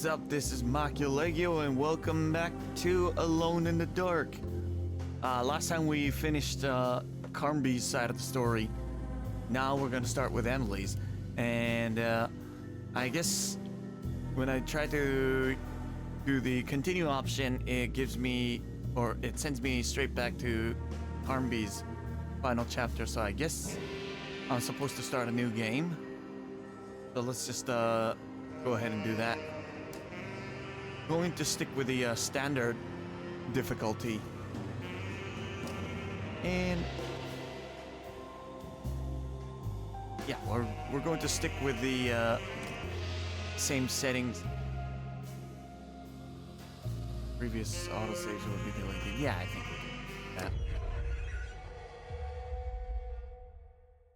What's up? This is Maculegio and welcome back to Alone in the Dark. Last time we finished Carnby's side of the story. Now we're gonna start with Emily's. And I guess when I try to do the continue option, it gives me, or it sends me straight back to Carnby's final chapter. So I guess I'm supposed to start a new game. So let's just go ahead and do that. Going to stick with the standard difficulty. And yeah, we're going to stick with the same settings. Previous autosaves will be deleted. Yeah, I think we can do that.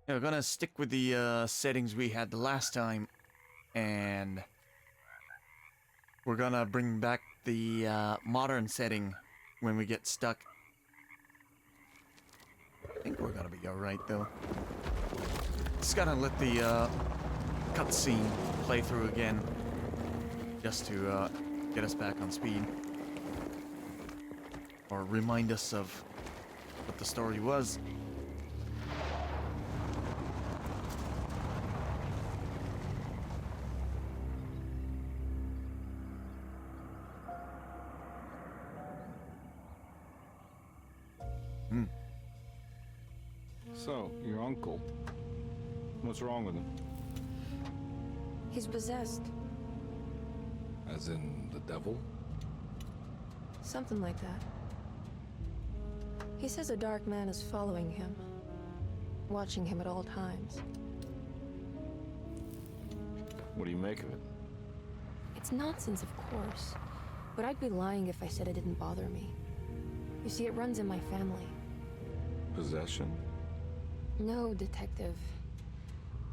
Yeah, we're gonna stick with the settings we had the last time, and we're gonna bring back the modern setting when we get stuck. I think we're gonna be alright though. Just gotta let the cutscene play through again, just to get us back on speed. Or remind us of what the story was. So, your uncle. What's wrong with him? He's possessed. As in the devil? Something like that. He says a dark man is following him, watching him at all times. What do you make of it? It's nonsense, of course, but I'd be lying if I said it didn't bother me. You see, it runs in my family. Possession? No, Detective.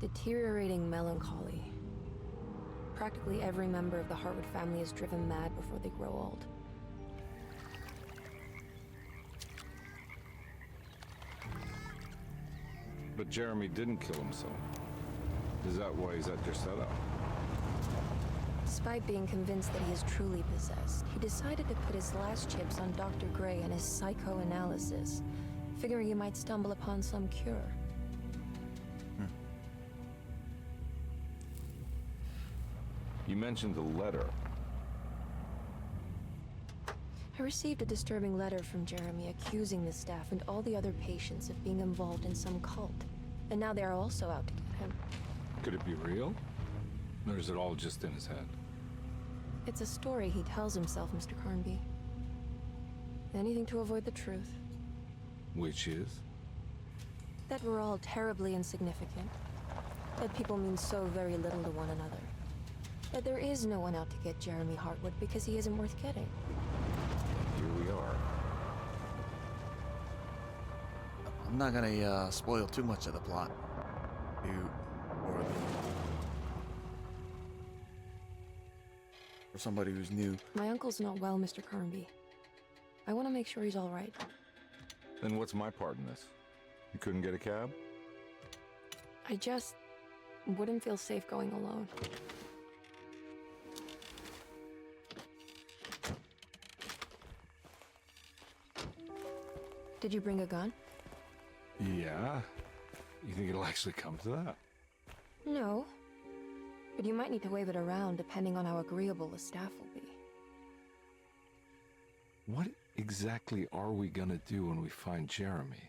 Deteriorating melancholy. Practically every member of the Hartwood family is driven mad before they grow old. But Jeremy didn't kill himself. Is that why he's at your setup? Despite being convinced that he is truly possessed, he decided to put his last chips on Dr. Gray and his psychoanalysis, figuring he might stumble upon some cure. You mentioned the letter. I received a disturbing letter from Jeremy accusing the staff and all the other patients of being involved in some cult. And now they are also out to get him. Could it be real? Or is it all just in his head? It's a story he tells himself, Mr. Carnby. Anything to avoid the truth. Which is? That we're all terribly insignificant. That people mean so very little to one another. That there is no one out to get Jeremy Hartwood because he isn't worth getting. Here we are. I'm not gonna spoil too much of the plot. For somebody who's new. My uncle's not well, Mr. Carnby. I want to make sure he's all right. Then what's my part in this? You couldn't get a cab? I just wouldn't feel safe going alone. Did you bring a gun? Yeah. You think it'll actually come to that? No. But you might need to wave it around depending on how agreeable the staff will be. What exactly are we gonna do when we find Jeremy?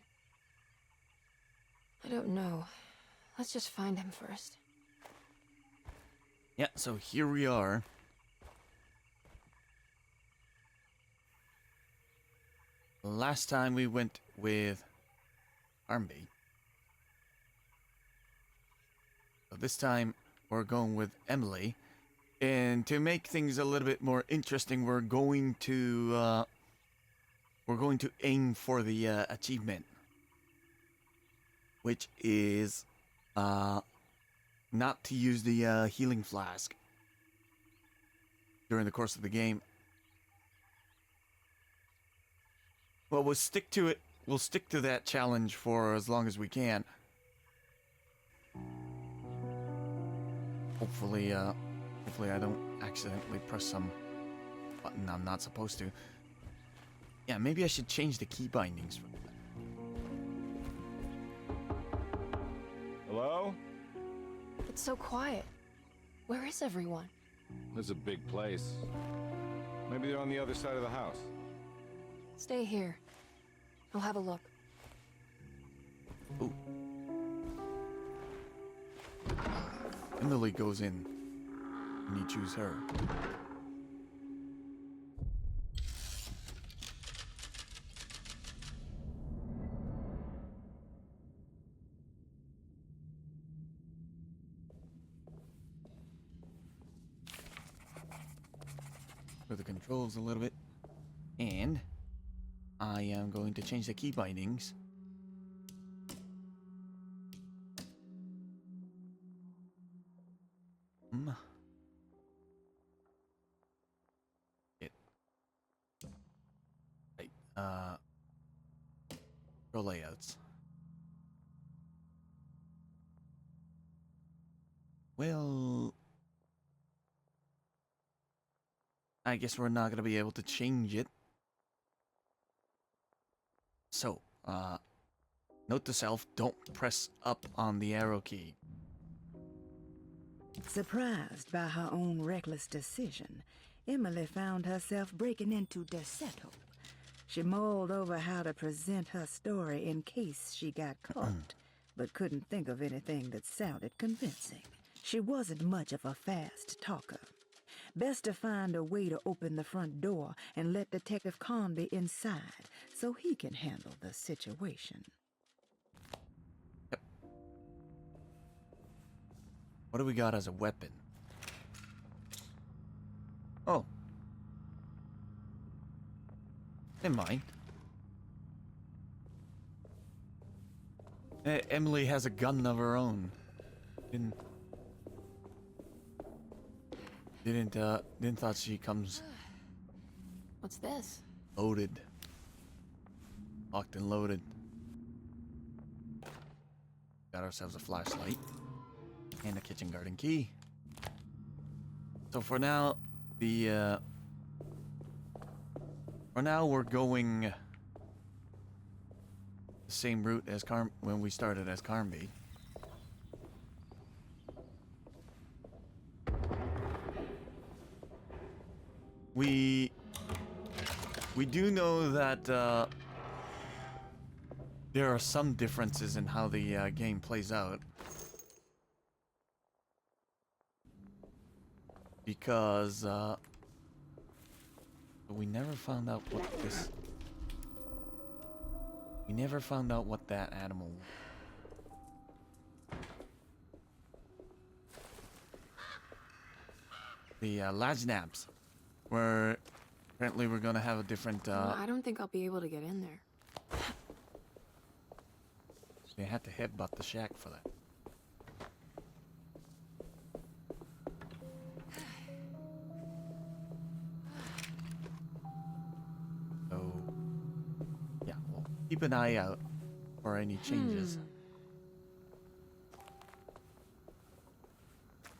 I don't know. Let's just find him first. Yeah, so here we are. Last time we went with Carnby. So this time we're going with Emily. And to make things a little bit more interesting, we're going to aim for the achievement, which is not to use the healing flask during the course of the game. Well, we'll stick to it. We'll stick to that challenge for as long as we can. Hopefully, Hopefully I don't accidentally press some button I'm not supposed to. Yeah, maybe I should change the key bindings. Hello? It's so quiet. Where is everyone? This is a big place. Maybe they're on the other side of the house. Stay here. I'll have a look. Ooh. Emily goes in, and you choose her. For the controls a little bit, and I am going to change the key bindings. It. Right. Control layouts. Well, I guess we're not gonna be able to change it. So, note to self, don't press up on the arrow key. Surprised by her own reckless decision, Emily found herself breaking into Desetto. She mulled over how to present her story in case she got caught, but couldn't think of anything that sounded convincing. She wasn't much of a fast talker. Best to find a way to open the front door and let Detective Conby inside so he can handle the situation. What do we got as a weapon? Oh. Never mind. Emily has a gun of her own. Didn't thought she comes What's this? loaded. Locked and loaded. Got ourselves a flashlight. And a kitchen garden key. So for now, we're going the same route as when we started as Carnby. We do know that there are some differences in how the game plays out. Because we never found out what this. We never found out what that animal was. The Lajnaps, where apparently we're gonna have a different. I don't think I'll be able to get in there. They had to headbutt the shack for that. Keep an eye out for any changes.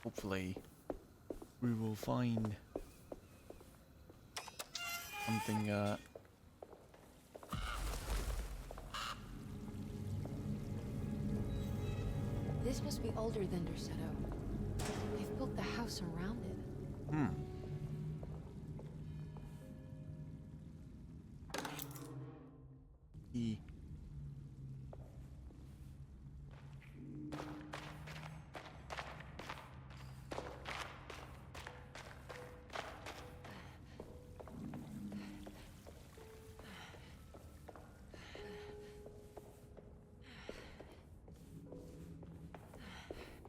Hopefully, we will find something. This must be older than Dersetto. They've built the house around it.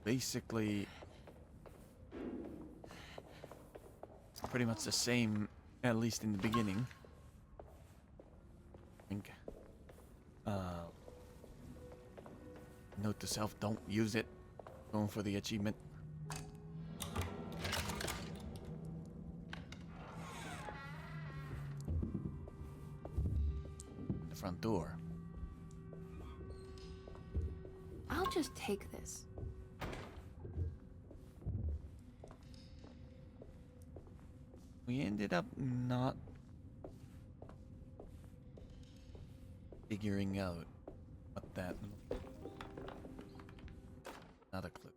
Basically, it's pretty much the same, at least in the beginning. I think. Note to self, don't use it. Going for the achievement. The front door. I'll just take this. We ended up not figuring out what that. Not a clue.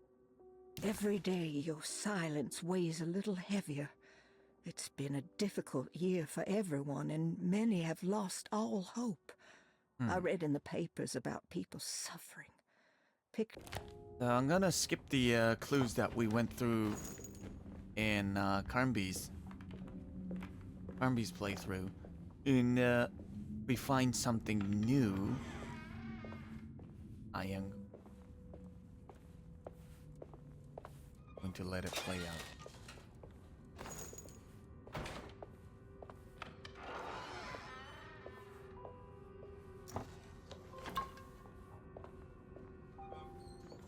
Every day your silence weighs a little heavier. It's been a difficult year for everyone, and many have lost all hope. I read in the papers about people suffering. I'm gonna skip the clues that we went through in Carnby's playthrough, and we find something new. I am going to let it play out.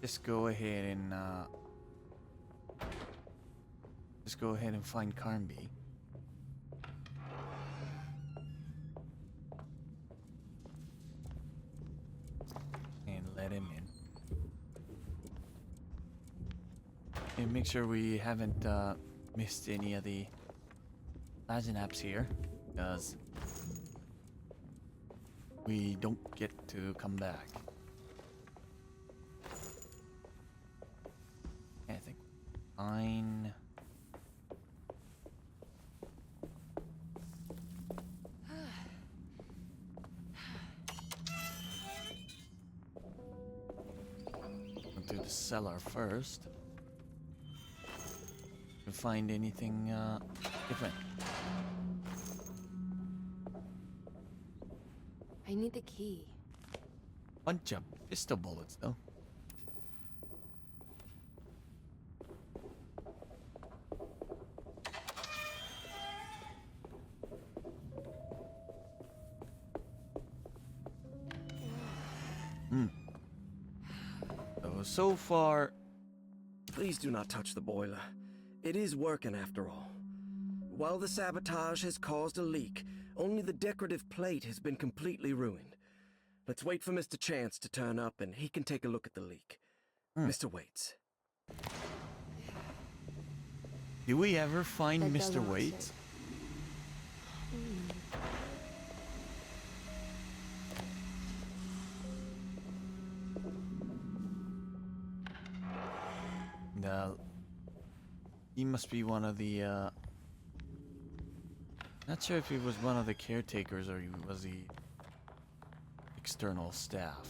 Just go ahead and find Carnby. And let him in. And make sure we haven't missed any of the Legend apps here, because we don't get to come back. I think fine. Go through the cellar first. To find anything different. I need the key. Bunch of pistol bullets though. So far, Please do not touch the boiler. It is working after all. While the sabotage has caused a leak, only the decorative plate has been completely ruined. Let's wait for Mr. Chance to turn up and he can take a look at the leak. Mr. Waits. do we ever find That Mr. doesn't Waits? No. He must be one of the, not sure if he was one of the caretakers or he was the external staff.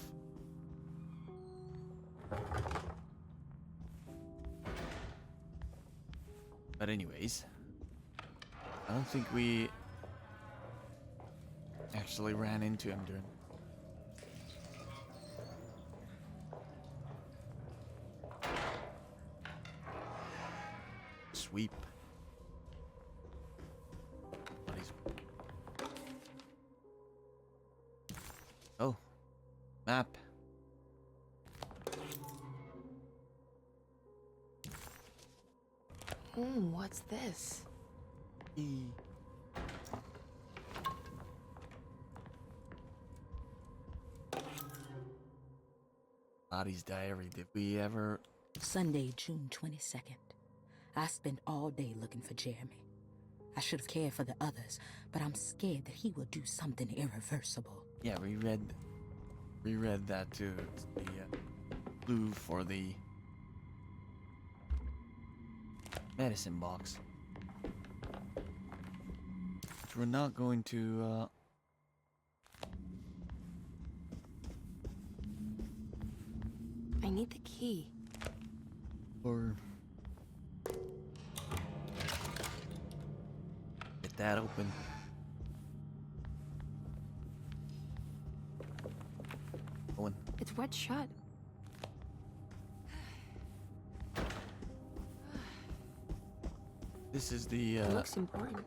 But anyways, I don't think we actually ran into him during. Sweep. What is... Oh, map. What's this? Body's diary. Did we ever? Sunday, June 22nd. I spent all day looking for Jeremy. I should have cared for the others, but I'm scared that he will do something irreversible. Yeah, reread that too. It's the clue for the medicine box. Which we're not going to I need the key. or get that open. Owen. It's wet shut. This is the It looks important.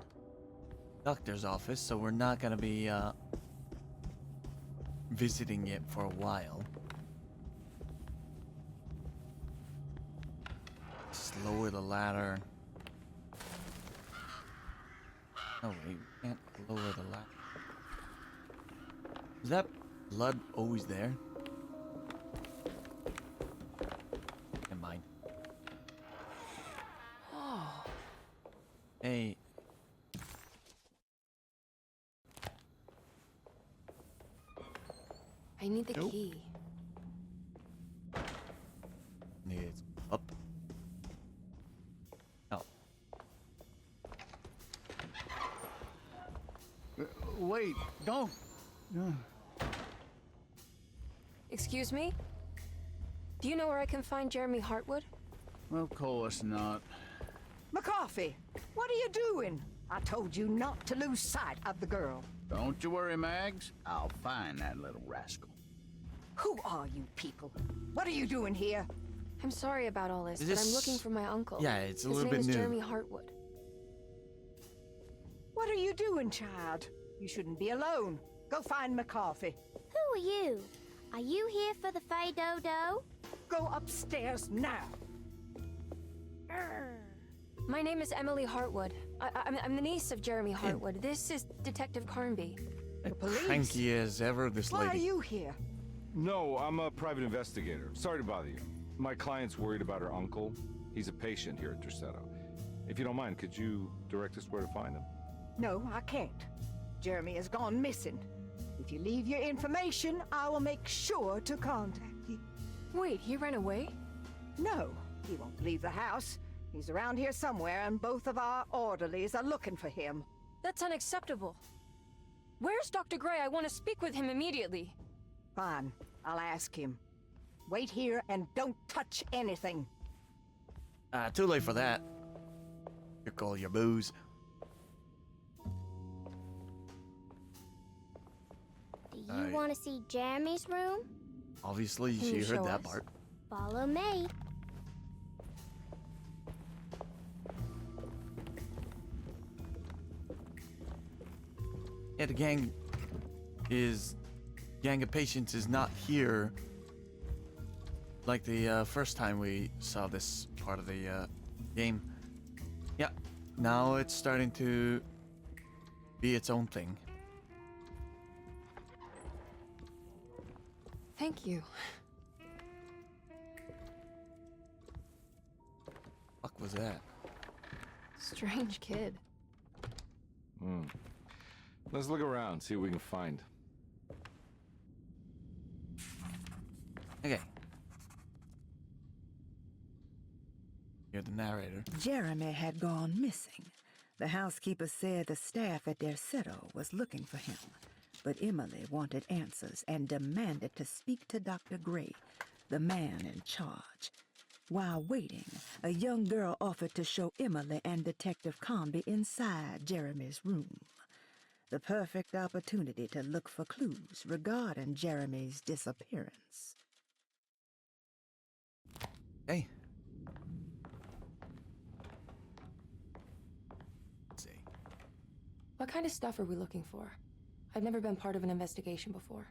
doctor's office, so we're not gonna be visiting it for a while. Just lower the ladder. Oh wait, we can't lower the ladder. Is that blood always there? Never mind. Oh, Hey, I need the Nope. key. It's up. Oh. Wait, don't. Excuse me? Do you know where I can find Jeremy Hartwood? Of course not. McCarthy, what are you doing? I told you not to lose sight of the girl. Don't you worry, Mags. I'll find that little rascal. Who are you people? What are you doing here? I'm sorry about all this, Is but I'm this- looking for my uncle. Yeah, it's a His little name bit is new. Jeremy Hartwood. What are you doing, child? You shouldn't be alone. Go find McCarthy. Who are you? Are you here for the Fay Dodo? Go upstairs now. My name is Emily Hartwood. I'm the niece of Jeremy Hartwood. This is Detective Carnby. The police? Cranky as ever, this Why are lady. you here? No, I'm a private investigator. Sorry to bother you. My client's worried about her uncle. He's a patient here at Derceto. If you don't mind, could you direct us where to find him? No, I can't. Jeremy has gone missing. If you leave your information, I will make sure to contact you. Wait, he ran away? No, he won't leave the house. He's around here somewhere, and both of our orderlies are looking for him. That's unacceptable. Where's Dr. Gray? I want to speak with him immediately. Fine, I'll ask him. Wait here and don't touch anything. Too late for that. You call your booze. Do you want to see Jeremy's room? Obviously, Can she you heard show that us? part. Follow me. Yeah, the gang of patients is not here like the first time we saw this part of the game. Yeah, now it's starting to be its own thing. Thank you. Fuck was that? Strange kid. Let's look around, see what we can find. Okay. You're the narrator. Jeremy had gone missing. The housekeeper said the staff at Derceto was looking for him. But Emily wanted answers and demanded to speak to Dr. Gray, the man in charge. While waiting, a young girl offered to show Emily and Detective Comby inside Jeremy's room. The perfect opportunity to look for clues regarding Jeremy's disappearance. Hey. Let's see. What kind of stuff are we looking for? I've never been part of an investigation before.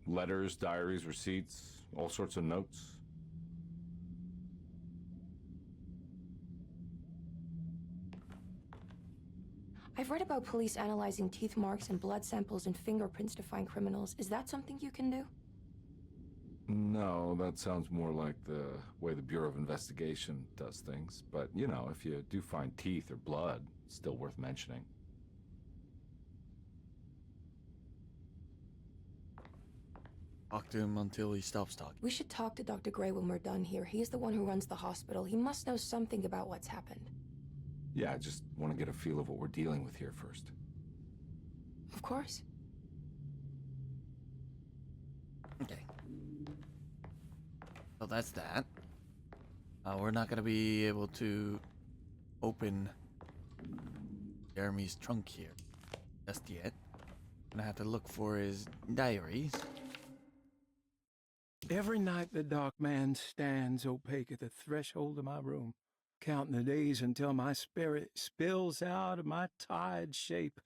Letters, diaries, receipts, all sorts of notes. I've read about police analyzing teeth marks and blood samples and fingerprints to find criminals. Is that something you can do? No, that sounds more like the way the Bureau of Investigation does things. But, you know, if you do find teeth or blood, it's still worth mentioning. Talk to him until he stops talking. We should talk to Dr. Gray when we're done here. He's the one who runs the hospital. He must know something about what's happened. Yeah, I just want to get a feel of what we're dealing with here first. Of course. Okay. So that's that. We're not gonna be able to open Jeremy's trunk here just yet. Gonna have to look for his diaries. Every night the dark man stands opaque at the threshold of my room, counting the days until my spirit spills out of my tired shape.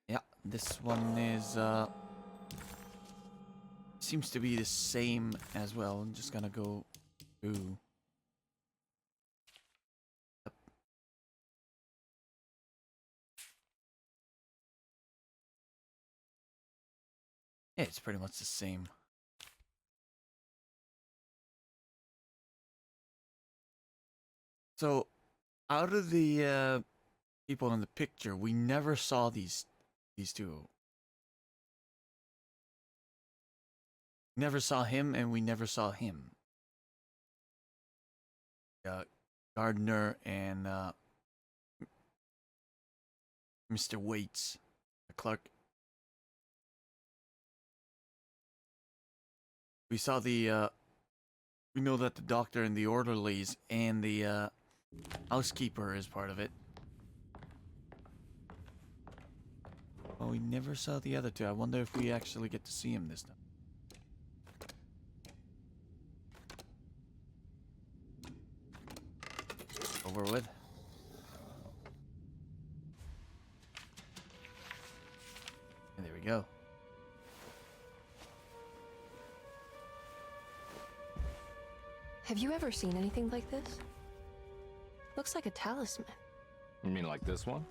Yeah, this one is seems to be the same as well. I'm just gonna go through. Yep. Yeah, it's pretty much the same. So, out of the people in the picture, we never saw these two. Never saw him, and we never saw him. Gardner and Mr. Waits, Clark. We saw the. We know that the doctor and the orderlies and the housekeeper is part of it. Oh, we never saw the other two. I wonder if we actually get to see him this time. Over with. And there we go. Have you ever seen anything like this? Looks like a talisman. You mean like this one?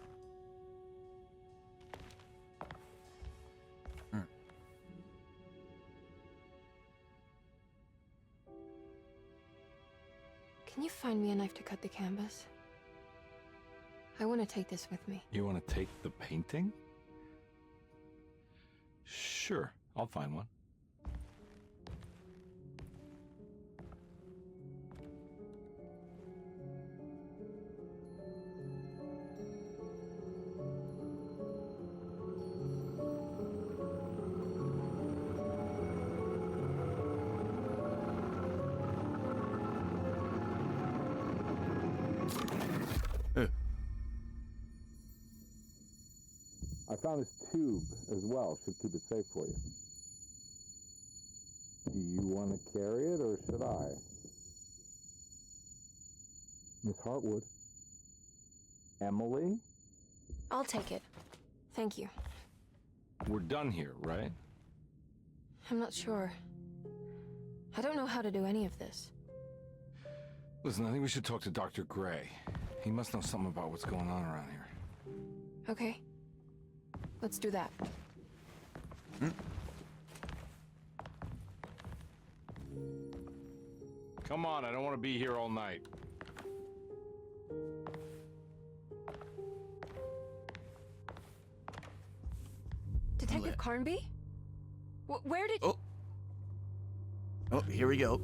Can you find me a knife to cut the canvas? I want to take this with me. You want to take the painting? Sure, I'll find one. I found this tube as well. Should keep it safe for you. Do you want to carry it, or should I? Miss Hartwood? Emily? I'll take it. Thank you. We're done here, right? I'm not sure. I don't know how to do any of this. Listen, I think we should talk to Dr. Gray. He must know something about what's going on around here. Okay. Let's do that. Come on, I don't want to be here all night. Detective Carnby? Where did... Oh, here we go.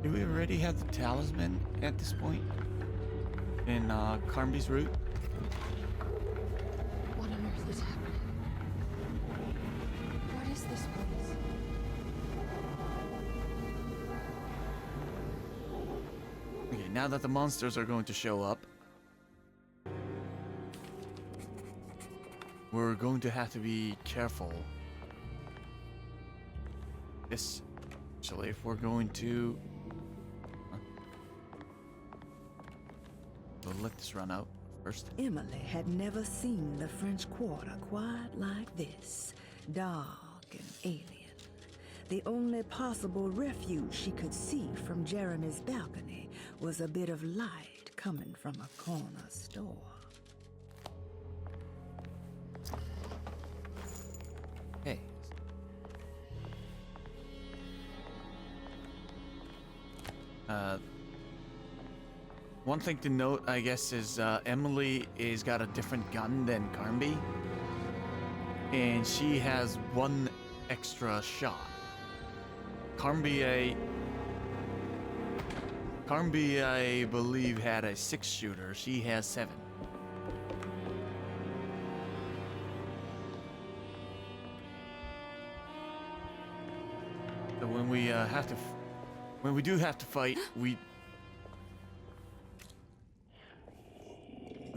Do we already have the talisman at this point? In Carnby's route? What on earth is happening? What is this place? Okay, now that the monsters are going to show up, we're going to have to be careful. Especially if we're going to... We'll let this run out first. Emily had never seen the French Quarter quite like this. Dark and alien. The only possible refuge she could see from Jeremy's balcony was a bit of light coming from a corner store. Hey. One thing to note, I guess, is Emily is got a different gun than Carnby. And she has one extra shot. Carnby, I believe, had a 6-shooter. She has 7. So when we when we do have to fight, we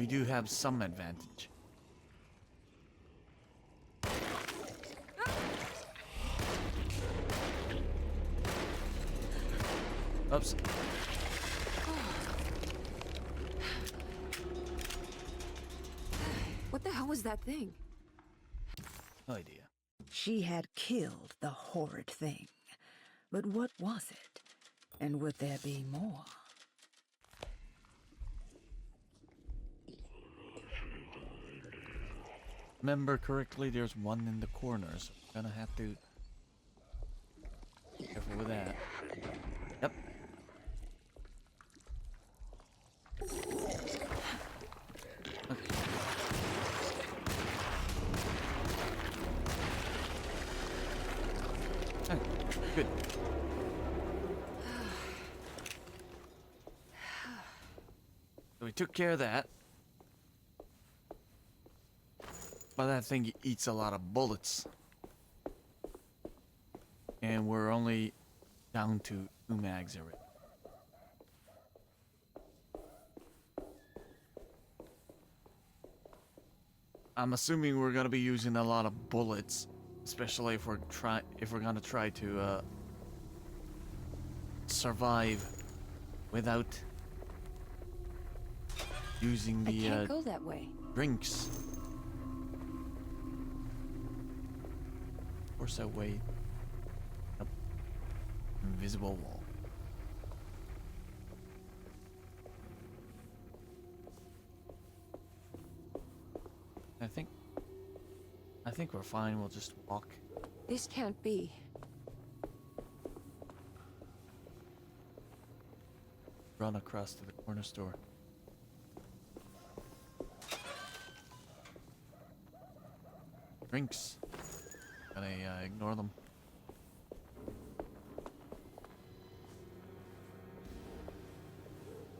do have some advantage. Oops. What the hell was that thing? No idea. She had killed the horrid thing. But what was it? And would there be more? Remember correctly, there's one in the corner, so I'm gonna have to be careful with that. took care of that. But that thing eats a lot of bullets. And we're only down to 2 mags already. I'm assuming we're gonna be using a lot of bullets, especially if we're gonna try to survive without using I the can't go that way. drinks. Force that way up invisible wall. I think we're fine. We'll just walk. This can't be. Run across to the corner store. Drinks. Gotta ignore them.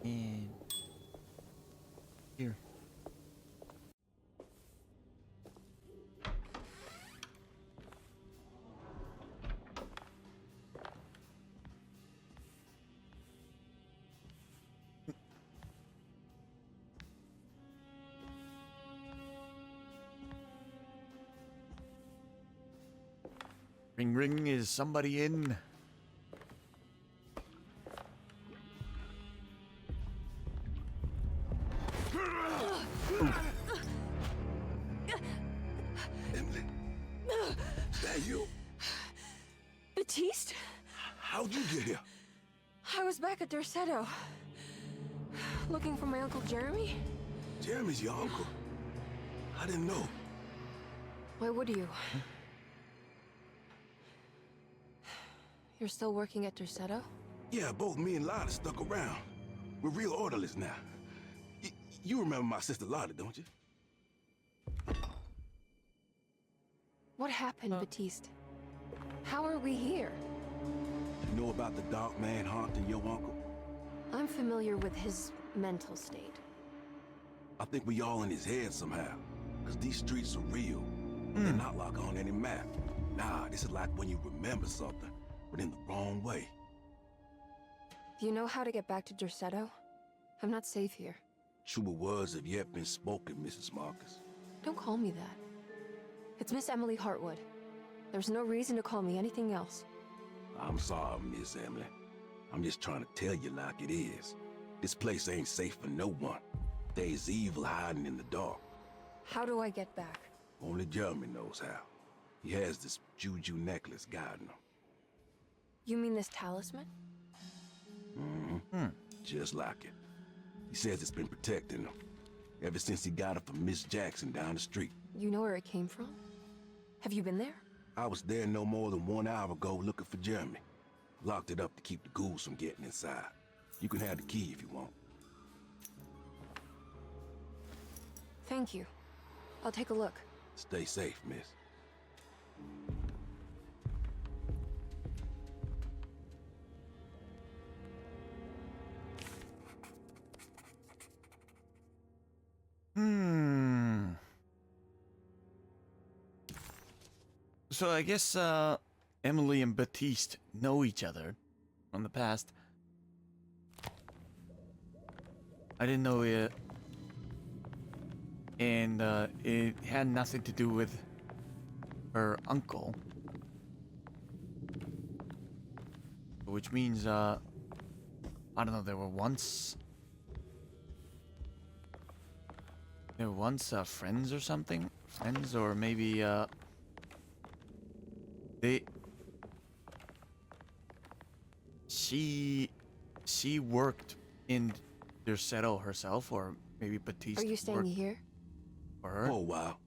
And here. Ring ring, is somebody in? Emily, is that you? Baptiste? How'd you get here? I was back at Dorsetto. Looking for my Uncle Jeremy? Jeremy's your uncle. I didn't know. Why would you? You're still working at Dorsetto? Yeah, both me and Lotta stuck around. We're real orderlies now. You remember my sister Lotta, don't you? What happened, Baptiste? How are we here? You know about the dark man haunting your uncle? I'm familiar with his mental state. I think we all in his head somehow. Because these streets are real. They're not like on any map. Nah, this is like when you remember something, but in the wrong way. Do you know how to get back to Dorsetto? I'm not safe here. Truer words have yet been spoken, Mrs. Marcus. Don't call me that. It's Miss Emily Hartwood. There's no reason to call me anything else. I'm sorry, Miss Emily. I'm just trying to tell you like it is. This place ain't safe for no one. There's evil hiding in the dark. How do I get back? Only Jeremy knows how. He has this juju necklace guiding him. You mean this talisman? Just like it. He says it's been protecting him ever since he got it from Miss Jackson down the street. You know where it came from? Have you been there? I was there no more than 1 hour ago looking for Jeremy. Locked it up to keep the ghouls from getting inside. You can have the key if you want. Thank you. I'll take a look. Stay safe, miss. So I guess Emily and Baptiste know each other from the past. I didn't know it. And it had nothing to do with her uncle. Which means, I don't know, they were once friends or something? Friends, or maybe, she worked in Dorsetto herself, or maybe Baptiste. Are you staying here? For her? For a while.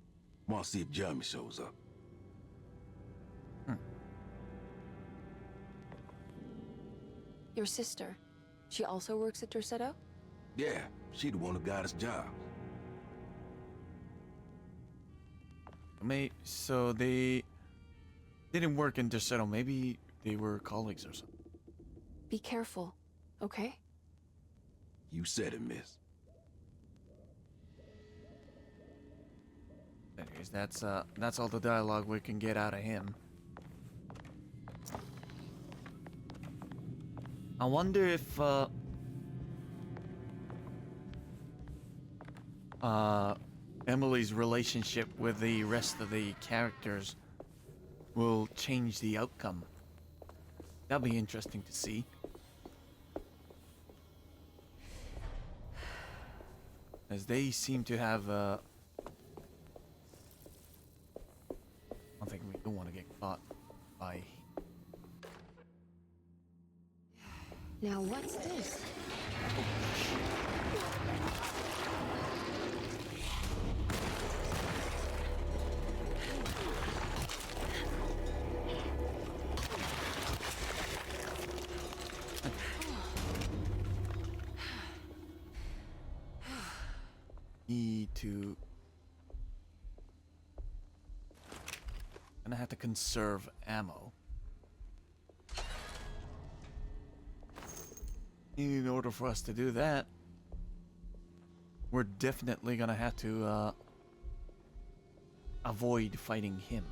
Want to see if Jeremy shows up. Your sister. She also works at Dorsetto? Yeah, she the one who got us jobs. So they didn't work in Dorsetto. Maybe they were colleagues or something. Be careful, okay? You said it, miss. Because that's all the dialogue we can get out of him. I wonder if Emily's relationship with the rest of the characters will change the outcome. That'll be interesting to see. As they seem to have I don't think we don't want to get caught by. Now what's this? Need to. Gonna have to conserve ammo. In order for us to do that, we're definitely gonna have to avoid fighting him.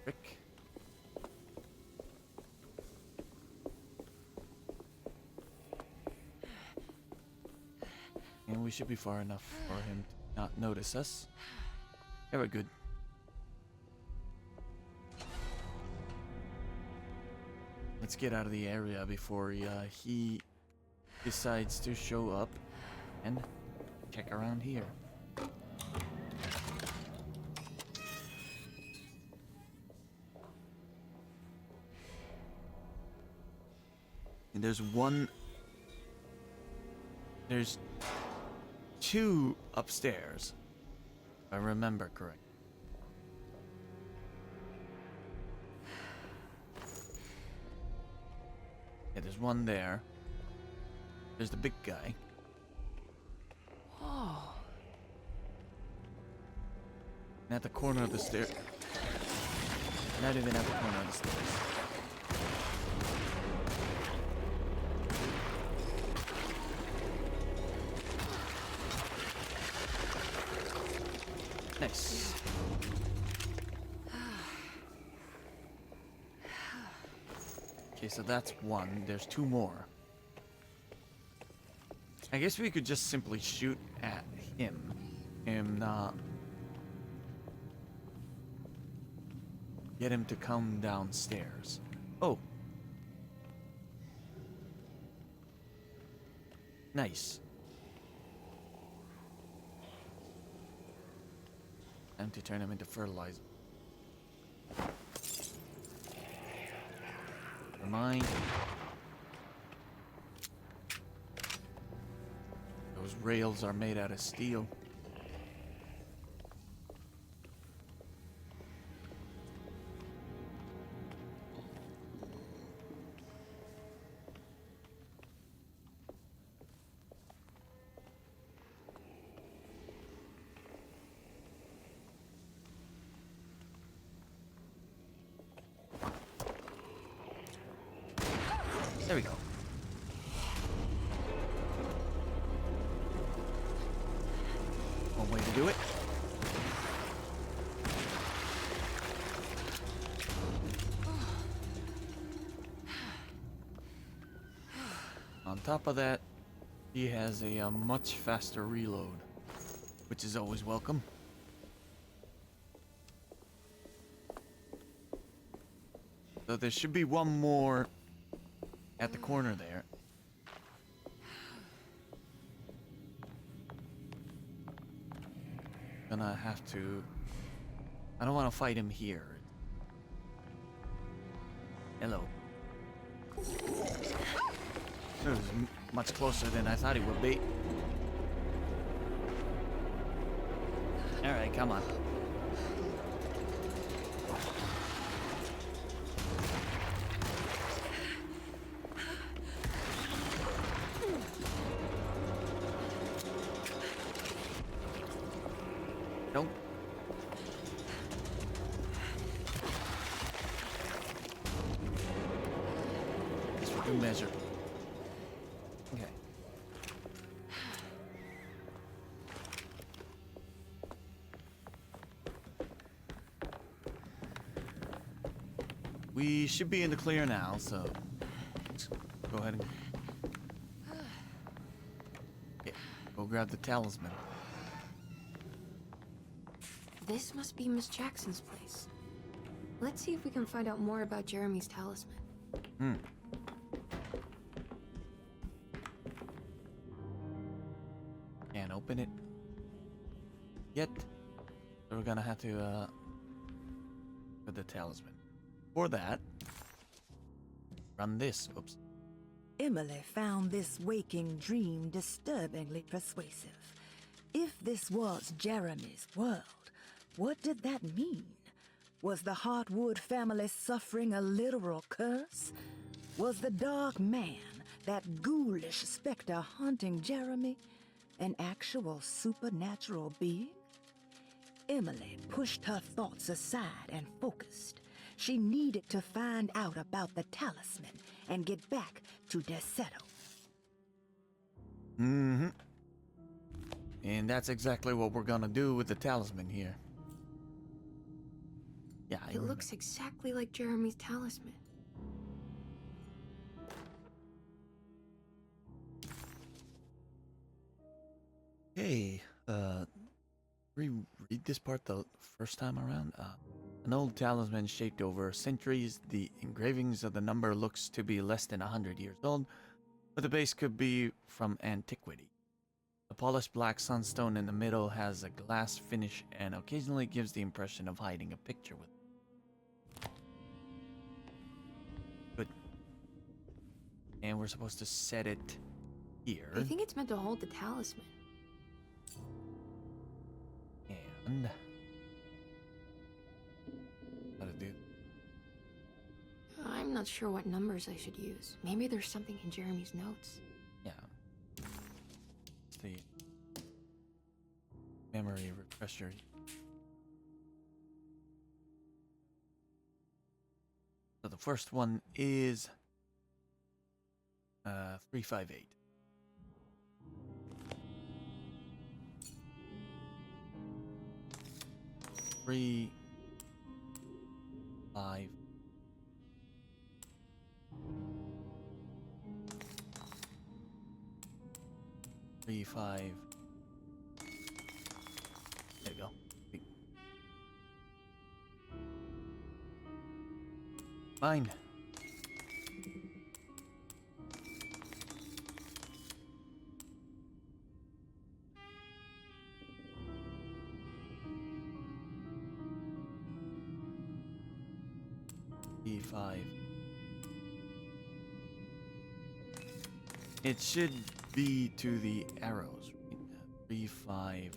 Rick. And we should be far enough for him to not notice us. Yeah, we're good. Let's get out of the area before he decides to show up and check around here. And there's two upstairs, if I remember correct. Yeah, there's one there. There's the big guy. Oh. And at the corner of the stair. Not even at the corner of the stairs. Nice. Okay, so that's one. There's two more. I guess we could just simply shoot at him. Get him to come downstairs. Oh. Nice. Time to turn him into fertilizer. Never mind. Those rails are made out of steel. There we go. One way to do it. On top of that, he has a much faster reload, which is always welcome. So there should be one more at the corner there. Gonna have to. I don't want to fight him here. Hello. It was much closer than I thought he would be. Alright, come on. good measure. Okay. We should be in the clear now, so let's go ahead and go grab the talisman. This must be Miss Jackson's place. Let's see if we can find out more about Jeremy's talisman. Can't open it yet. So we're gonna have to put the talisman. For that, run this. Oops. Emily found this waking dream disturbingly persuasive. If this was Jeremy's world, what did that mean? Was the Hartwood family suffering a literal curse? Was the dark man, that ghoulish specter haunting Jeremy, an actual supernatural being? Emily pushed her thoughts aside and focused. She needed to find out about the talisman and get back to Desetto. Mm-hmm. And that's exactly what we're gonna do with the talisman here. Yeah, It looks exactly like Jeremy's talisman. Hey, reread this part the first time around. An old talisman shaped over centuries. The engravings of the number looks to be less than 100 years old, but the base could be from antiquity. The polished black sunstone in the middle has a glass finish and occasionally gives the impression of hiding a picture with it. Good. And we're supposed to set it here. I think it's meant to hold the talisman. And how to do? I'm not sure what numbers I should use. Maybe there's something in Jeremy's notes. Yeah. It's the memory refresher. So the first one is 358. Three, 5. Three, 5. There you go. Fine. E5. It should be to the arrows. 3, 5.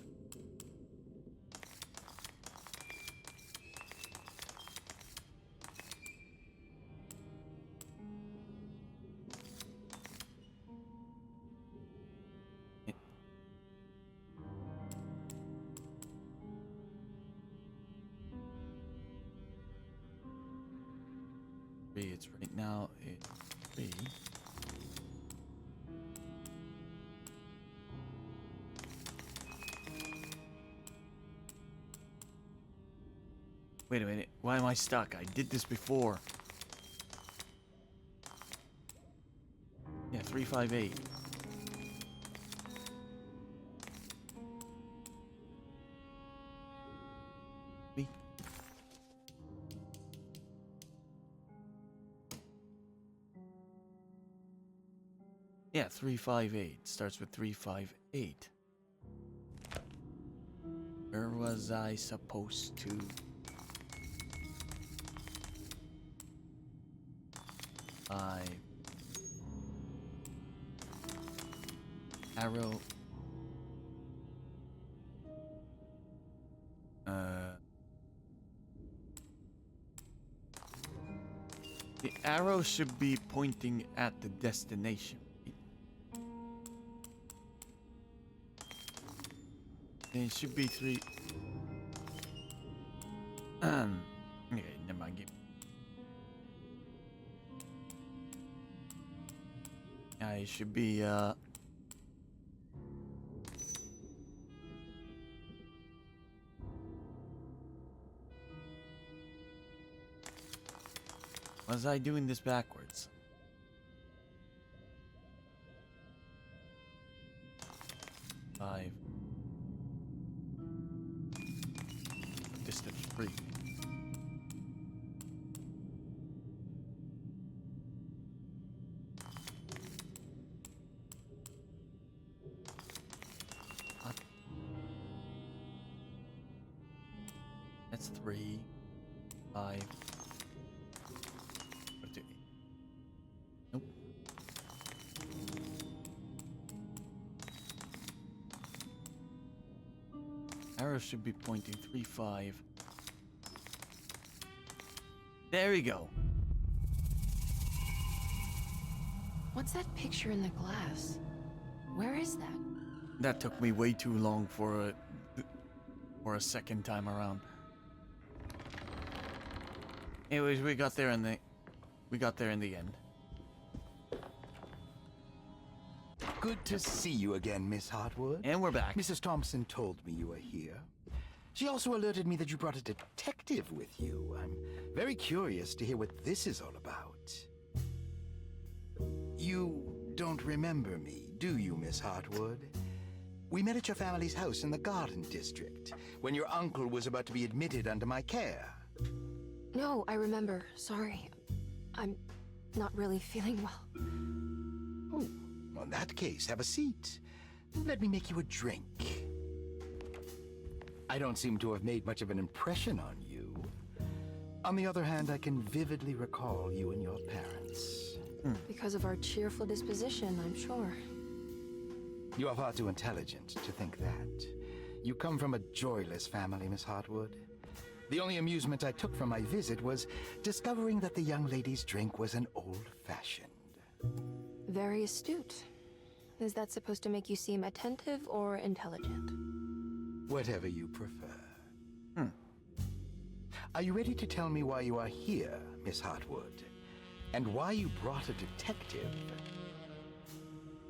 It's right now. It's 3. Wait a minute. Why am I stuck? I did this before. Yeah, 358. Me? Yeah, 358. Starts with 358. Where was I supposed to? Arrow. The arrow should be pointing at the destination. And it should be 3. Okay, never mind. I should be, Was I doing this backwards? Five. Distance 3. That's 3, 5. Nope. Arrow should be pointing 3, 5. There we go. What's that picture in the glass? Where is that? That took me way too long for a second time around. Anyways, we got there in the end. Good to see you again, Miss Hartwood. And we're back. Mrs. Thompson told me you were here. She also alerted me that you brought a detective with you. I'm very curious to hear what this is all about. You don't remember me, do you, Miss Hartwood? We met at your family's house in the Garden District, when your uncle was about to be admitted under my care. No, I remember. Sorry. I'm not really feeling well. Oh, well, in that case, have a seat. Let me make you a drink. I don't seem to have made much of an impression on you. On the other hand, I can vividly recall you and your parents. Because of our cheerful disposition, I'm sure. You are far too intelligent to think that. You come from a joyless family, Miss Hartwood. The only amusement I took from my visit was discovering that the young lady's drink was an old-fashioned. Very astute. Is that supposed to make you seem attentive or intelligent? Whatever you prefer. Are you ready to tell me why you are here, Miss Hartwood? And why you brought a detective?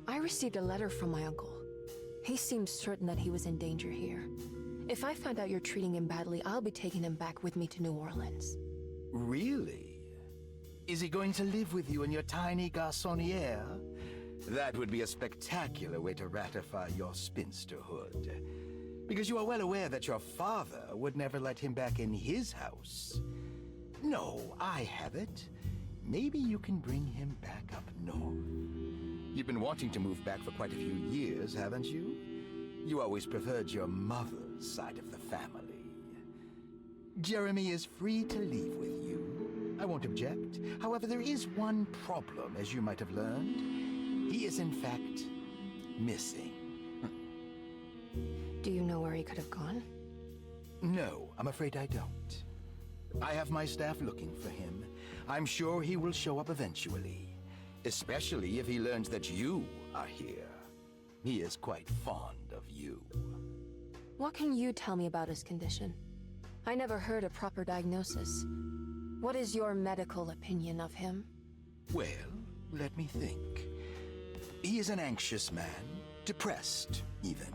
I received a letter from my uncle. He seemed certain that he was in danger here. If I find out you're treating him badly, I'll be taking him back with me to New Orleans. Really? Is he going to live with you in your tiny garçonniere? That would be a spectacular way to ratify your spinsterhood. Because you are well aware that your father would never let him back in his house. No, I have it. Maybe you can bring him back up north. You've been wanting to move back for quite a few years, haven't you? You always preferred your mother's side of the family. Jeremy is free to leave with you. I won't object. However, there is one problem, as you might have learned. He is, in fact, missing. Do you know where he could have gone? No, I'm afraid I don't. I have my staff looking for him. I'm sure he will show up eventually. Especially if he learns that you are here. He is quite fond of you. What can you tell me about his condition? I never heard a proper diagnosis. What is your medical opinion of him? Well, let me think. He is an anxious man, depressed, even.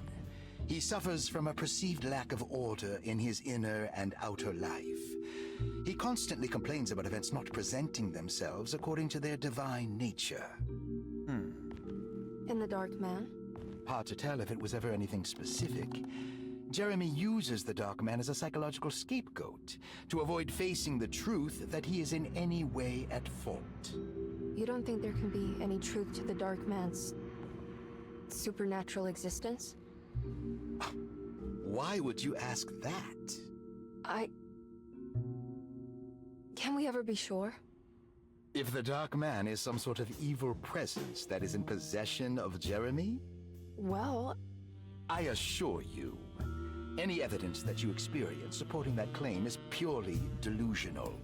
He suffers from a perceived lack of order in his inner and outer life. He constantly complains about events not presenting themselves according to their divine nature. And the Dark Man? Hard to tell if it was ever anything specific. Jeremy uses the Dark Man as a psychological scapegoat to avoid facing the truth that he is in any way at fault. You don't think there can be any truth to the Dark Man's supernatural existence? Why would you ask that? Can we ever be sure? If the Dark Man is some sort of evil presence that is in possession of Jeremy? Well, I assure you, any evidence that you experience supporting that claim is purely delusional.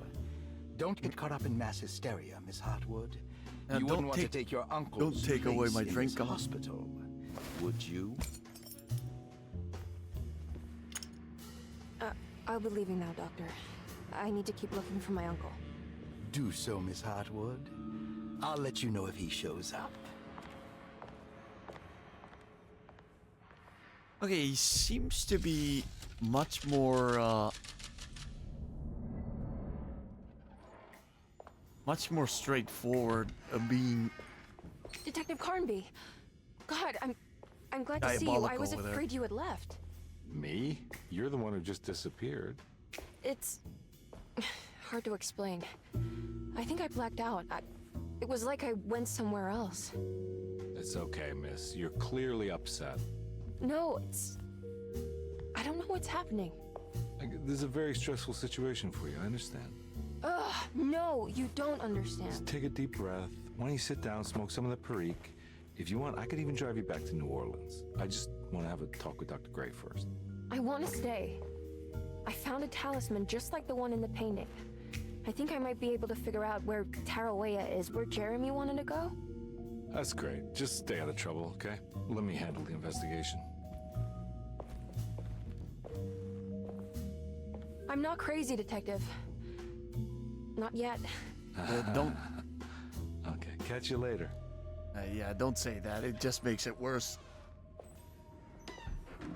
Don't get caught up in mass hysteria, Miss Hartwood. You wouldn't want to take your uncle's Don't take away my place in drink, this hospital, would you? I'll be leaving now, Doctor. I need to keep looking for my uncle. Do so, Miss Hartwood. I'll let you know if he shows up. Okay, he seems to be much more straightforward being Detective Carnby. God, I'm glad to see you. I was afraid you had left. Me? You're the one who just disappeared. It's hard to explain. I think I blacked out. It was like I went somewhere else. It's okay, miss. You're clearly upset. No, I don't know what's happening. This is a very stressful situation for you, I understand. Ugh, no, you don't understand. Just take a deep breath. Why don't you sit down, smoke some of the Perique? If you want, I could even drive you back to New Orleans. I just want to have a talk with Dr. Gray first. I want to stay. I found a talisman just like the one in the painting. I think I might be able to figure out where Tarawea is, where Jeremy wanted to go. That's great. Just stay out of trouble, okay? Let me handle the investigation. I'm not crazy, Detective. Not yet. Don't. Okay, catch you later. Yeah, don't say that. It just makes it worse.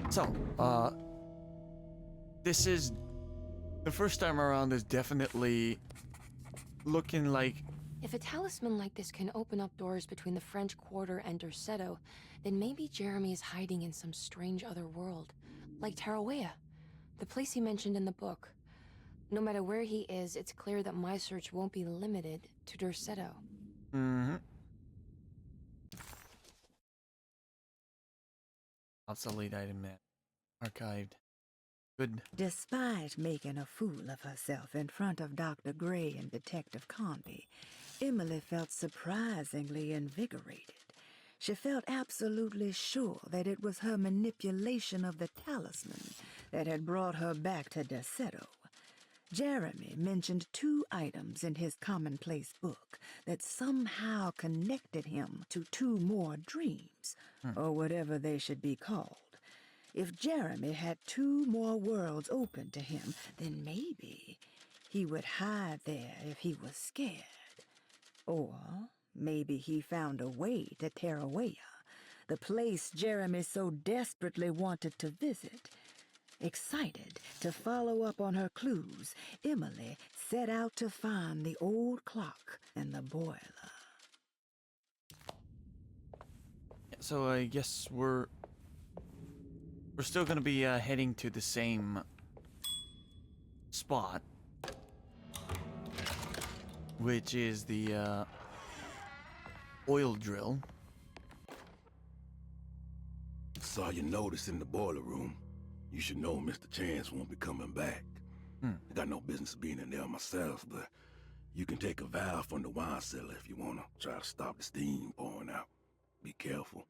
So, this is... The first time around is definitely looking like... If a talisman like this can open up doors between the French Quarter and Derceto, then maybe Jeremy is hiding in some strange other world. Like Tarawea, the place he mentioned in the book. No matter where he is, it's clear that my search won't be limited to Derceto. Mm-hmm. Obsolete item map. Archived. Good. Despite making a fool of herself in front of Dr. Gray and Detective Conby, Emily felt surprisingly invigorated. She felt absolutely sure that it was her manipulation of the talisman that had brought her back to Derceto. Jeremy mentioned 2 items in his commonplace book that somehow connected him to 2 more dreams, or whatever they should be called. If Jeremy had 2 more worlds open to him, then maybe he would hide there if he was scared. Or maybe he found a way to Tarawea, the place Jeremy so desperately wanted to visit. Excited to follow up on her clues, Emily set out to find the old clock and the boiler. So I guess we're still gonna be heading to the same spot, which is the oil drill. Saw your notice in the boiler room. You should know Mr. Chance won't be coming back. I got no business being in there myself, but you can take a valve from the wine cellar if you want to try to stop the steam pouring out. Be careful.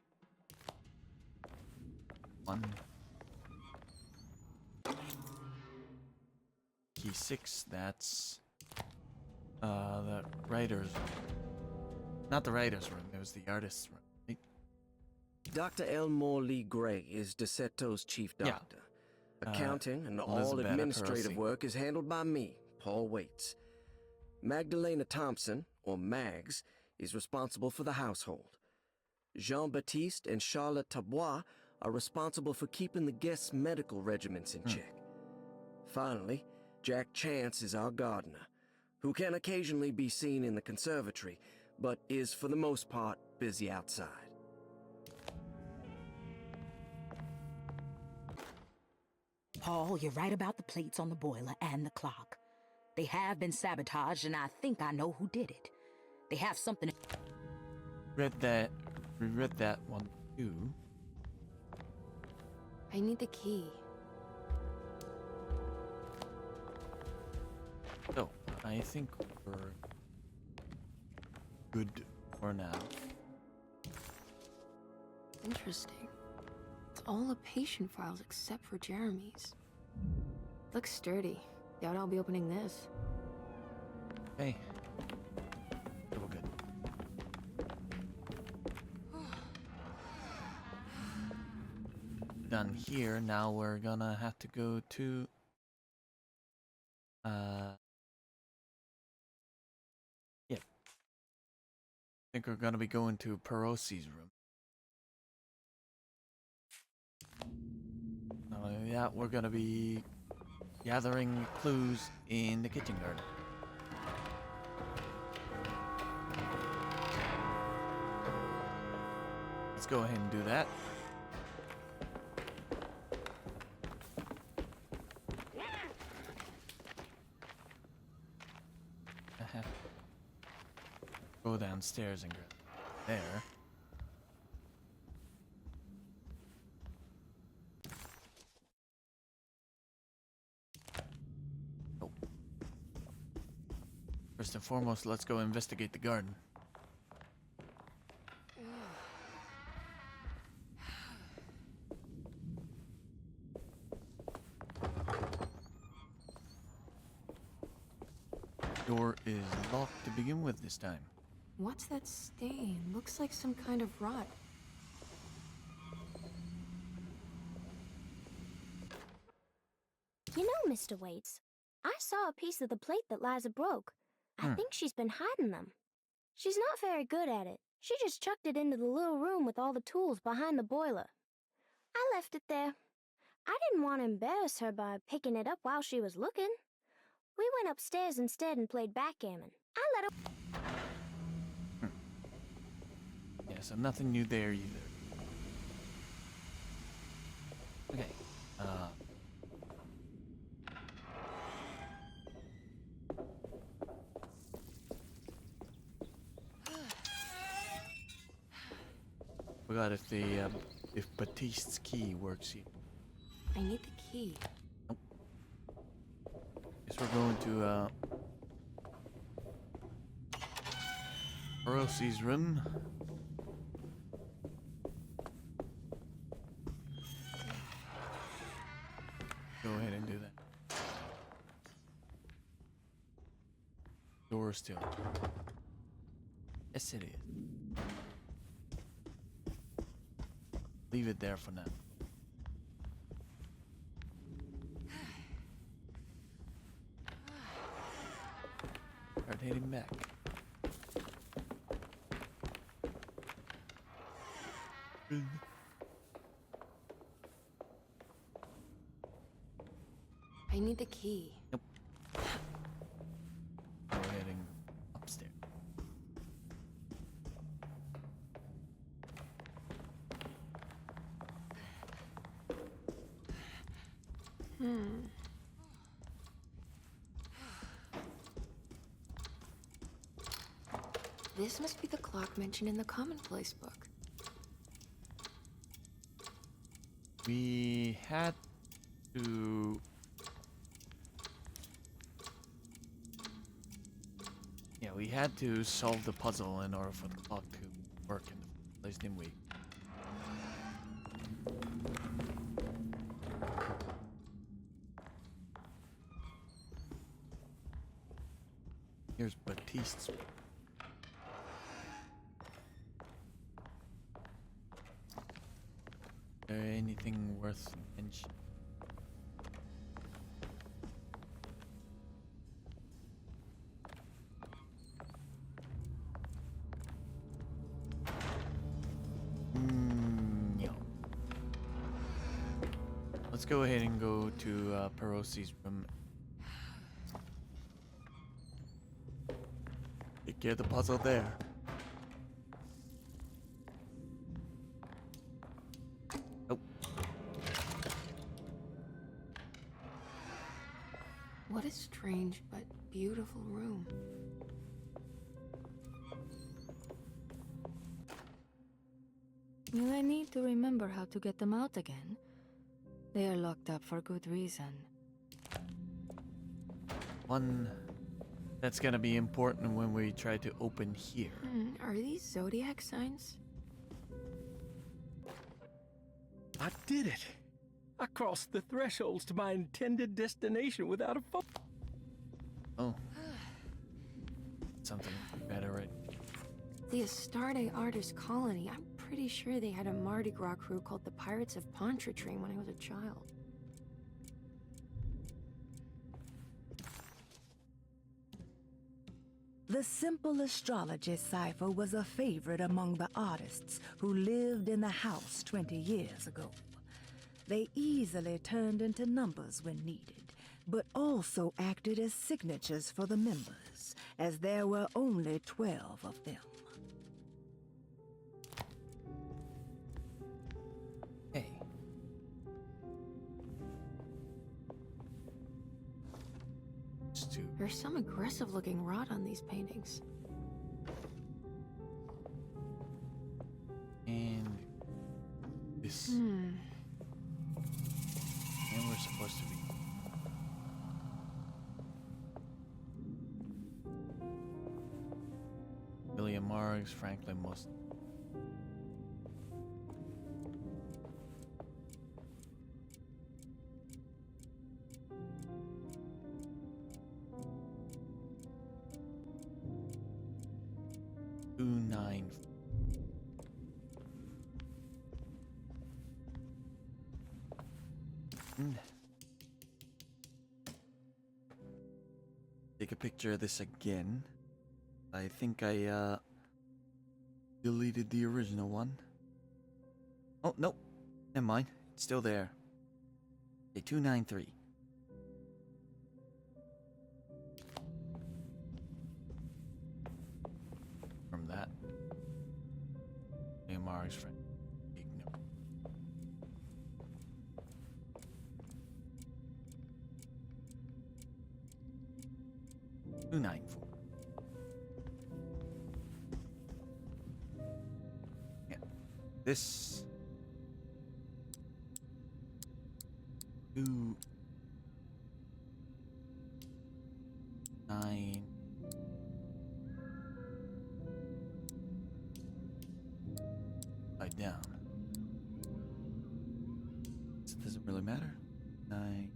Key 6, that's the writer's... Not the writer's room, it was the artist's room, right? Dr. Elmore Lee Gray is Deceto's chief doctor. Accounting and all Elizabeth administrative Percy. work is handled by me, Paul Waits. Magdalena Thompson, or Mags, is responsible for the household. Jean-Baptiste and Charlotte Tabois are responsible for keeping the guests' medical regimens in check. Finally, Jack Chance is our gardener, who can occasionally be seen in the conservatory, but is for the most part busy outside. Paul, you're right about the plates on the boiler and the clock. They have been sabotaged, and I think I know who did it. They have something... We read that one too. I need the key. So, I think we're good for now. Interesting. It's all the patient files except for Jeremy's. Looks sturdy. Doubt I'll be opening this. Hey. We're good. Done here. Now we're gonna have to go to yeah. I think we're gonna be going to Perosi's room. Yeah, we're gonna be gathering clues in the kitchen garden. Let's go ahead and do that. Go downstairs and grab there. Oh. First and foremost, let's go investigate the garden. Door is locked to begin with this time. What's that stain? Looks like some kind of rot. You know, Mr. Waits, I saw a piece of the plate that Liza broke. I think she's been hiding them. She's not very good at it. She just chucked it into the little room with all the tools behind the boiler. I left it there. I didn't want to embarrass her by picking it up while she was looking. We went upstairs instead and played backgammon. I let her... Yeah, so nothing new there either. Okay. Forgot if Batiste's key works here. I need the key. Nope. Guess we're going to Rosie's room. Go ahead and do that. Door still. Yes, it is. Leave it there for now. Start heading back. I need the key. Nope. Go heading upstairs. This must be the clock mentioned in the commonplace book. We had to... Yeah, we had to solve the puzzle in order for the clock to work in the first place, didn't we? Here's Batiste's. Anything worth mentioning? No. Let's go ahead and go to Perosi's room. Get the puzzle there. Nope. What a strange but beautiful room. I need to remember how to get them out again. They are locked up for good reason. One that's gonna be important when we try to open here. Are these zodiac signs? I did it! I crossed the thresholds to my intended destination without a phone. Oh. Something better, right? The Astarte Artist Colony. I'm pretty sure they had a Mardi Gras crew called the Pirates of Pontchartrain when I was a child. The simple astrology cipher was a favorite among the artists who lived in the house 20 years ago. They easily turned into numbers when needed, but also acted as signatures for the members, as there were only 12 of them. Hey. There's some aggressive-looking rot on these paintings. And this. And we're supposed to be. William Marks, Franklin Most. Take a picture of this again. I think I deleted the original one. Oh, nope. Never mind. It's still there. Okay, 293. From that. Mark's friend. Ignore. Two 94. Yeah. This. 2 9 down. So it doesn't really matter. 9.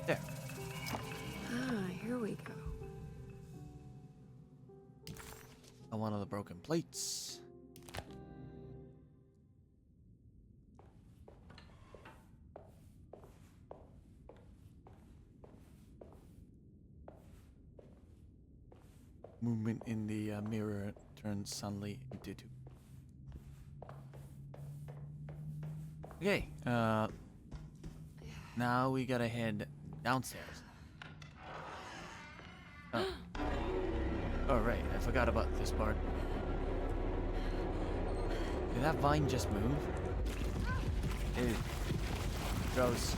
There. Here we go. One of the broken plates. Movement in the mirror turns suddenly into 2. Okay, now we gotta head downstairs. Oh, right, I forgot about this part. Did that vine just move? Ew. Gross.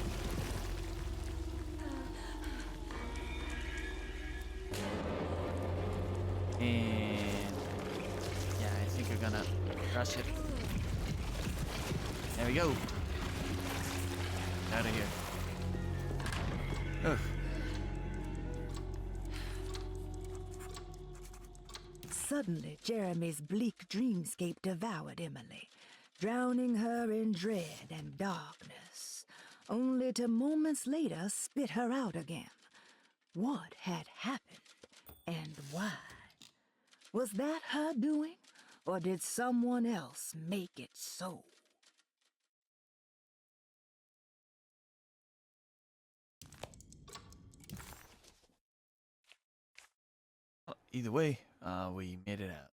And yeah, I think we're gonna crush it. There we go. Out of here. Ugh. Suddenly, Jeremy's bleak dreamscape devoured Emily, drowning her in dread and darkness, only to moments later spit her out again. What had happened, and why? Was that her doing, or did someone else make it so? Either way, we made it out.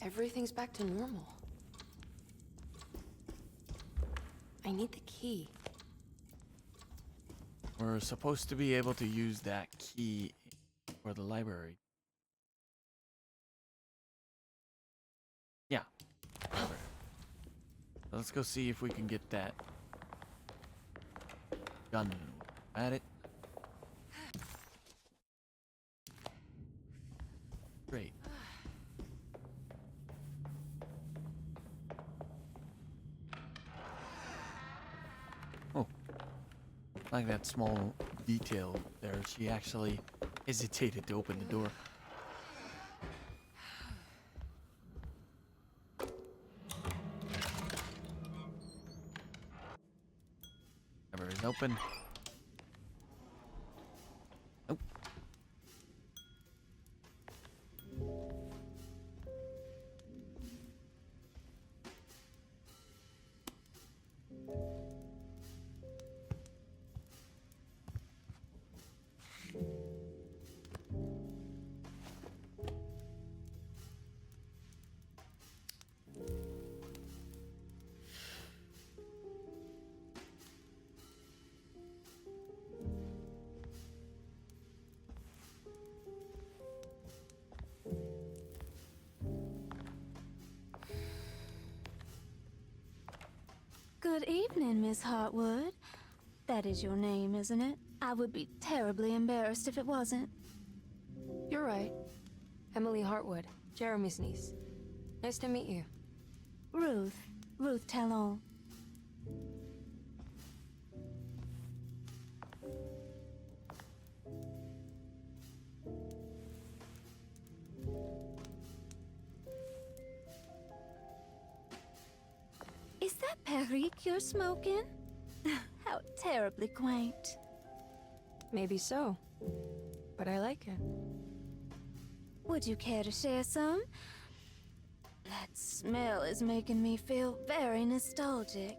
Everything's back to normal. I need the key. We're supposed to be able to use that key for the library. Yeah. Library. So let's go see if we can get that gun at it. Great. Oh. Like that small detail there, she actually hesitated to open the door. Cover is open. Nope. Good evening, Miss Hartwood. That is your name, isn't it? I would be terribly embarrassed if it wasn't. You're right. Emily Hartwood, Jeremy's niece. Nice to meet you. Ruth Talon. Is that Perique you're smoking? How terribly quaint. Maybe so, but I like it. Would you care to share some? That smell is making me feel very nostalgic.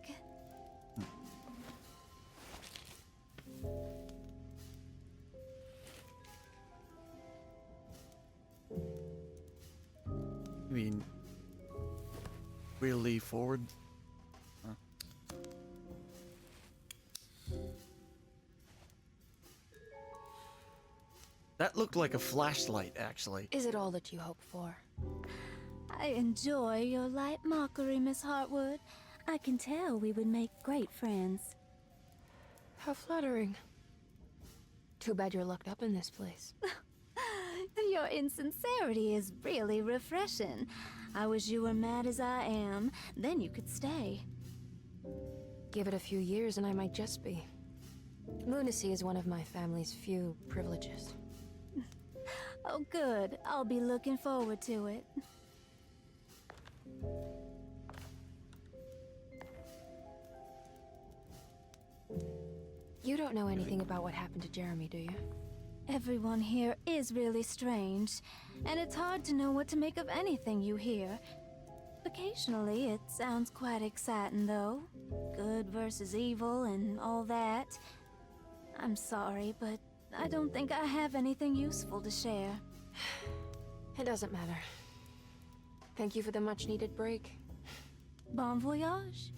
I mean, really forward? Huh. That looked like a flashlight, actually. Is it all that you hope for? I enjoy your light mockery, Miss Hartwood. I can tell we would make great friends. How flattering. Too bad you're locked up in this place. Your insincerity is really refreshing. I wish you were mad as I am, then you could stay. Give it a few years and I might just be. Lunacy is one of my family's few privileges. Oh, good. I'll be looking forward to it. You don't know anything about what happened to Jeremy, do you? Everyone here is really strange, and it's hard to know what to make of anything you hear. Occasionally, it sounds quite exciting, though. Good versus evil and all that. I'm sorry, but I don't think I have anything useful to share. It doesn't matter. Thank you for the much-needed break. Bon voyage.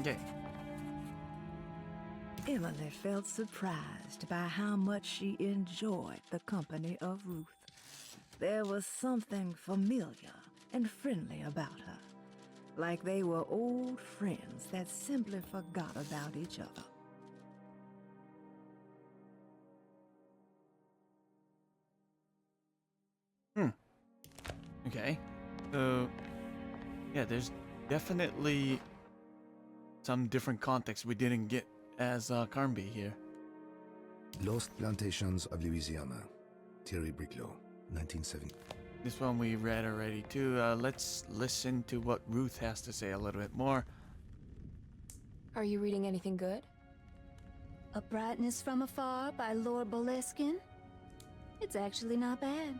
Okay. Emily felt surprised by how much she enjoyed the company of Ruth. There was something familiar and friendly about her, like they were old friends that simply forgot about each other. Okay. So, yeah, there's definitely some different context we didn't get as Carnby here. Lost Plantations of Louisiana, Thierry Briclot, 1970. This one we read already too. Let's listen to what Ruth has to say a little bit more. Are you reading anything good? A Brightness from Afar by Lord Boleskine. It's actually not bad.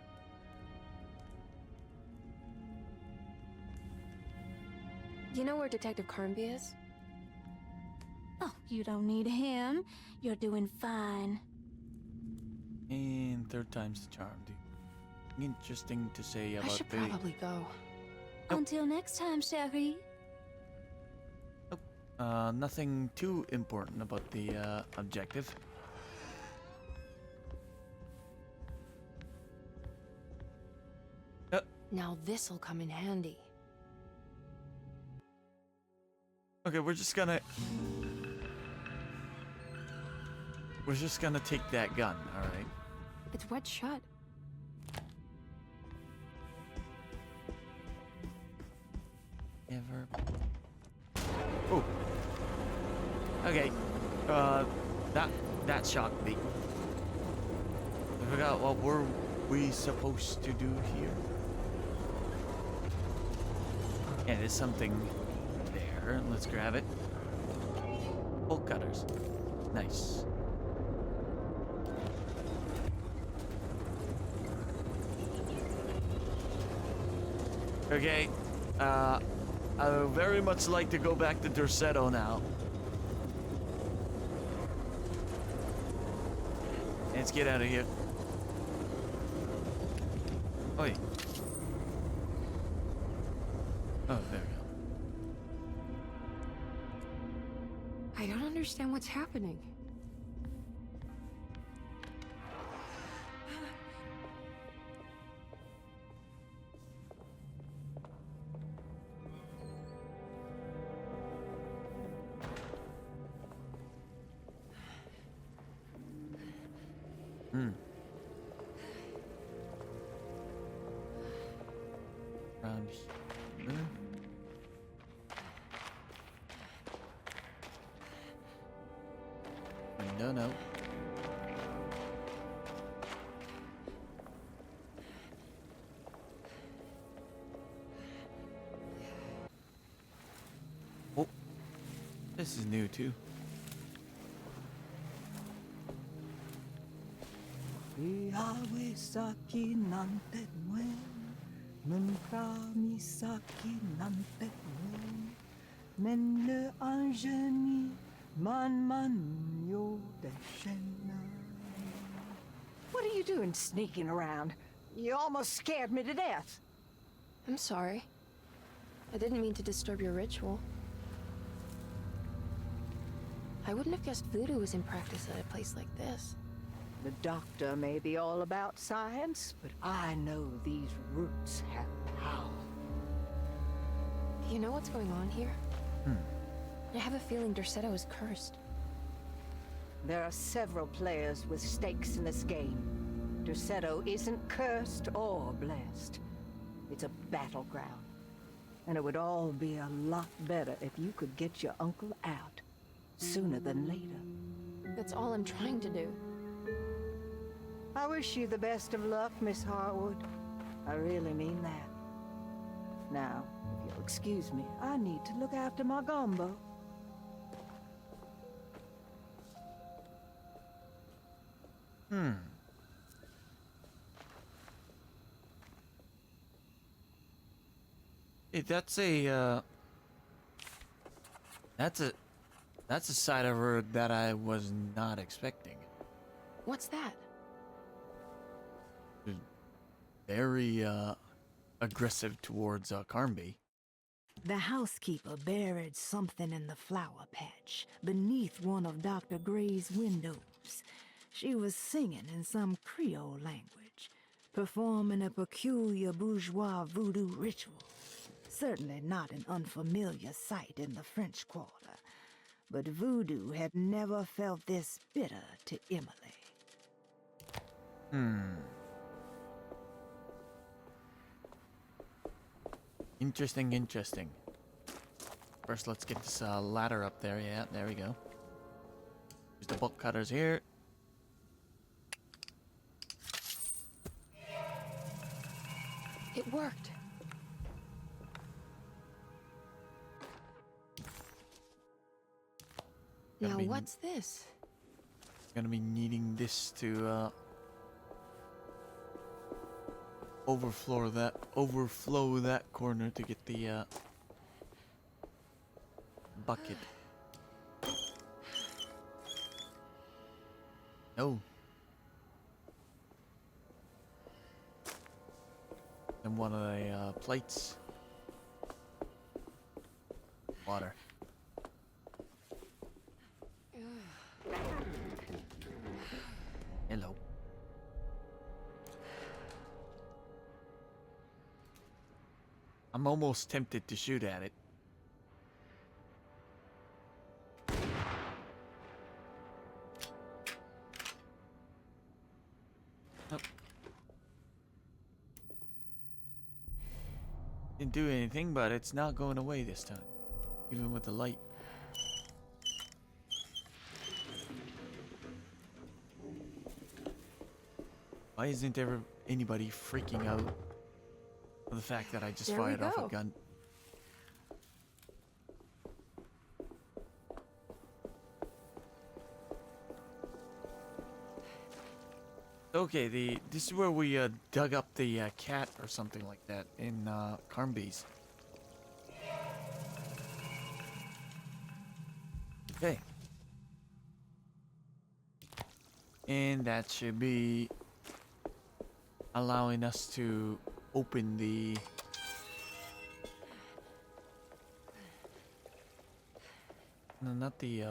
You know where Detective Carnby is? Oh, you don't need him. You're doing fine. And third time's the charm, dude. Interesting to say about I should probably go. Until next time, Sherry. Nothing too important about the objective. Now this'll come in handy. Okay, we're just gonna take that gun, alright? It's wet shut. Ever. Oh. Okay. That shocked me. I forgot what were we supposed to do here. Yeah, there's something there. Let's grab it. Bolt cutters. Nice. Okay. I would very much like to go back to Derceto now. Let's get out of here. Oi. Oh, there we go. I don't understand what's happening. Around here. No. Oh, this is new too. Misaki nante mwen, Munka misaki nante mwen, Men le anjeni man yo deshena. What are you doing sneaking around? You almost scared me to death. I'm sorry. I didn't mean to disturb your ritual. I wouldn't have guessed voodoo was in practice at a place like this. The doctor may be all about science, but I know these roots have power. Do you know what's going on here? I have a feeling Derceto is cursed. There are several players with stakes in this game. Derceto isn't cursed or blessed. It's a battleground. And it would all be a lot better if you could get your uncle out sooner than later. That's all I'm trying to do. I wish you the best of luck, Miss Hartwood. I really mean that. Now, if you'll excuse me, I need to look after my gumbo. Hey, that's a side of her that I was not expecting. What's that? Very aggressive towards Carnby. The housekeeper buried something in the flower patch beneath one of Dr. Gray's windows. She was singing in some Creole language, performing a peculiar bourgeois voodoo ritual. Certainly not an unfamiliar sight in the French Quarter, but voodoo had never felt this bitter to Emily. Interesting. First, let's get this ladder up there. Yeah, there we go. There's the bolt cutters here. It worked. Now what's this? Gonna be needing this to overflow that corner to get the bucket. No. And one of the plates. Water. Hello. I'm almost tempted to shoot at it. Nope. Didn't do anything, but it's not going away this time. Even with the light. Why isn't ever anybody freaking out for the fact that I just fired off a gun? Okay, this is where we dug up the cat or something like that in Carnby's. Okay. And that should be allowing us to open the No, not the,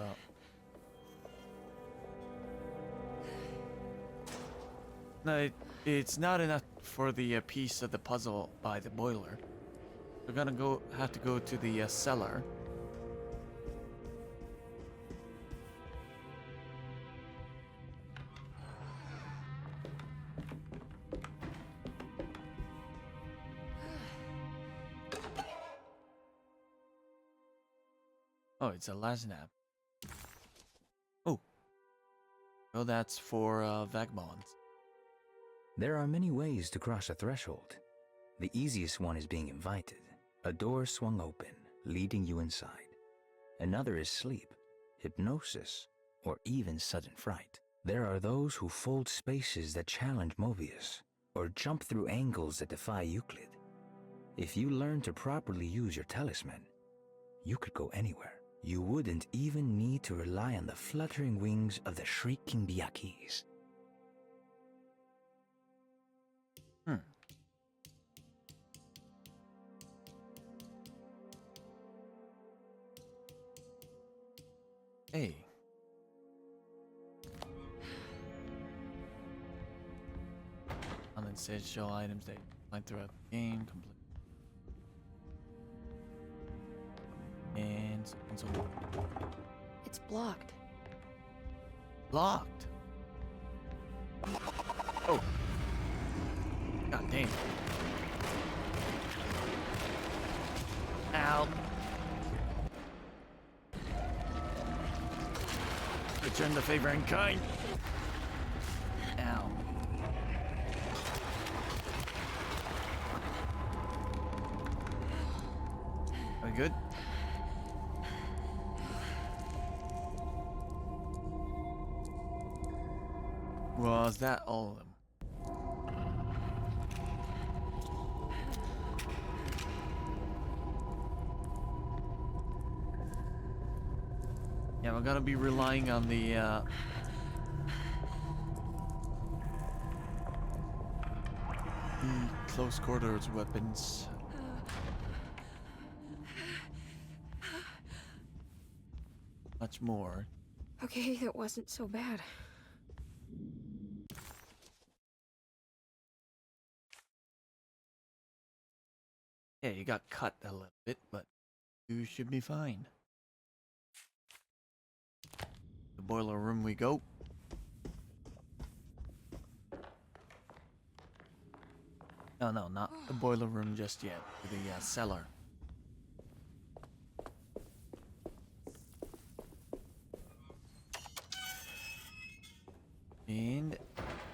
No, it's not enough for the piece of the puzzle by the boiler. We're gonna have to go to the cellar. Oh, it's a Lasnab. Oh. Well, that's for vagabonds. There are many ways to cross a threshold. The easiest one is being invited. A door swung open, leading you inside. Another is sleep, hypnosis, or even sudden fright. There are those who fold spaces that challenge Mobius, or jump through angles that defy Euclid. If you learn to properly use your talisman, you could go anywhere. You wouldn't even need to rely on the fluttering wings of the shrieking Biakis. Hey. And then says show items that find throughout the game. Complete. And so It's blocked. Locked. Oh. God damn. Ow. Return the favor in kind. Ow. Are we good? Was that all of them? Yeah, we're gonna be relying on the close quarters weapons. Much more. Okay, that wasn't so bad. Yeah, you got cut a little bit, but you should be fine. The boiler room we go. No, not the boiler room just yet. The cellar. And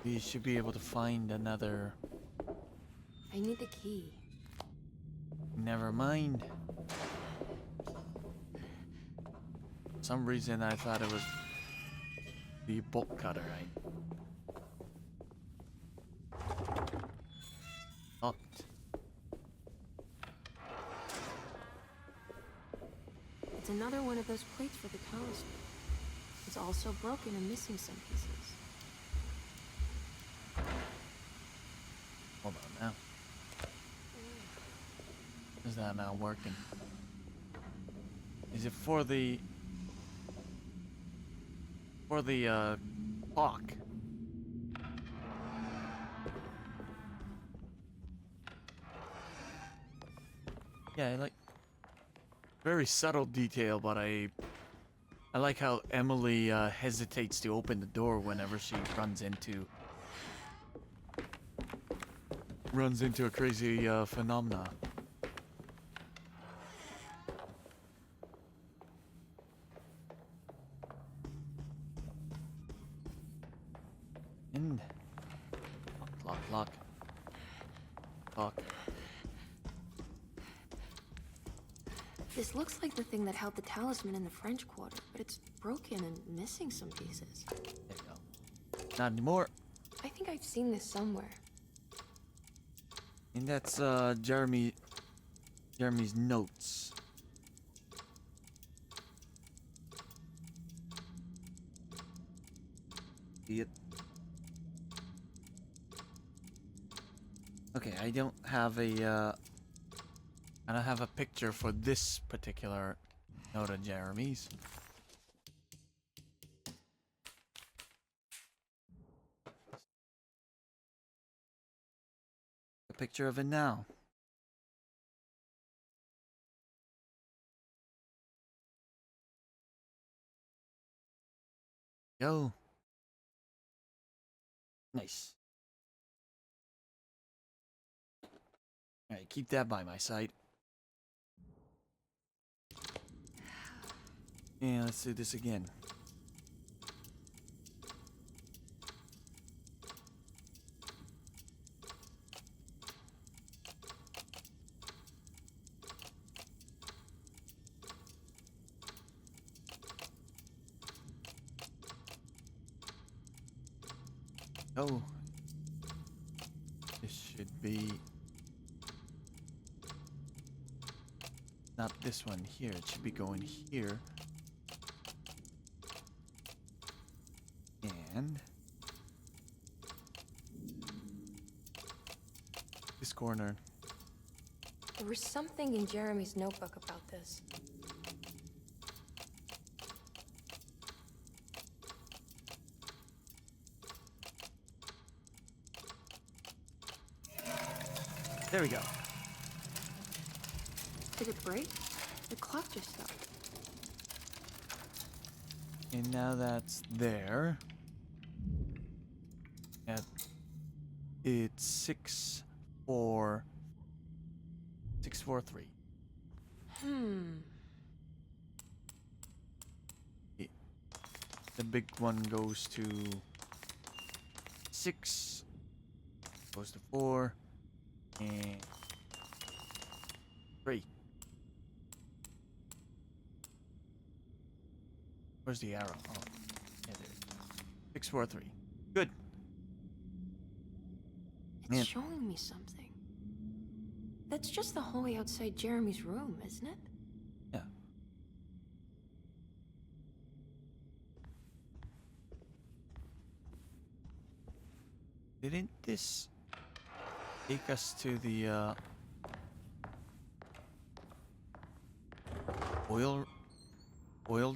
we should be able to find another. I need the key. Never mind. For some reason I thought it was the bolt cutter, right? Locked. It's another one of those plates for the talisman. It's also broken and missing some pieces. Hold on now. Is that not working? Is it for the clock? Yeah, I like very subtle detail, but I like how Emily hesitates to open the door whenever she runs into a crazy phenomena. And lock. This looks like the thing that held the talisman in the French Quarter, but it's broken and missing some pieces. There you go. Not anymore. I think I've seen this somewhere. And that's Jeremy's notes. Yep. Okay, I don't have a picture for this particular note of Jeremy's. A picture of it now. Go. Nice. Alright, keep that by my side. And let's do this again. Oh. This should be... not this one here. It should be going here. And... this corner. There was something in Jeremy's notebook about this. There we go. Did it break? The clock just stopped. And now that's there. And it's 643. The big one goes to 6, goes to 4, and 3. Where's the arrow? Oh, yeah, there. 643. Good. It's Man. showing me something. That's just the hallway outside Jeremy's room, isn't it? Yeah. Didn't this take us to the oil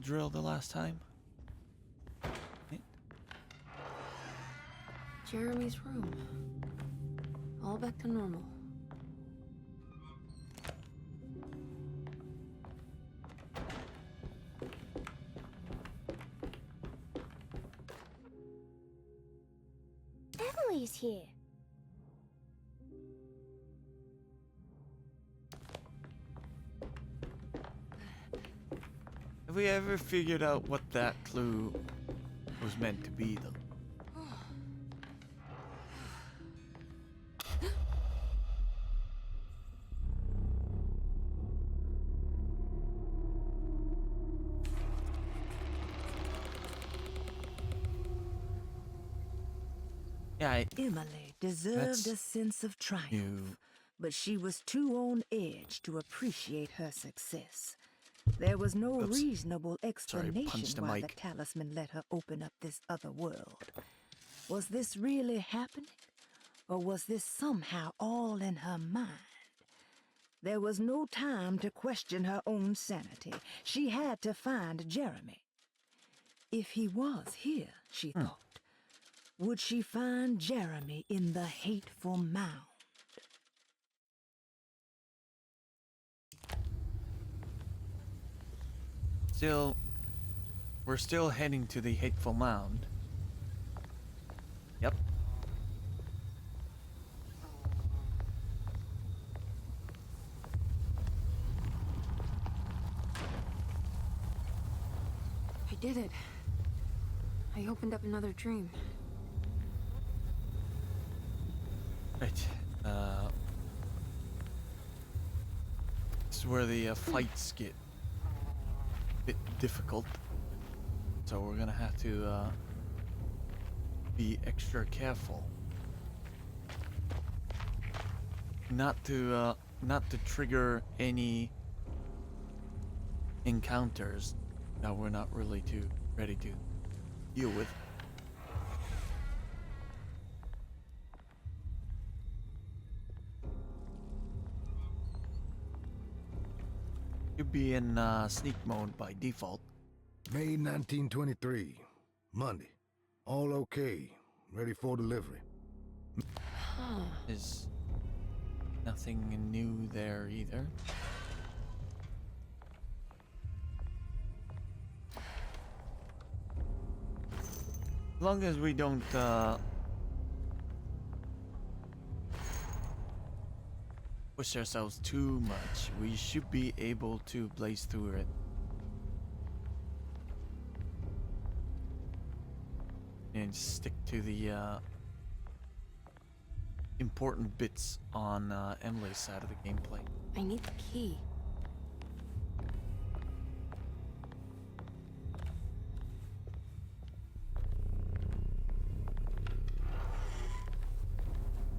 drill the last time? Jeremy's room. All back to normal. Emily's here. Have we ever figured out what that clue was meant to be, though? Yeah, Emily deserved a sense of triumph, but she was too on edge to appreciate her success. There was no reasonable explanation why the talisman let her open up this other world. Was this really happening? Or was this somehow all in her mind? There was no time to question her own sanity. She had to find Jeremy. If he was here, she thought, would she find Jeremy in the hateful mound? We're still heading to the hateful mound. Yep. I did it. I opened up another dream. Right. This is where the fights get a bit difficult. So we're gonna have to be extra careful. Not to trigger any encounters that we're not really too ready to deal with. You'd be in sneak mode by default. May 1923, Monday. All okay. Ready for delivery. Is Nothing new there either. As long as we don't push ourselves too much, we should be able to blaze through it. And stick to the important bits on Emily's side of the gameplay. I need the key.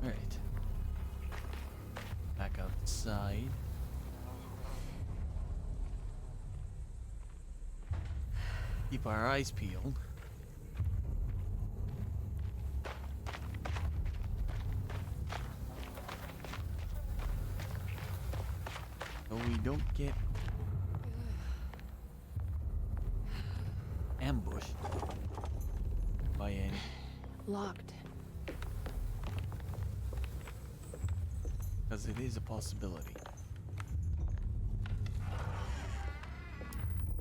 Alright. Back outside. Keep our eyes peeled. So we don't get ambushed by any. Locked. Because it is a possibility.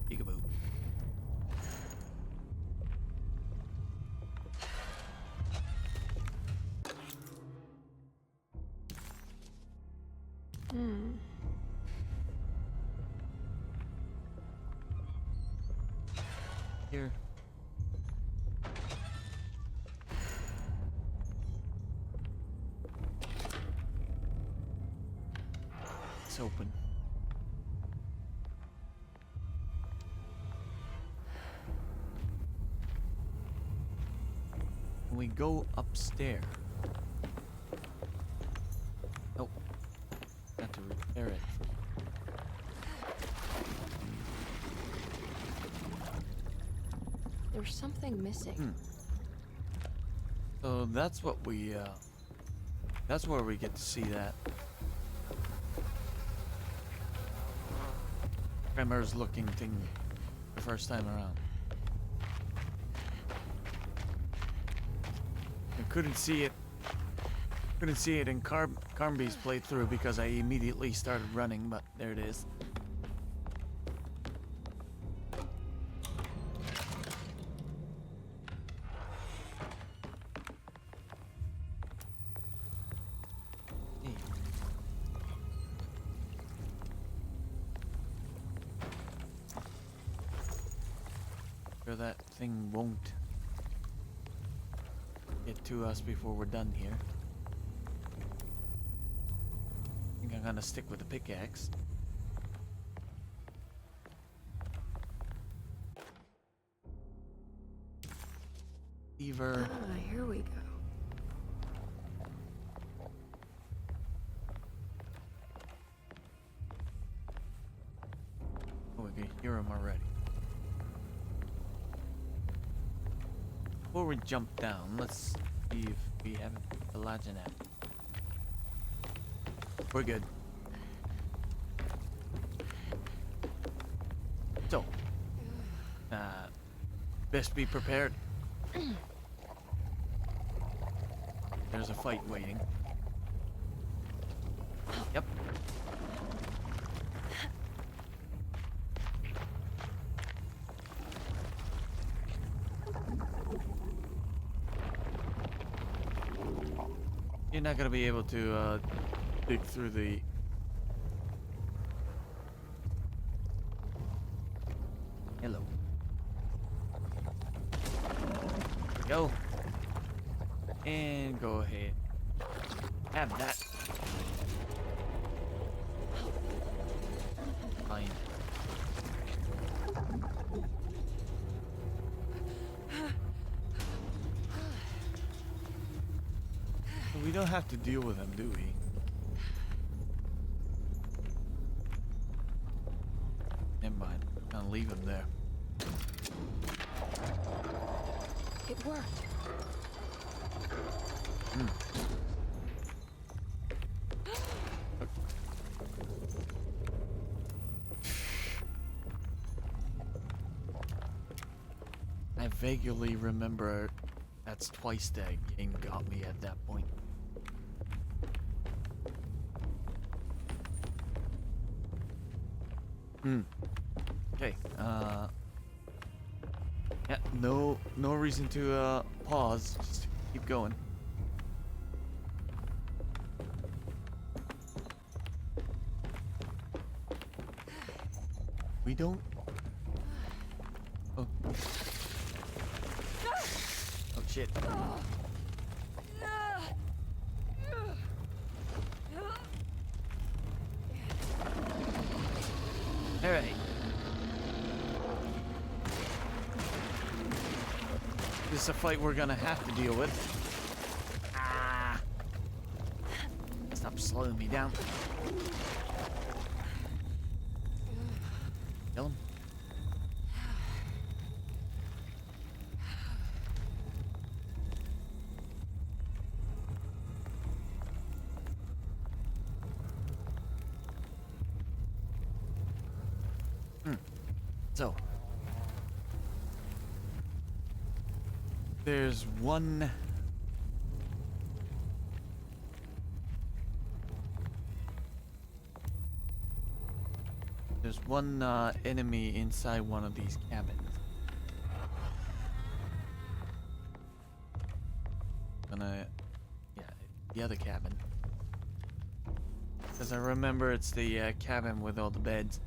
Peekaboo. Here. It's open. When we go upstairs. Oh. Got to repair it. There's something missing. So that's what we that's where we get to see that Tremors looking thing the first time around. I couldn't see it in Carmby's playthrough because I immediately started running, but there it is. That thing won't get to us before we're done here. I think I'm gonna stick with the pickaxe. Fever. Here we go. Oh, we can hear him already. Before we jump down, let's see if we have the legend app. We're good. So, best be prepared. There's a fight waiting. Yep. You're not gonna be able to dig through the hello. Go. And go ahead. Have that. Fine. We don't have to deal with them, do we? Never mind. I'll leave him there. It worked. I vaguely remember that's twice that game got me at that point. Okay, yeah, no reason to, pause. Just keep going. We don't... Oh. Oh, shit. Alright. This is a fight we're gonna have to deal with. Ah! Stop slowing me down. Kill him. So, there's one enemy inside one of these cabins. Yeah, the other cabin. Because I remember it's the cabin with all the beds.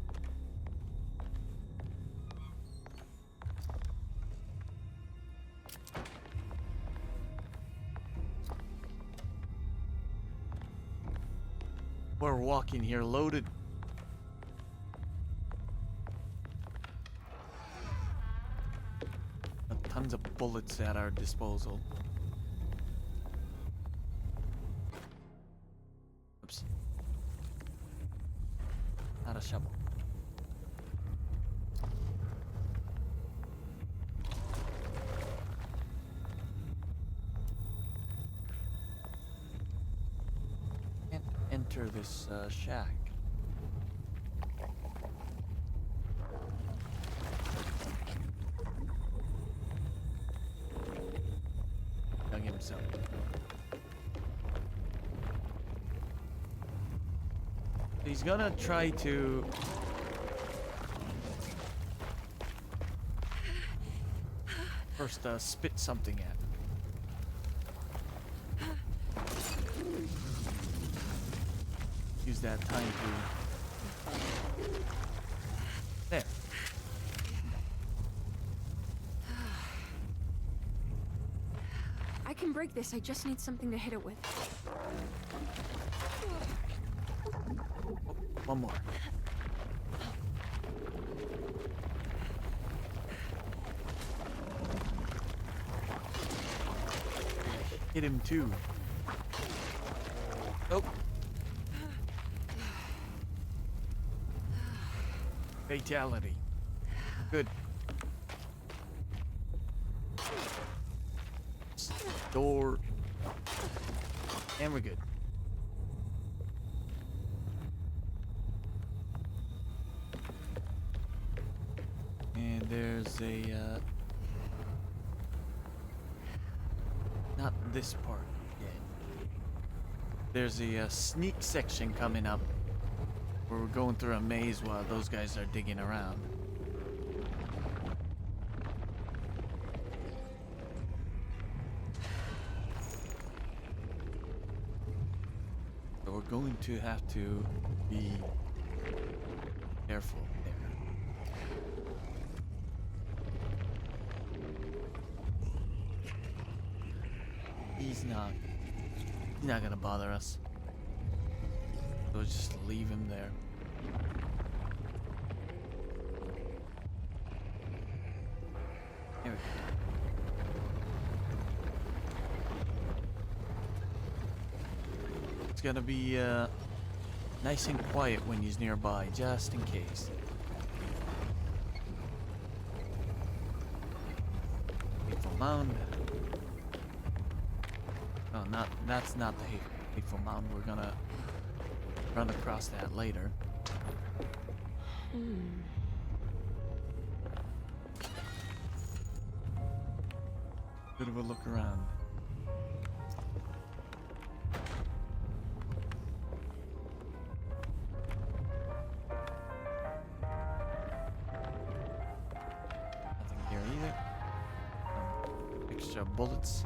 We're walking here loaded. Tons of bullets at our disposal. Oops. Not a shovel. Can't enter this shack. Dug himself. He's gonna try to first spit something at him. Use that time to... There. I can break this, I just need something to hit it with. One more. Hit him too. Oh. Fatality. Good. Door. And we're good. And there's a, not this part yet. There's a sneak section coming up where we're going through a maze while those guys are digging around. So we're going to have to be careful there. He's not gonna bother us. So we'll just leave him there. Here we go. It's gonna be nice and quiet when he's nearby, just in case. Hateful mound. Oh, that's not the hateful mound. We're gonna run across that later. Bit of a look around. bunch of bullets.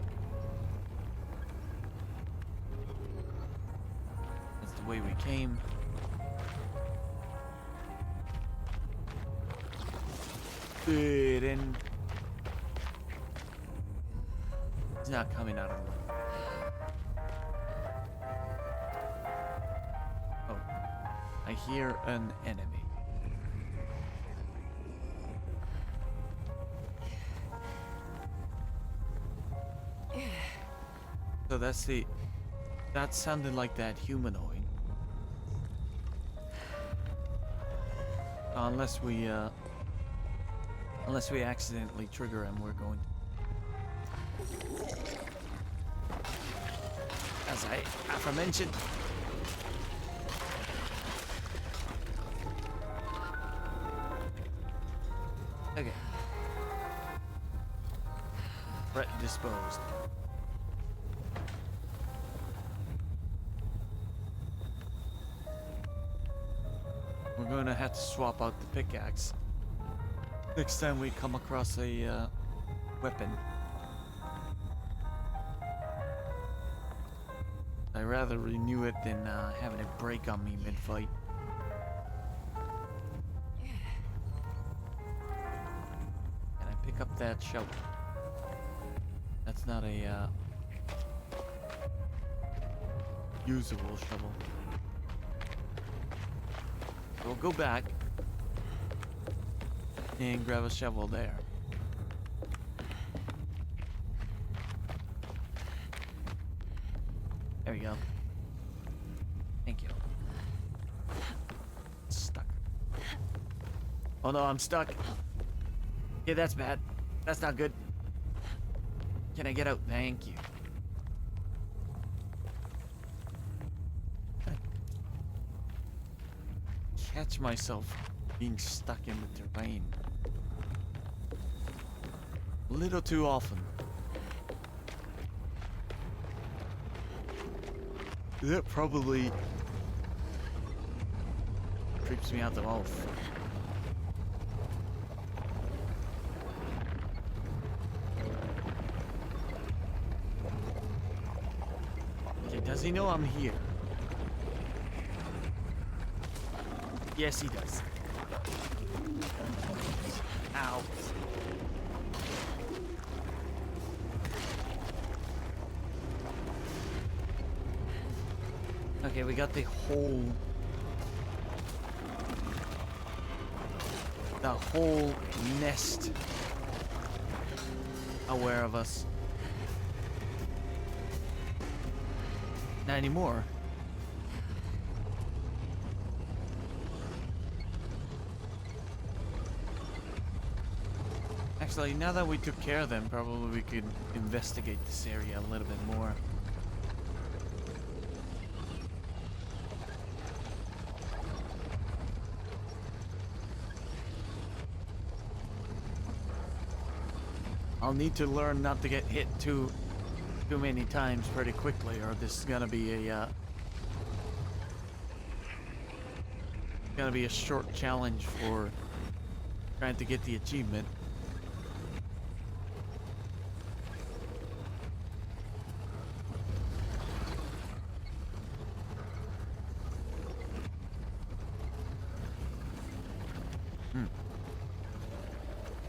That's the way we came. Good, and he's not coming out of the way. Oh, I hear an enemy. So that sounded like that humanoid. Unless we accidentally trigger him, we're going to. As I aforementioned. Okay. Threat disposed. We're gonna have to swap out the pickaxe next time we come across a weapon. I'd rather renew it than having it break on me mid-fight. Can I pick up that shovel? That's not a usable shovel. We'll go back and grab a shovel there. There we go. Thank you. Stuck. Oh no, I'm stuck. Yeah, that's bad. That's not good. Can I get out? Thank you. Catch myself being stuck in the terrain a little too often. That probably creeps me out the most. Okay, does he know I'm here? Yes, he does. Ow. Okay, we got the whole nest aware of us. Not anymore. Actually, now that we took care of them, probably we could investigate this area a little bit more. I'll need to learn not to get hit too many times pretty quickly, or this is gonna be a short challenge for trying to get the achievement.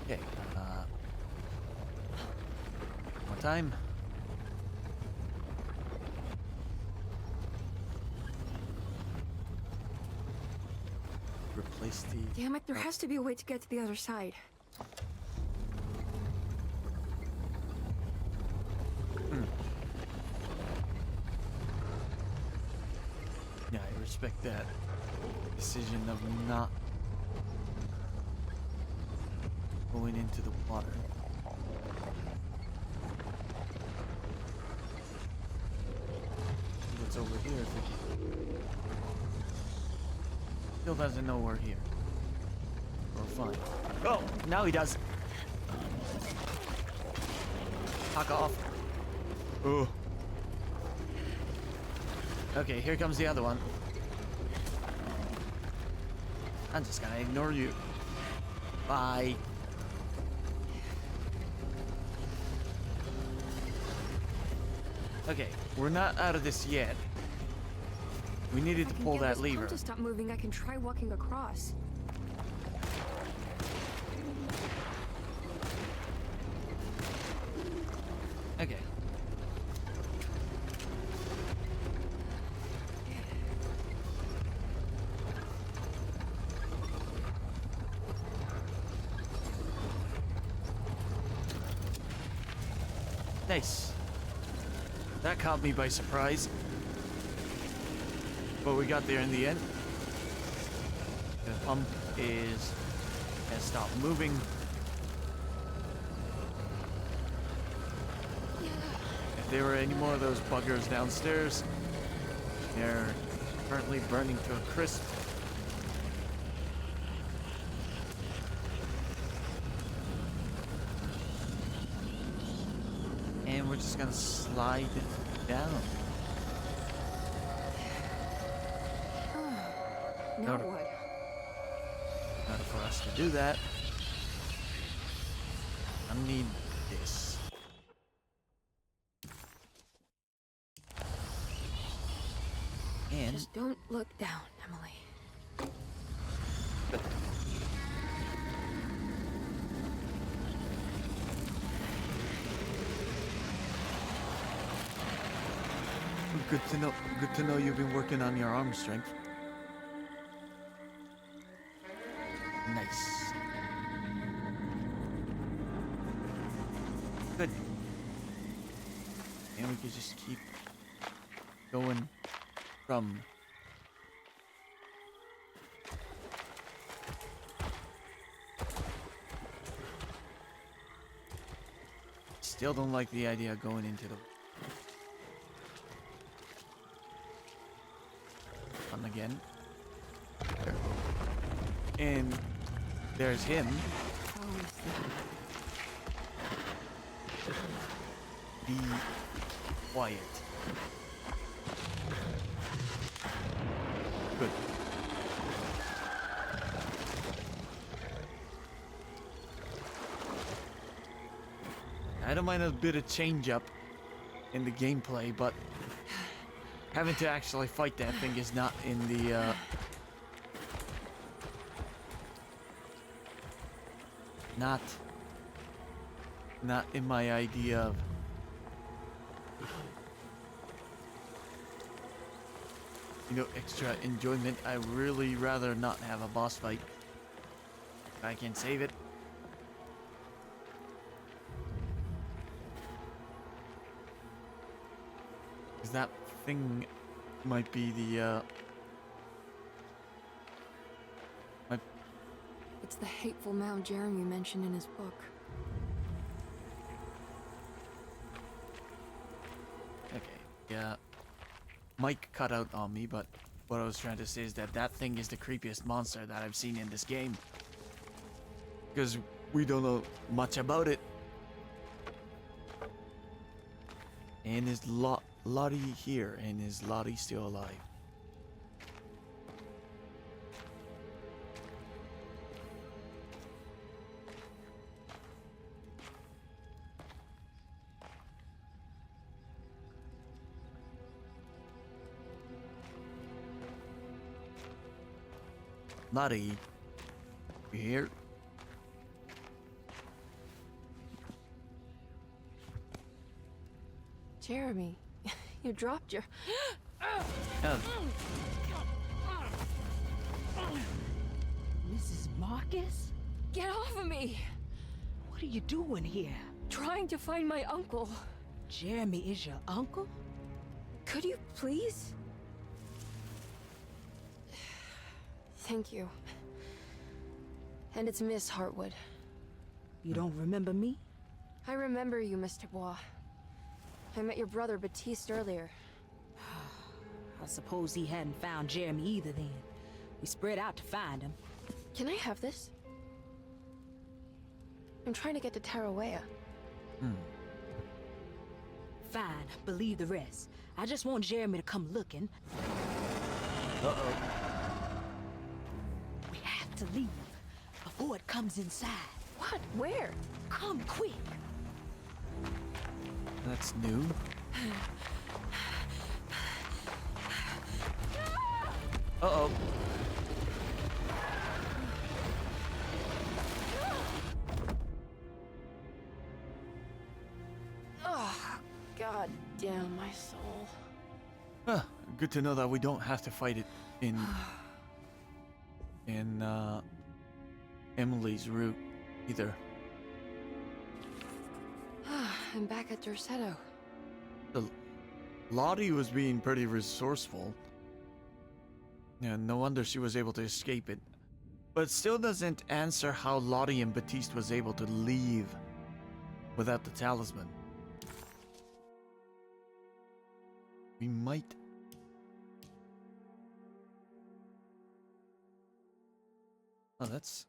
Okay. One time. Replace the... Damn it, there has to be a way to get to the other side. Yeah, I respect that decision of not going into the water. What's over here? Still doesn't know we're here. We're fine. Oh, now he does. Fuck off. Ooh. Okay, here comes the other one. I'm just gonna ignore you. Bye. Okay, we're not out of this yet. We needed to pull that lever. If I can get this pump to stop moving, I can try walking across. Okay. Nice. That caught me by surprise. But we got there in the end. The pump has stopped moving. If there were any more of those buggers downstairs, they're currently burning to a crisp. And we're just gonna slide down. Now what? In order for us to do that, I need this. And just don't look down, Emily. Good to know. Good to know you've been working on your arm strength. Nice. Good. And we could just keep going from still don't like the idea of going into the one again. There. And there's him. Be quiet. Good. I don't mind a bit of change up in the gameplay, but having to actually fight that thing is not in the not in my idea of extra enjoyment. I really rather not have a boss fight if I can save it. Because that thing might be the It's the hateful mound Jeremy mentioned in his book. Okay, yeah. Mike cut out on me, but what I was trying to say is that that thing is the creepiest monster that I've seen in this game. Because we don't know much about it. And is Lottie here? And is Lottie still alive? Lottie, you here? Jeremy, you dropped your... Mrs. Marcus? Get off of me! What are you doing here? Trying to find my uncle. Jeremy is your uncle? Could you please? Thank you. And it's Miss Hartwood. You don't remember me? I remember you, Miss Dubois. I met your brother, Baptiste, earlier. I suppose he hadn't found Jeremy either then. We spread out to find him. Can I have this? I'm trying to get to Tarawea. Fine, believe the rest. I just want Jeremy to come looking. Uh-oh. We have to leave before it comes inside. What? Where? Come quick. That's new. Uh-oh. Oh, god damn my soul. Huh. Good to know that we don't have to fight it in Emily's route either. I'm back at Derceto. Lottie was being pretty resourceful. Yeah, no wonder she was able to escape it. But it still doesn't answer how Lottie and Batiste was able to leave without the talisman. We might... Oh, that's...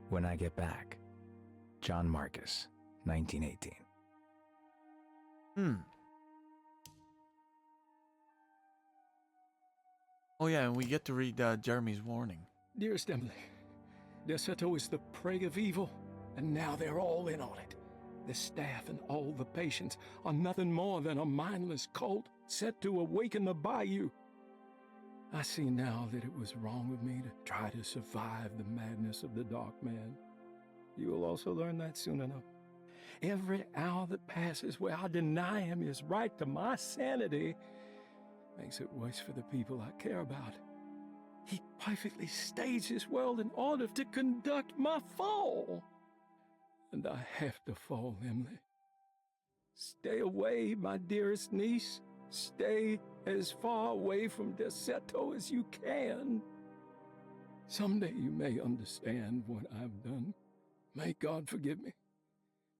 When I Get Back. John Marcus, 1918. Oh yeah, and we get to read Jeremy's warning. Dearest Emily, Derceto is the prey of evil, and now they're all in on it. The staff and all the patients are nothing more than a mindless cult set to awaken the bayou. I see now that it was wrong of me to try to survive the madness of the Dark Man. You will also learn that soon enough. Every hour that passes where I deny him his right to my sanity makes it worse for the people I care about. He perfectly staged his world in order to conduct my fall. And I have to fall, Emily. Stay away, my dearest niece. Stay as far away from Derceto as you can. Someday you may understand what I've done. May God forgive me.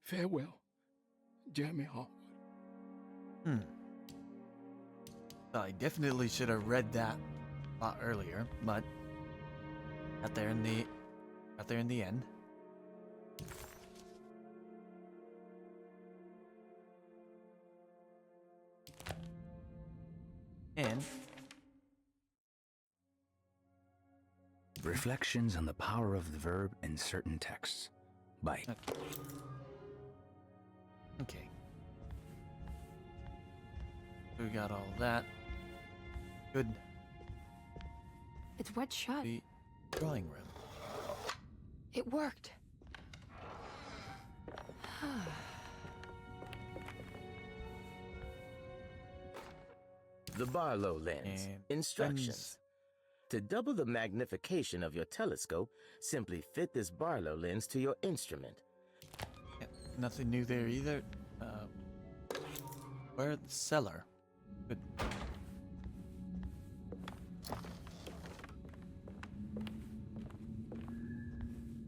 Farewell, Jeremy Hartwood. I definitely should have read that a lot earlier, but got there in the end. And Reflections on the Power of the Verb in Certain Texts by... Okay. We got all that. Good. It's wet shut. The drawing room. It worked. The Barlow lens. Instructions. To double the magnification of your telescope, simply fit this Barlow lens to your instrument. Yeah, nothing new there either. Where's the cellar? Good.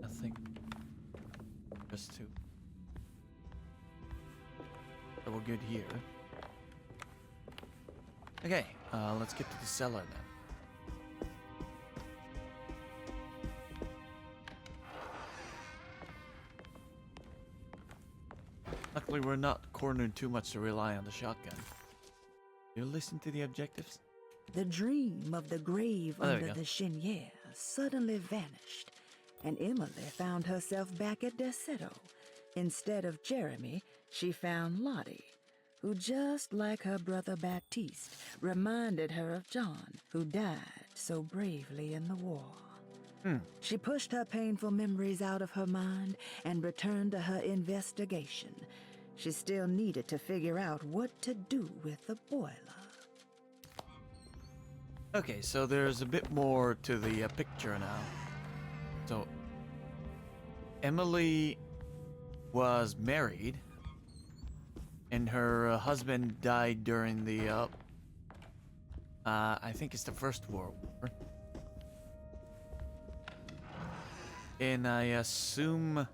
Nothing. Just two. So we're good here. Okay, let's get to the cellar then. Luckily, we're not cornered too much to rely on the shotgun. You listen to the objectives? The dream of the grave Oh, there we under go. the cheniere suddenly vanished, and Emily found herself back at Derceto. Instead of Jeremy, she found Lottie, who, just like her brother Baptiste, reminded her of John, who died so bravely in the war. She pushed her painful memories out of her mind and returned to her investigation. She still needed to figure out what to do with the boiler. Okay, so there's a bit more to the picture now. So, Emily was married, and her husband died during the, I think it's the First World War. And I assume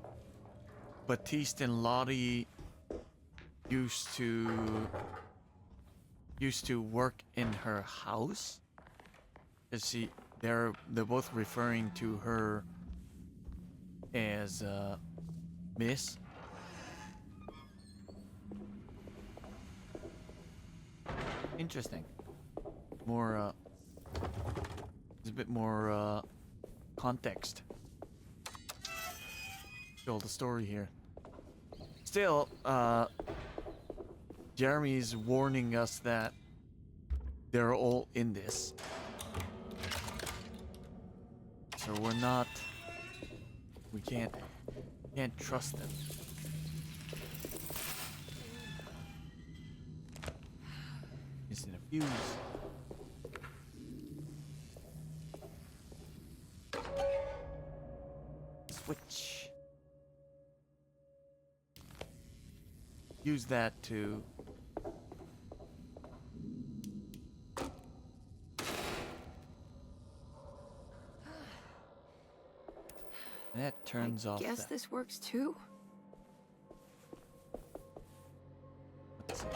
Batiste and Lottie used to work in her house. They're both referring to her as Miss. Interesting. More there's a bit more context. Build the story here. Still, Jeremy's warning us that they're all in this. So we're not... We can't trust them. Missing a fuse. Switch. Use that to... That turns off. Guess this works too. Let's see.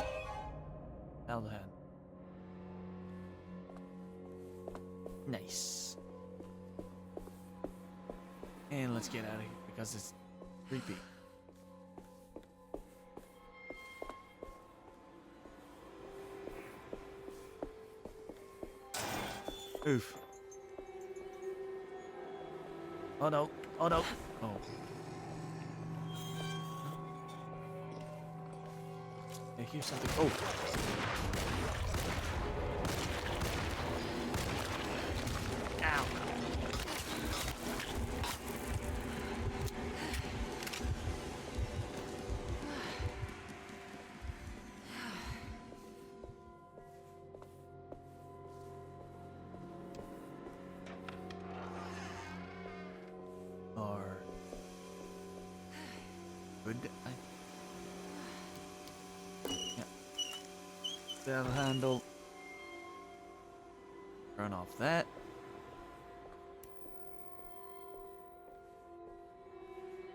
Alhan. Nice. And let's get out of here because it's creepy. Oof. Oh no. Oh no. Oh. I hear something. Oh. Ow. Or good. Yeah. That'll handle. Turn off that.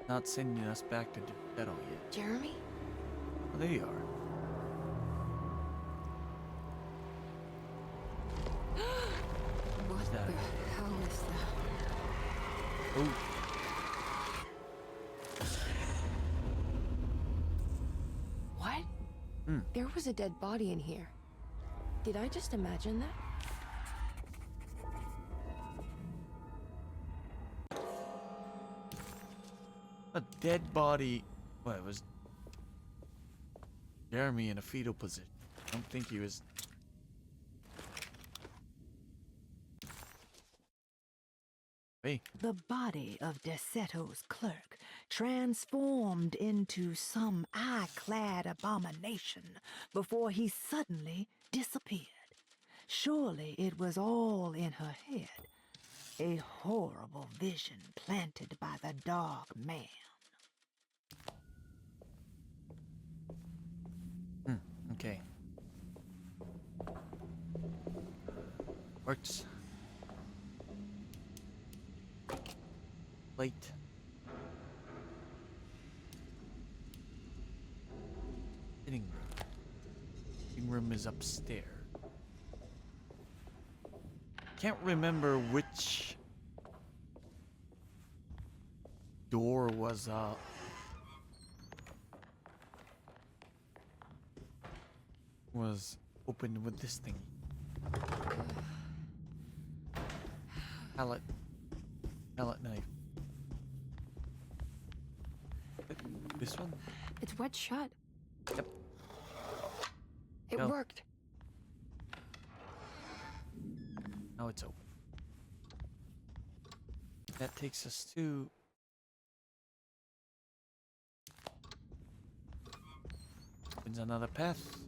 Not sending us back to Detto yet. Jeremy? Oh, there you are. What that? the hell is that? Oh. What? There was a dead body in here. Did I just imagine that? A dead body. Well, it was Jeremy in a fetal position. I don't think he was. Hey. The body of Deseto's clerk transformed into some eye-clad abomination before he suddenly disappeared. Surely it was all in her head. A horrible vision planted by the dog man. Okay. Works. Plate. Sitting room. Sitting room is upstairs. Can't remember which door was open with this thing. Palette knife. This one? It's wet shut. Yep. It Go. worked. Now it's open. That takes us to... Opens another path.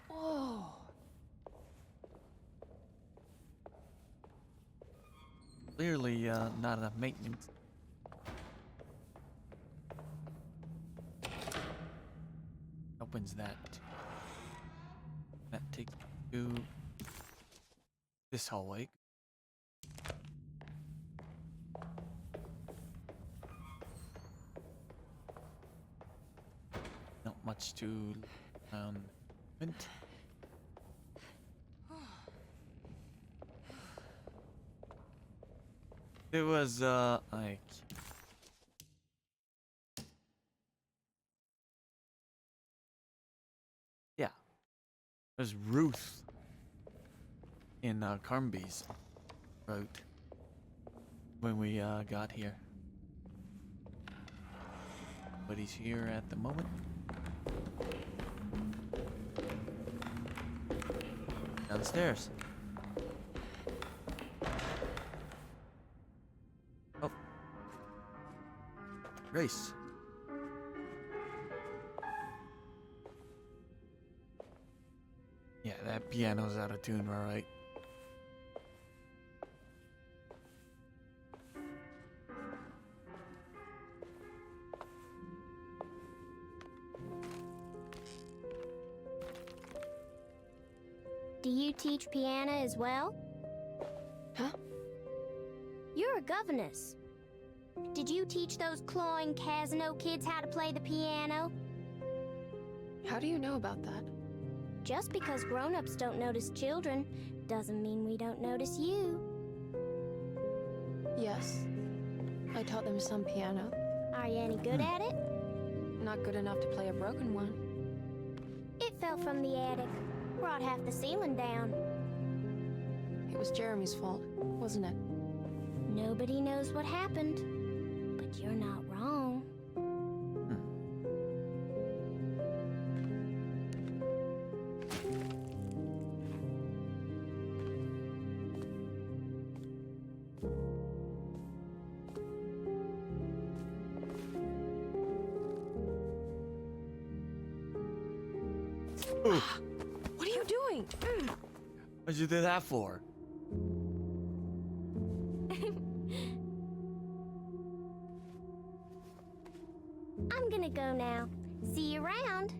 Whoa. Clearly, not enough maintenance. Opens that. That takes you to this hallway. Not much to vent. It was like yeah, there's Ruth in Carmby's wrote when we got here. But he's here at the moment. Downstairs. Oh. Grace. Yeah, that piano's out of tune, all right. Do you teach piano as well? Huh? You're a governess. Did you teach those clawing Casino kids how to play the piano? How do you know about that? Just because grown-ups don't notice children doesn't mean we don't notice you. Yes. I taught them some piano. Are you any good at it? Not good enough to play a broken one. It fell from the attic. Brought half the ceiling down. It was Jeremy's fault, wasn't it? Nobody knows what happened, but you're not wrong. What are you doing? What'd you do that for? I'm gonna go now. See you around.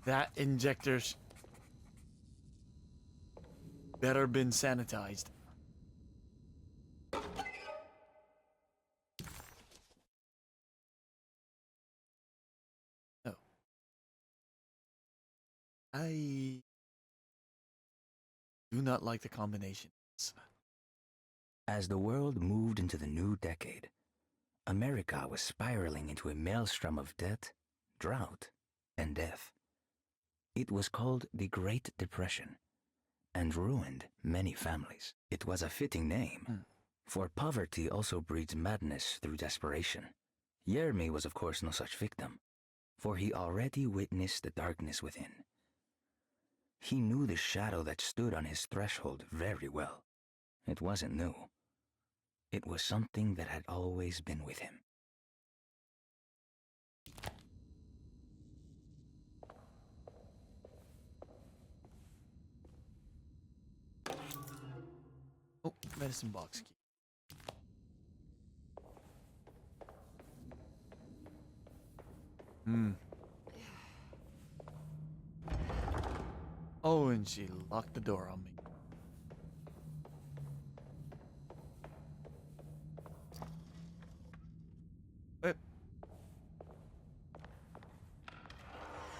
That injector's better been sanitized. Oh. I do not like the combinations. As the world moved into the new decade, America was spiraling into a maelstrom of debt, drought, and death. It was called the Great Depression, and ruined many families. It was a fitting name, for poverty also breeds madness through desperation. Jeremy was of course no such victim, for he already witnessed the darkness within. He knew the shadow that stood on his threshold very well. It wasn't new. It was something that had always been with him. Oh, medicine box key. Oh, and she locked the door on me.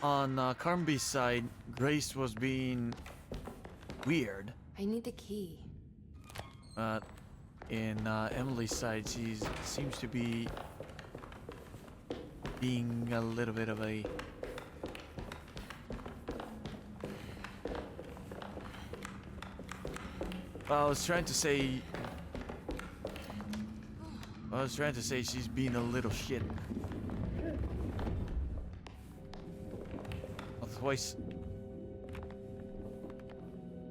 On Carmby's side, Grace was being weird. I need the key. In Emily's side, she seems to be being a little bit of a... I was trying to say she's being a little shit. Well, twice.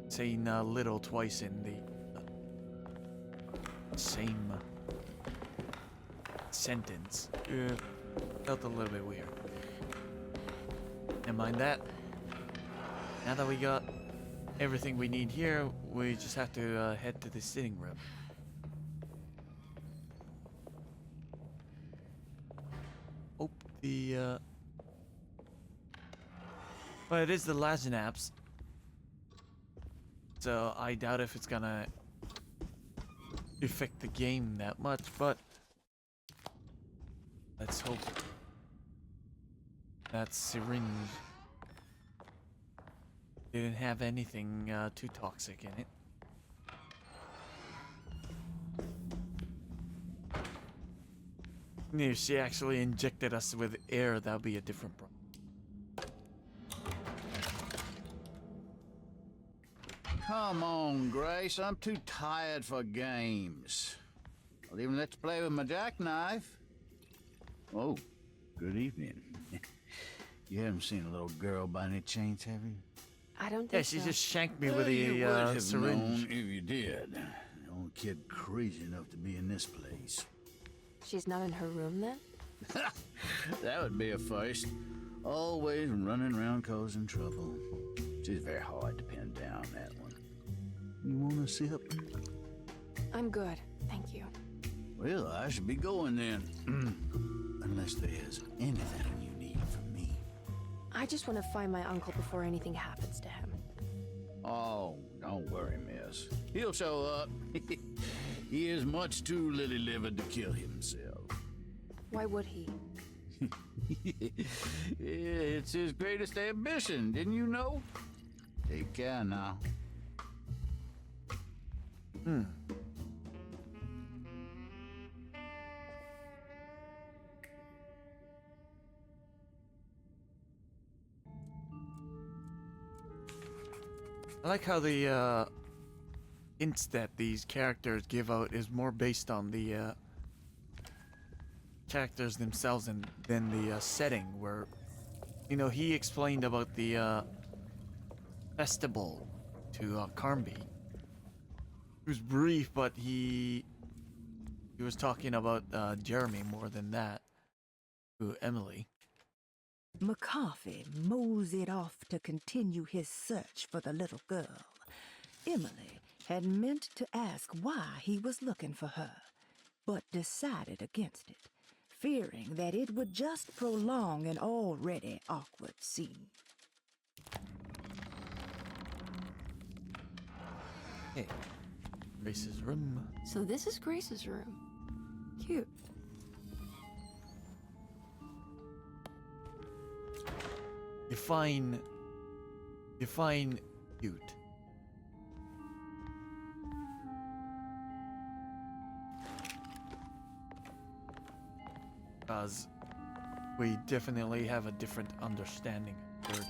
Saying little twice in the same sentence. Felt a little bit weird. Never mind that. Now that we got everything we need here, we just have to head to the sitting room. Hope the well, it is the Lagenaps, so I doubt if it's gonna affect the game that much, but let's hope that syringe didn't have anything too toxic in it. If she actually injected us with air, that would be a different problem. Come on, Grace. I'm too tired for games. I'll even let you play with my jackknife. Oh, good evening. You haven't seen a little girl by any chance, have you? I don't think Yeah, she so. just shanked me Well, with you would a have syringe. known if you did. The only kid crazy enough to be in this place. She's not in her room then? That would be a first. Always running around causing trouble. She's very hard to pin down, that one. You want to sip? I'm good, thank you. Well, I should be going then. Unless there's anything you need from me. I just want to find my uncle before anything happens to him. Oh, don't worry, miss. He'll show up. He is much too lily-livered to kill himself. Why would he? It's his greatest ambition, didn't you know? Take care now. I like how the hints that these characters give out is more based on the characters themselves than the setting, where, you know, he explained about the festival to Carnby. It was brief, but he was talking about Jeremy more than that to Emily. McCarthy moseyed off to continue his search for the little girl. Emily had meant to ask why he was looking for her, but decided against it, fearing that it would just prolong an already awkward scene. Hey, Grace's room. So this is Grace's room. Cute. Define cute. Because we definitely have a different understanding of the word.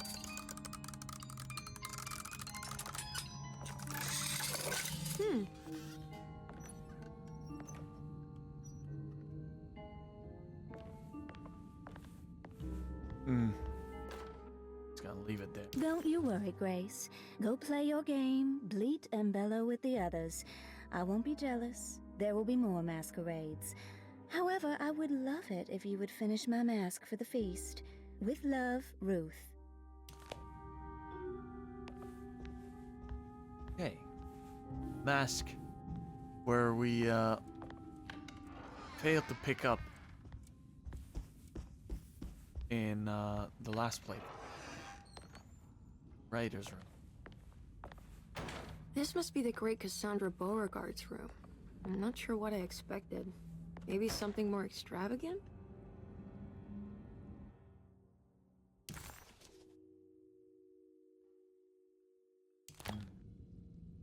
Just gonna leave it there. Don't you worry, Grace. Go play your game, bleat and bellow with the others. I won't be jealous. There will be more masquerades. However, I would love it if you would finish my mask for the feast. With love, Ruth. Okay. Mask, where we failed to pick up in the last play. Writer's room. This must be the great Cassandra Beauregard's room. I'm not sure what I expected. Maybe something more extravagant?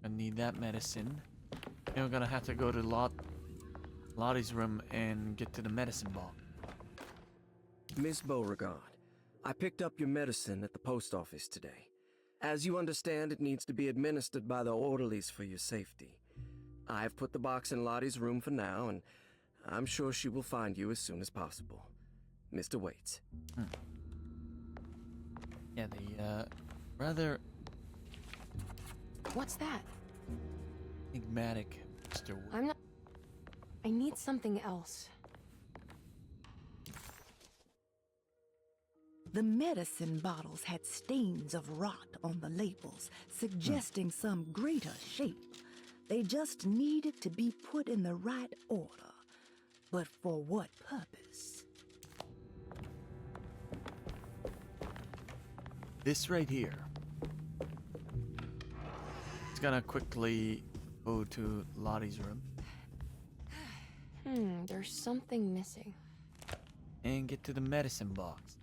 I need that medicine. And we're gonna have to go to Lottie's room and get to the medicine ball. Miss Beauregard, I picked up your medicine at the post office today. As you understand, it needs to be administered by the orderlies for your safety. I've put the box in Lottie's room for now, and I'm sure she will find you as soon as possible. Mr. Waits. Yeah, the rather What's that? enigmatic Mr. Wood. I'm not... I need something else. The medicine bottles had stains of rot on the labels, suggesting some greater shape. They just needed to be put in the right order. But for what purpose? This right here. It's gonna quickly go to Lottie's room There's something missing. and get to the medicine box.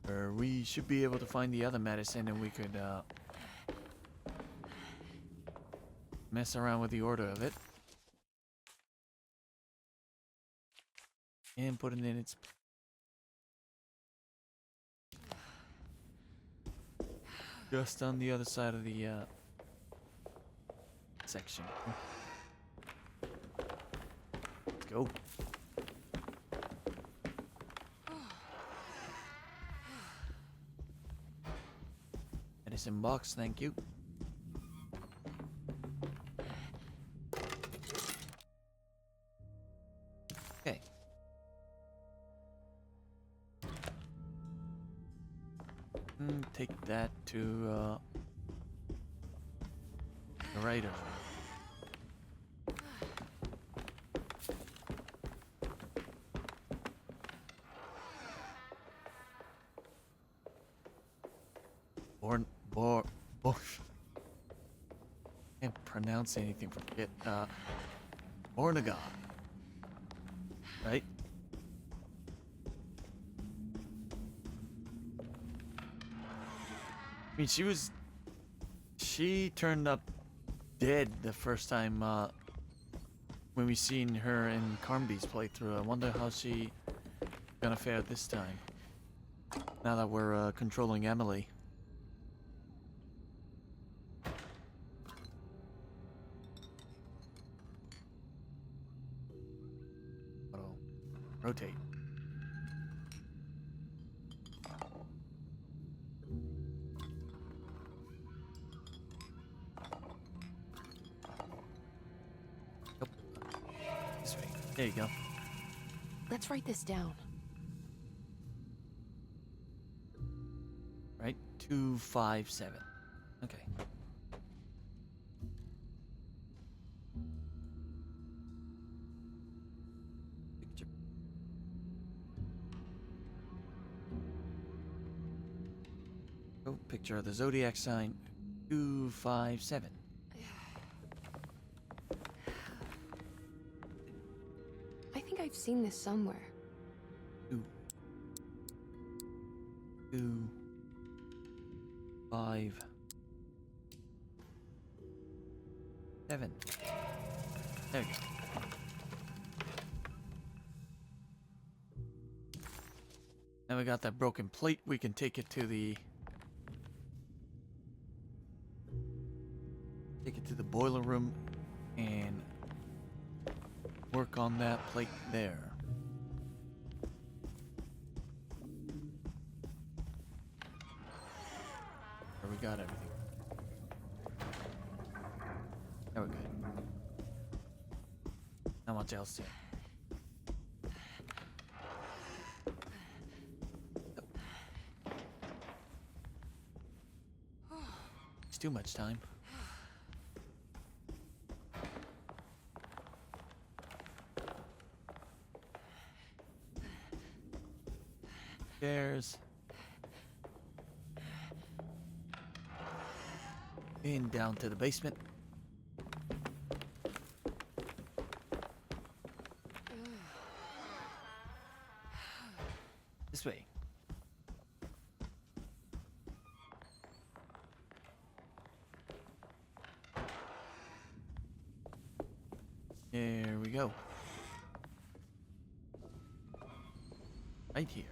Where we should be able to find the other medicine, and we could mess around with the order of it and put it in its just on the other side of the section. Let's go. Medicine box, thank you. Okay. Take that to the right of can't pronounce anything from it. Ornaga. Right? I mean, she turned up dead the first time, when we seen her in Carmby's playthrough. I wonder how she gonna fare this time. Now that we're, controlling Emily. Rotate. Nope. This way. There you go. Let's write this down. Right? 257. Okay. Picture of the zodiac sign 257. I think I've seen this somewhere. 2 5 7. There we go. Now we got that broken plate. We can take it to the boiler room and work on that plate there. There we got everything. There we go. Not much else here. It's too much time. Stairs. And down to the basement. This way. There we go. Right here.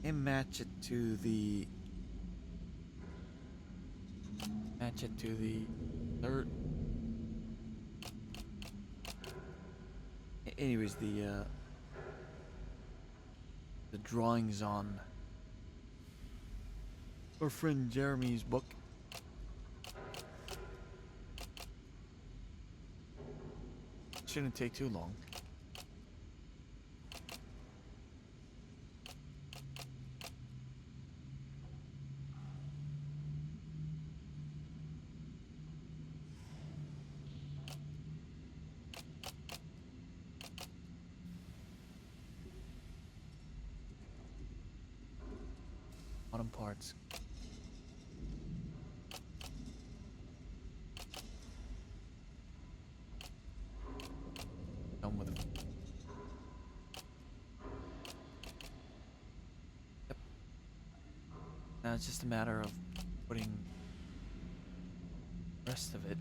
And match it to the third. Anyways, the drawings on our friend Jeremy's book. Shouldn't take too long. Bottom parts. Done with it. Yep. Now it's just a matter of putting the rest of it.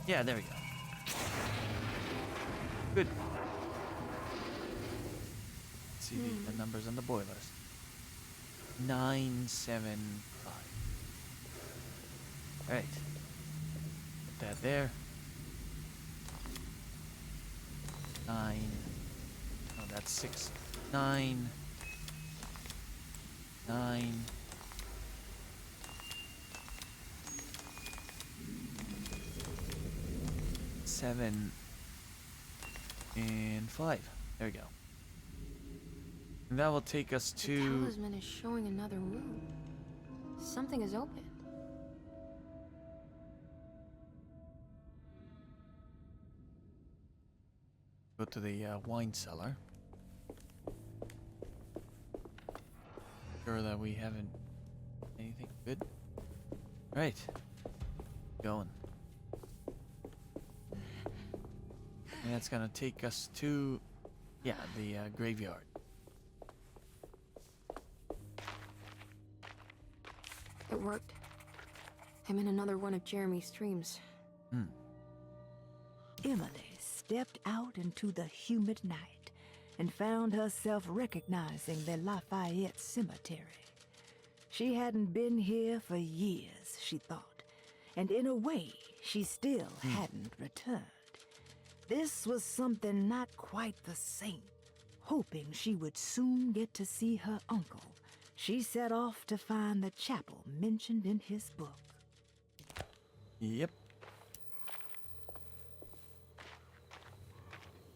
Yeah, there we go. Good. Let's see the numbers on the boilers. 975. All right. Put that there. 9. Oh, that's 6. 9. 9. 7 and 5. There we go. And that will take us The to... talisman is showing another room. Something is open. Go to the wine cellar. Sure that we haven't anything good. Right. Going. And that's gonna take us to, yeah, the graveyard. It worked. I'm in another one of Jeremy's dreams. Emily stepped out into the humid night and found herself recognizing the Lafayette Cemetery. She hadn't been here for years, she thought, and in a way, she still hadn't returned. This was something not quite the same. Hoping she would soon get to see her uncle, she set off to find the chapel mentioned in his book. Yep.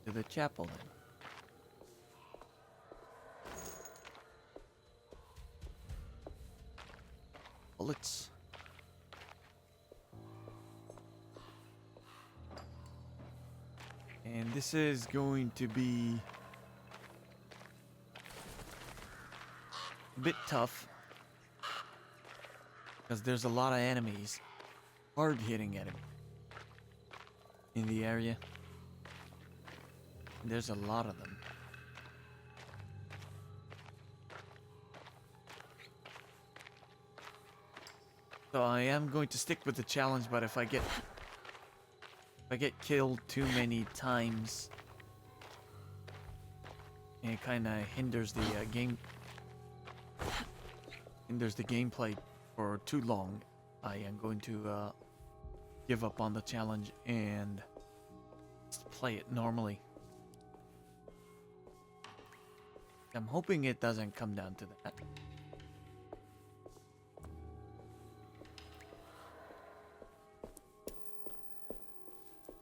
To the chapel then. Bullets. And this is going to be a bit tough because there's a lot of enemies, hard-hitting enemies in the area. There's a lot of them. So I am going to stick with the challenge, but if I get killed too many times, it kind of hinders the gameplay for too long. I am going to give up on the challenge and just play it normally. I'm hoping it doesn't come down to that.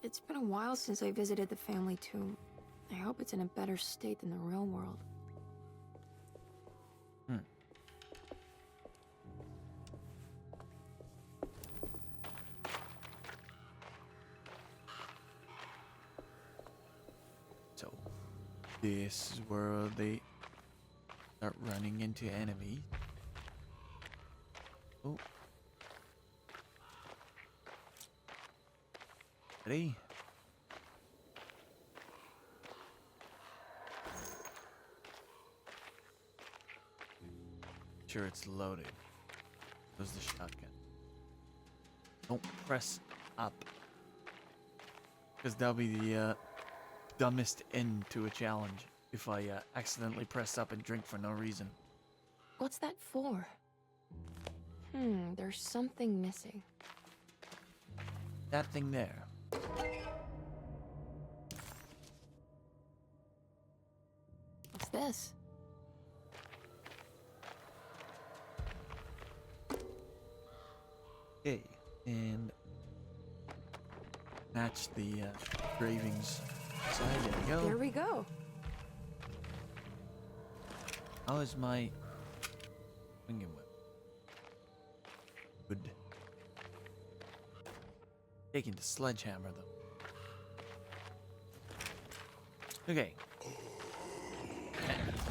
It's been a while since I visited the family tomb. I hope it's in a better state than the real world. So, this is where they start running into enemies. Oh. Ready? Sure it's loaded. There's the shotgun. Don't press up, because that'll be the dumbest end to a challenge if I accidentally press up and drink for no reason. What's that for? There's something missing. That thing there. What's this? Okay, and match the engravings. So there we go. There we go. How is my swinging whip? Good. Taking the sledgehammer though. Okay.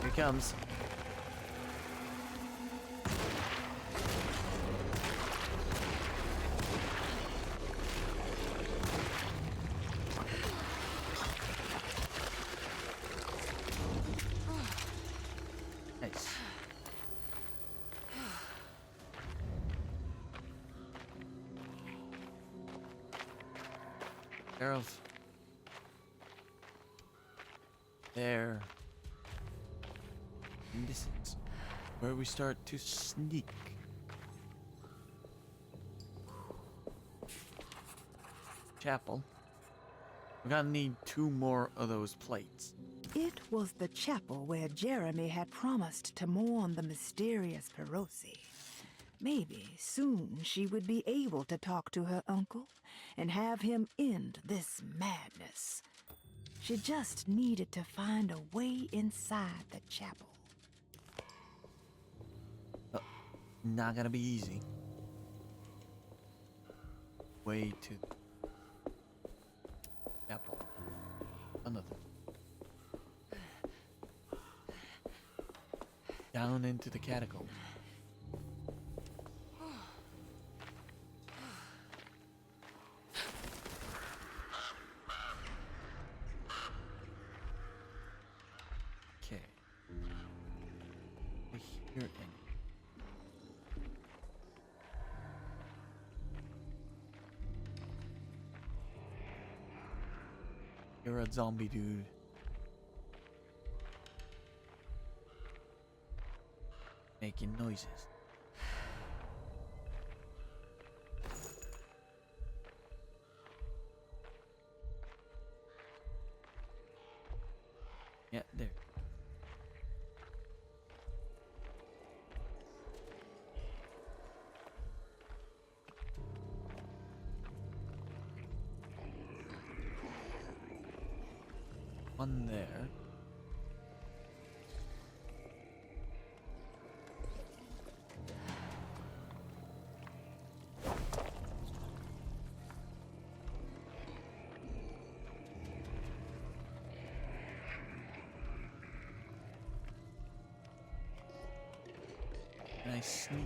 Here it comes. Nice. care of. There. And this is where we start to sneak. Chapel. We're gonna need 2 more of those plates. It was the chapel where Jeremy had promised to mourn the mysterious Perosi. Maybe soon she would be able to talk to her uncle and have him end this madness. She just needed to find a way inside the chapel. Not gonna be easy. Way to chapel. Another. Down into the catacomb. Okay. Here and you're a zombie dude. Making noises. Yeah, there. One there. Nice sneak.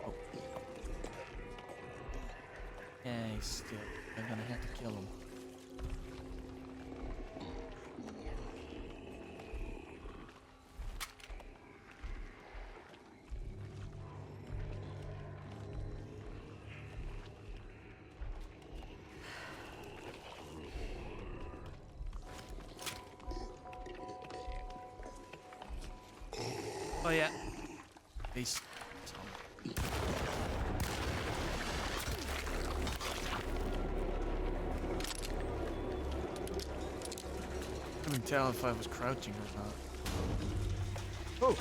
Oh. Yeah, he's still. I'm gonna have to kill him. Oh yeah. These. Couldn't tell if I was crouching or not. Oh.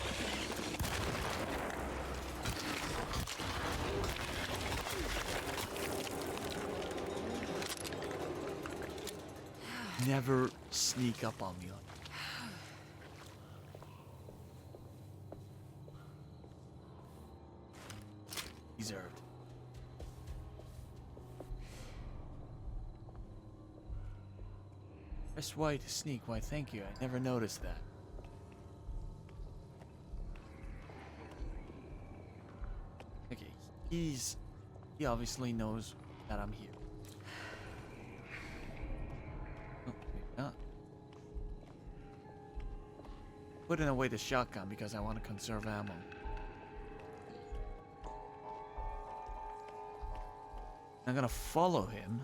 Never sneak up on me. Deserved. Press Y to sneak. Why, thank you. I never noticed that. Okay, he obviously knows that I'm here. Oh, maybe not. Putting away the shotgun because I want to conserve ammo. I'm gonna follow him.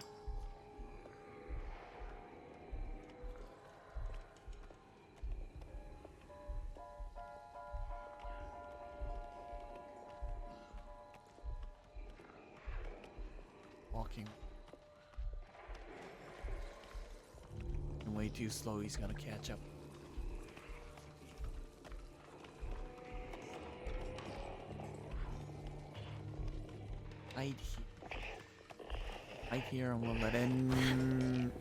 Walking. And way too slow, he's gonna catch up. Hide here. Hide here and we'll let in.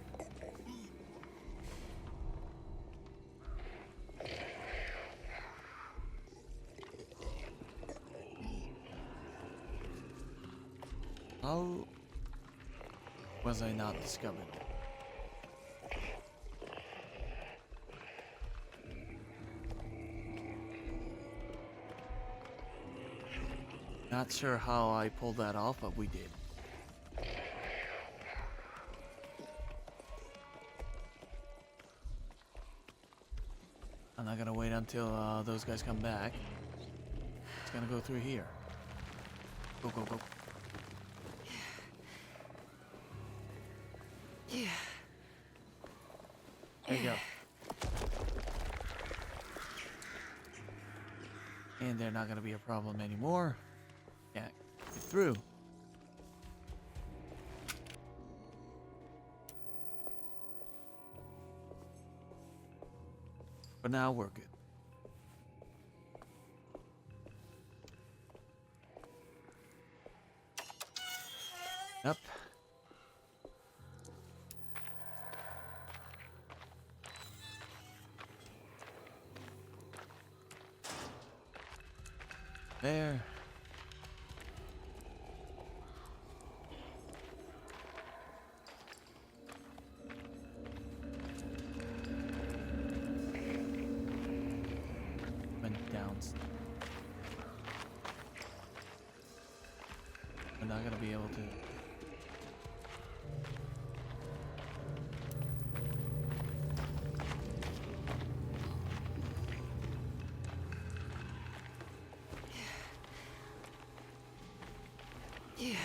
How was I not discovered? Not sure how I pulled that off, but we did. I'm not gonna wait until those guys come back. It's gonna go through here. Go, go, go. Yeah. There you go. And they're not gonna be a problem anymore. Yeah, get through. But now we're good. Up. There. Went down. We're not gonna be able to. Yeah.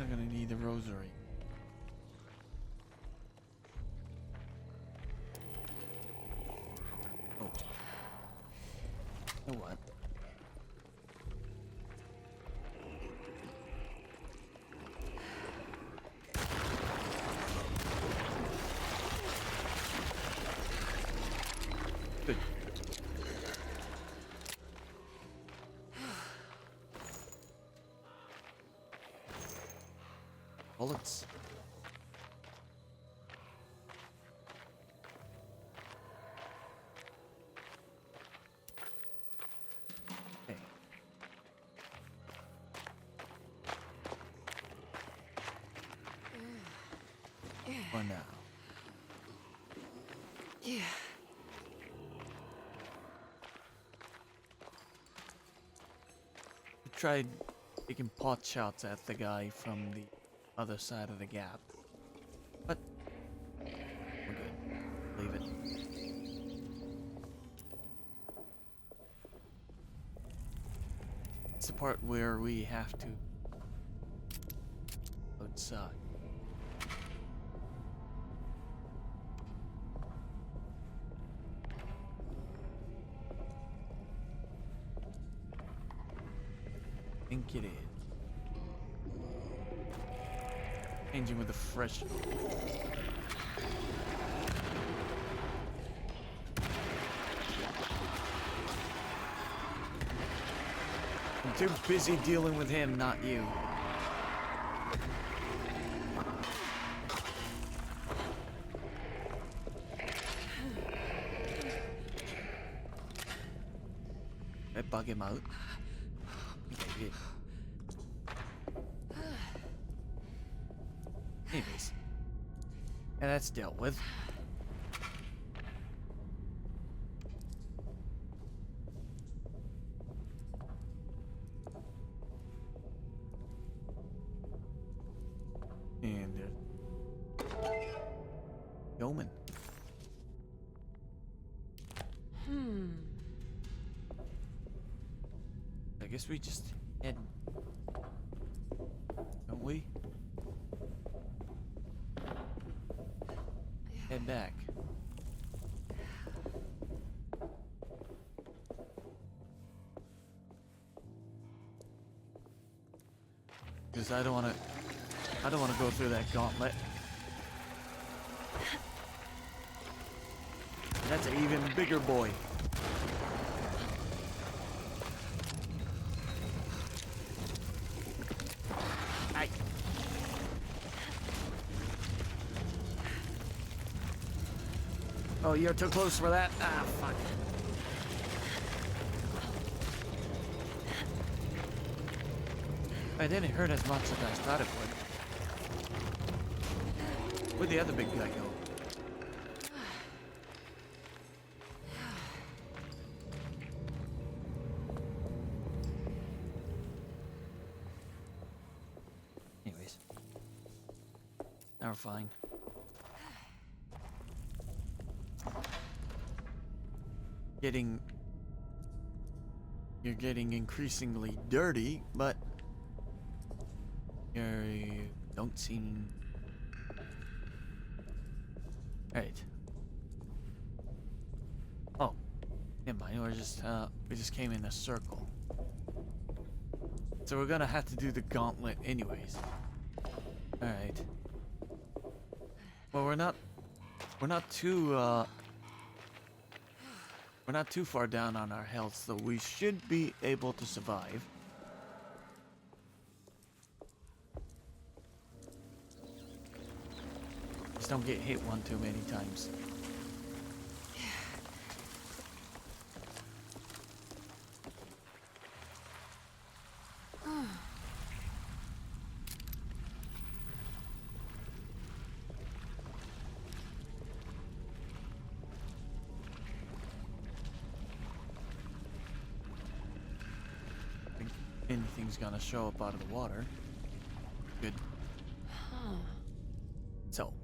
I'm gonna need the rosary. Oh. You know what? Good. Bullets. Okay. For now. Yeah. We tried taking pot shots at the guy from the other side of the gap. But we're good. Leave it. It's the part where we have to outside. I think it is. Engine with a fresh. I'm too busy dealing with him, not you. I bug him out. Okay, anyways. And that's dealt with. And Yeoman. I guess we just head, don't we? Head back. Because I don't want to go through that gauntlet. That's an even bigger boy. Aye. Oh, you're too close for that? Ah, fuck. It didn't hurt as much as I thought it would. Where'd the other big guy go? Anyways. Now we're fine. Getting You're getting increasingly dirty, but you don't seem... Right. Oh, never mind. We just came in a circle. So we're gonna have to do the gauntlet anyways. All right. Well, we're not too far down on our health, so we should be able to survive. Just don't get hit one too many times. Anything's gonna show up out of the water. Good. So.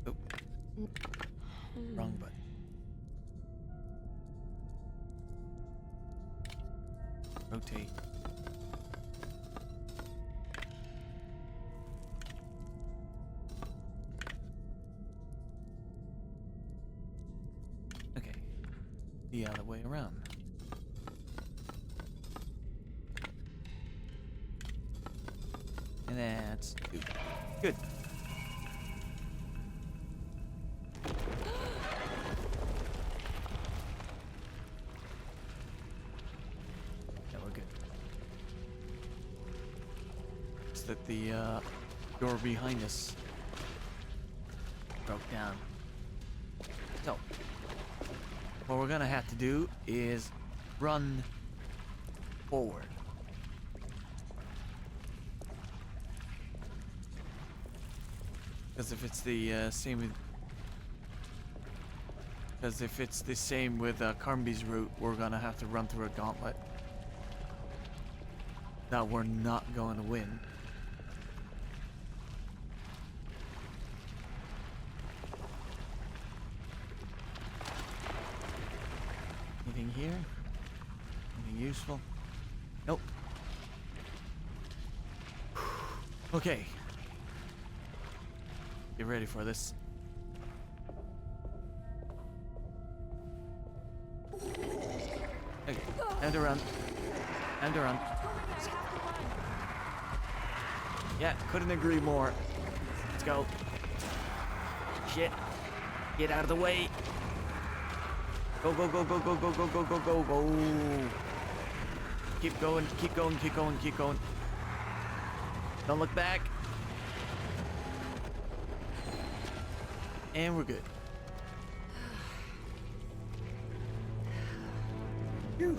Oh. Wrong button. Rotate. Okay. The other way around. And that's two. Good. Yeah, we're good. It's that the door behind us broke down. So, what we're gonna have to do is run forward. Because if it's the same with Carmby's route, we're gonna have to run through a gauntlet that we're not going to win. Anything here? Anything useful? Nope. Okay. Get ready for this. Okay, time to run. Time to run. Yeah, couldn't agree more. Let's go. Shit. Get out of the way. Go, go, go, go, go, go, go, go, go, go, go. Keep going, keep going, keep going, keep going. Don't look back. And we're good. Phew.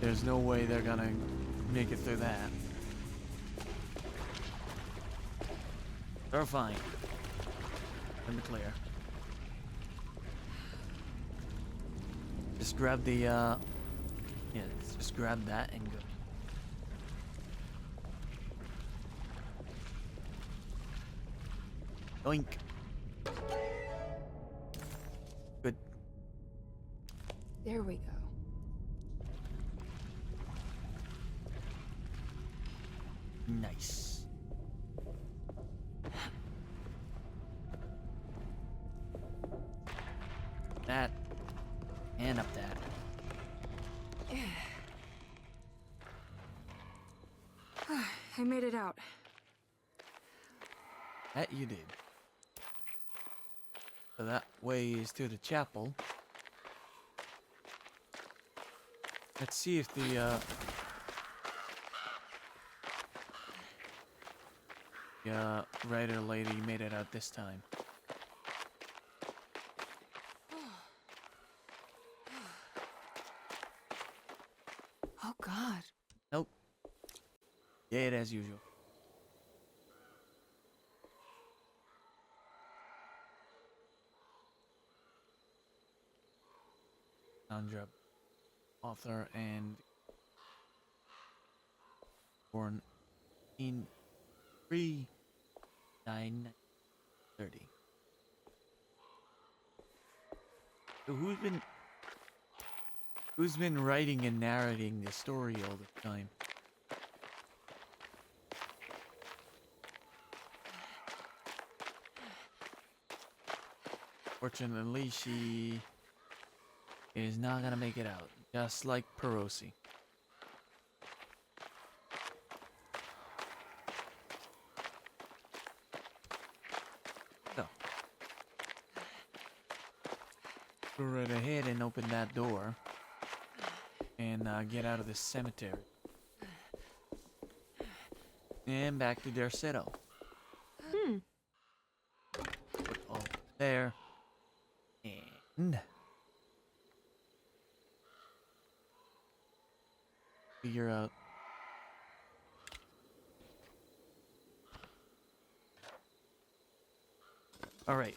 There's no way they're gonna make it through that. They're fine. In the clear. Just grab the, yeah, just grab that and go. Oink. Good. There we go. Nice. That. And up that. I made it out. That you did. So that way is to the chapel. Let's see if the writer lady made it out this time. Oh God. Nope. Dead as usual. Conjure up author and born in 3930. So who's been writing and narrating the story all the time? Fortunately, she is not gonna make it out, just like Perosi. So, go right ahead and open that door and get out of this cemetery. And back to Derceto. Put all there. And figure out all right,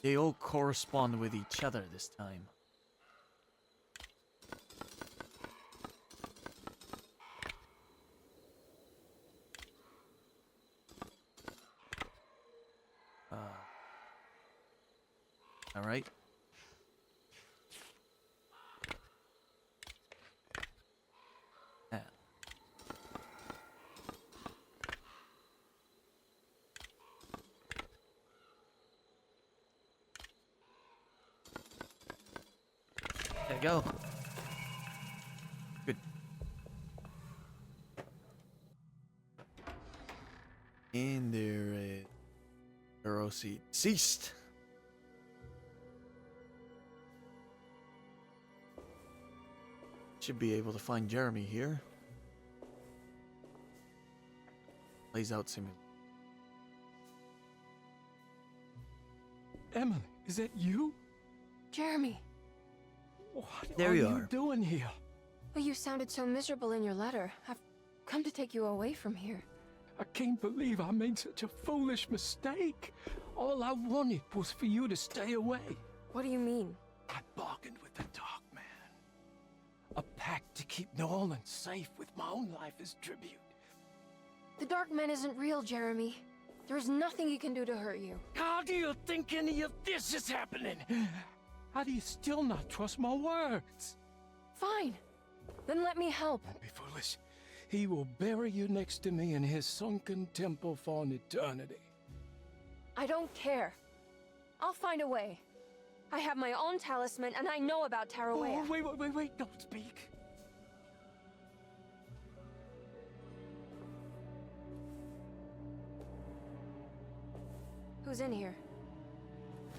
they all correspond with each other this time. All right. There you go. Good. And there is Perosi ceased. Should be able to find Jeremy here. Plays out simulator. Emily, is that you? Jeremy. What There are you you are. doing here? Well, you sounded so miserable in your letter. I've come to take you away from here. I can't believe I made such a foolish mistake. All I wanted was for you to stay away. What do you mean? I bargained with the Dark Man. A pact to keep New Orleans safe with my own life as tribute. The Dark Man isn't real, Jeremy. There is nothing he can do to hurt you. How do you think any of this is happening? How do you still not trust my words? Fine. Then let me help. Don't be foolish. He will bury you next to me in his sunken temple for an eternity. I don't care. I'll find a way. I have my own talisman, and I know about Tarawea. Oh, wait, don't speak. Who's in here?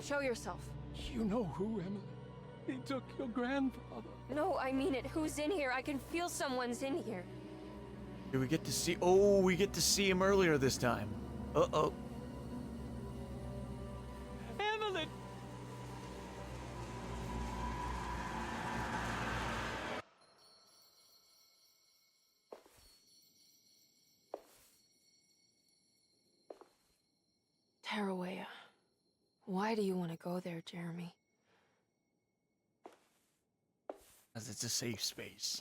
Show yourself. You know who, Emily. He took your grandfather. No, I mean it. Who's in here? I can feel someone's in here. Do we get to see? Oh, we get to see him earlier this time. Uh-oh. Emily! Tarawea. Why do you want to go there, Jeremy? Because it's a safe space.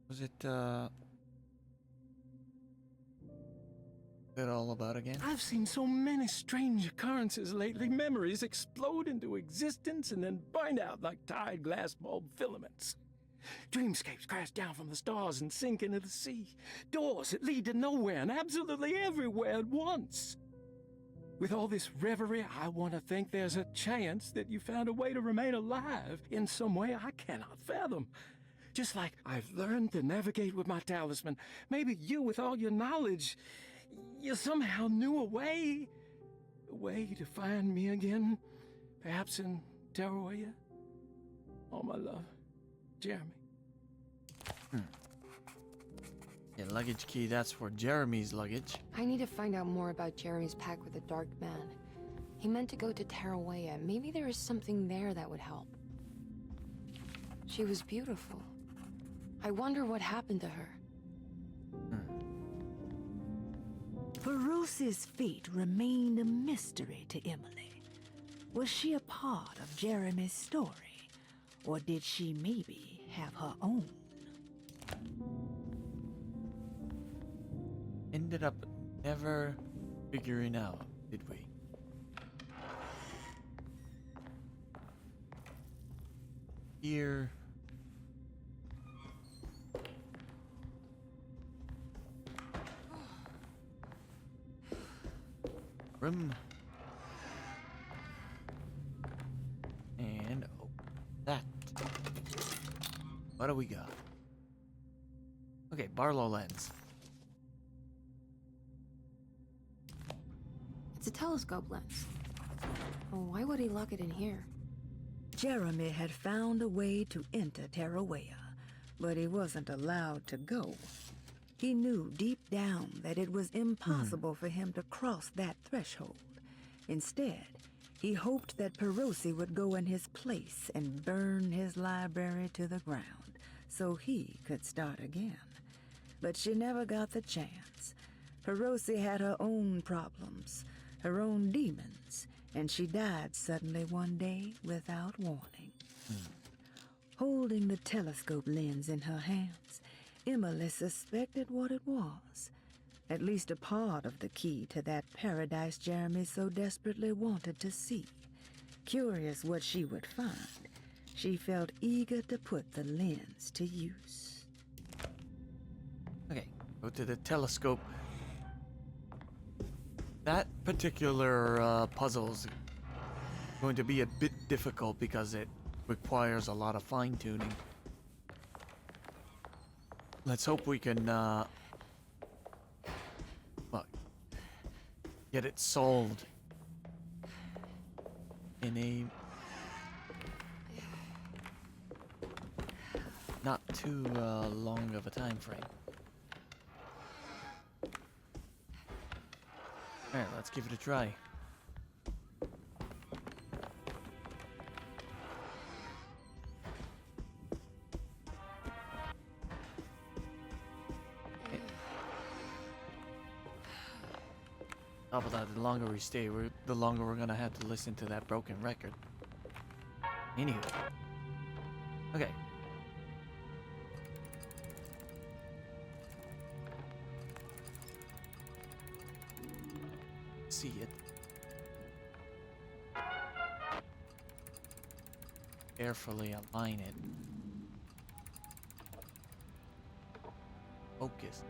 Was it all about again? I've seen so many strange occurrences lately. Memories explode into existence and then burn out like tired glass bulb filaments. Dreamscapes crash down from the stars and sink into the sea. Doors that lead to nowhere and absolutely everywhere at once. With all this reverie, I want to think there's a chance that you found a way to remain alive in some way I cannot fathom. Just like I've learned to navigate with my talisman, maybe you, with all your knowledge, you somehow knew a way to find me again, perhaps in Tarawea. Oh, my love, Jeremy. Yeah, luggage key, that's for Jeremy's luggage. I need to find out more about Jeremy's pact with the Dark Man. He meant to go to Tarawea. Maybe there is something there that would help. She was beautiful. I wonder what happened to her. Ferruce's fate remained a mystery to Emily. Was she a part of Jeremy's story, or did she maybe have her own? Ended up never figuring out, did we? Here. Room. And oh, that. What do we got? Okay, Barlow lens. It's a telescope lens. Oh, why would he lock it in here? Jeremy had found a way to enter Tarawea, but he wasn't allowed to go. He knew deep down that it was impossible for him to cross that threshold. Instead, he hoped that Perosi would go in his place and burn his library to the ground so he could start again. But she never got the chance. Perosi had her own problems, her own demons, and she died suddenly one day without warning. Holding the telescope lens in her hands, Emily suspected what it was. At least a part of the key to that paradise Jeremy so desperately wanted to see. Curious what she would find, she felt eager to put the lens to use. Okay, go to the telescope. That particular puzzle is going to be a bit difficult because it requires a lot of fine-tuning. Let's hope we can get it solved in a not too long of a time frame. Alright, let's give it a try. Top of that, the longer we stay, the longer we're gonna have to listen to that broken record. Anywho. Okay. See it. Carefully align it. Focus.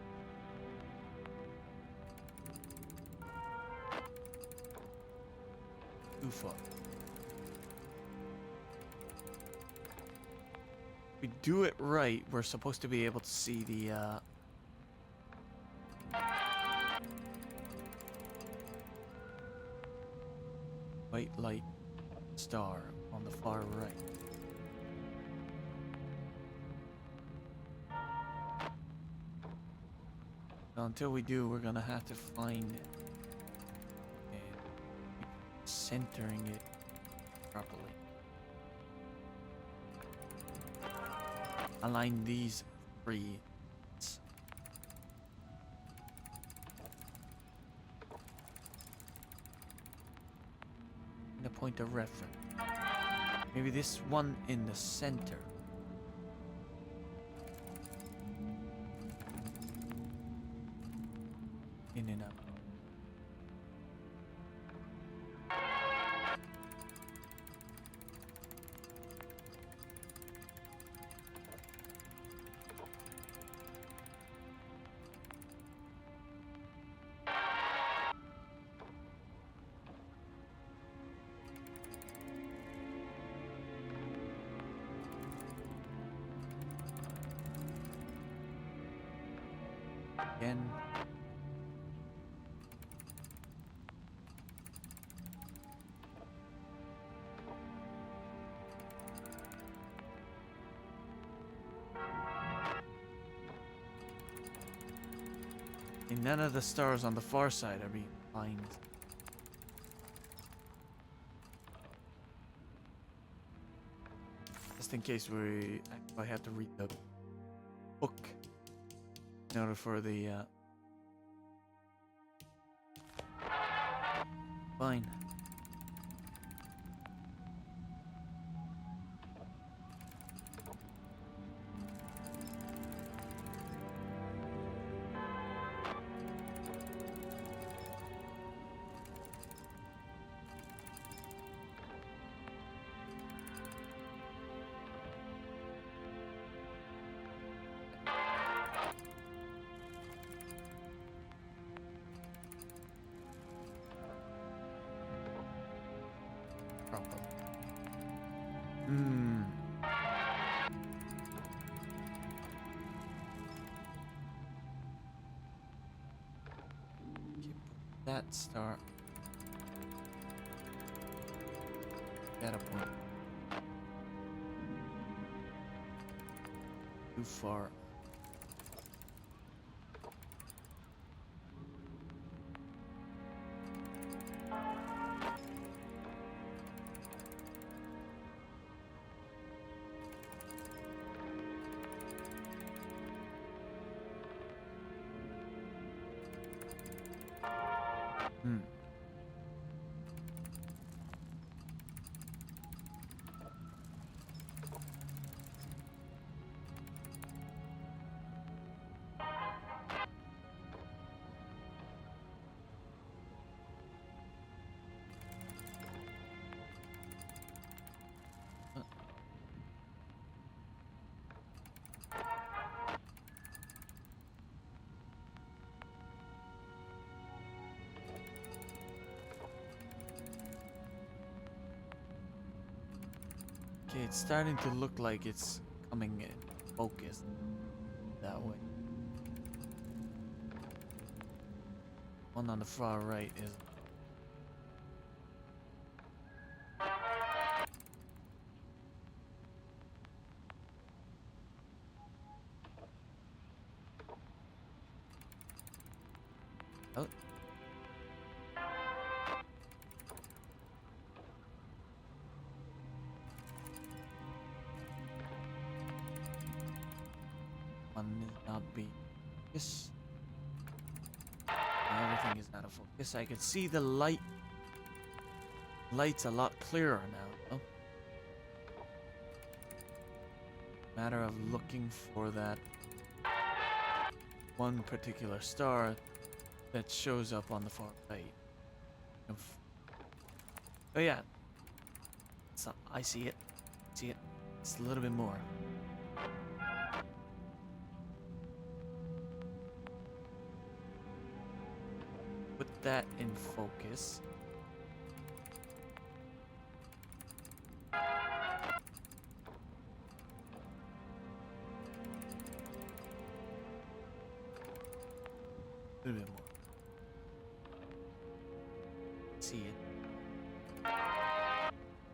Too far. If we do it right, we're supposed to be able to see the white light star on the far right. So until we do, we're gonna have to find it and centering it properly. Align these three. The point of reference. Maybe this one in the center. In and out. Again. And none of the stars on the far side are being aligned. just in case I have to read the book in order for the fine. Hmm. Okay, put that star. That up one. Too far. Hmm. Okay, it's starting to look like it's coming in focus that way. One on the far right is. Oh. One is not being focused. Everything is out of focus. I can see the light. Light's a lot clearer now. Oh. Matter of looking for that one particular star that shows up on the far right. Oh yeah. So I see it. See it. It's a little bit more. Put that in focus. A little bit more. See it.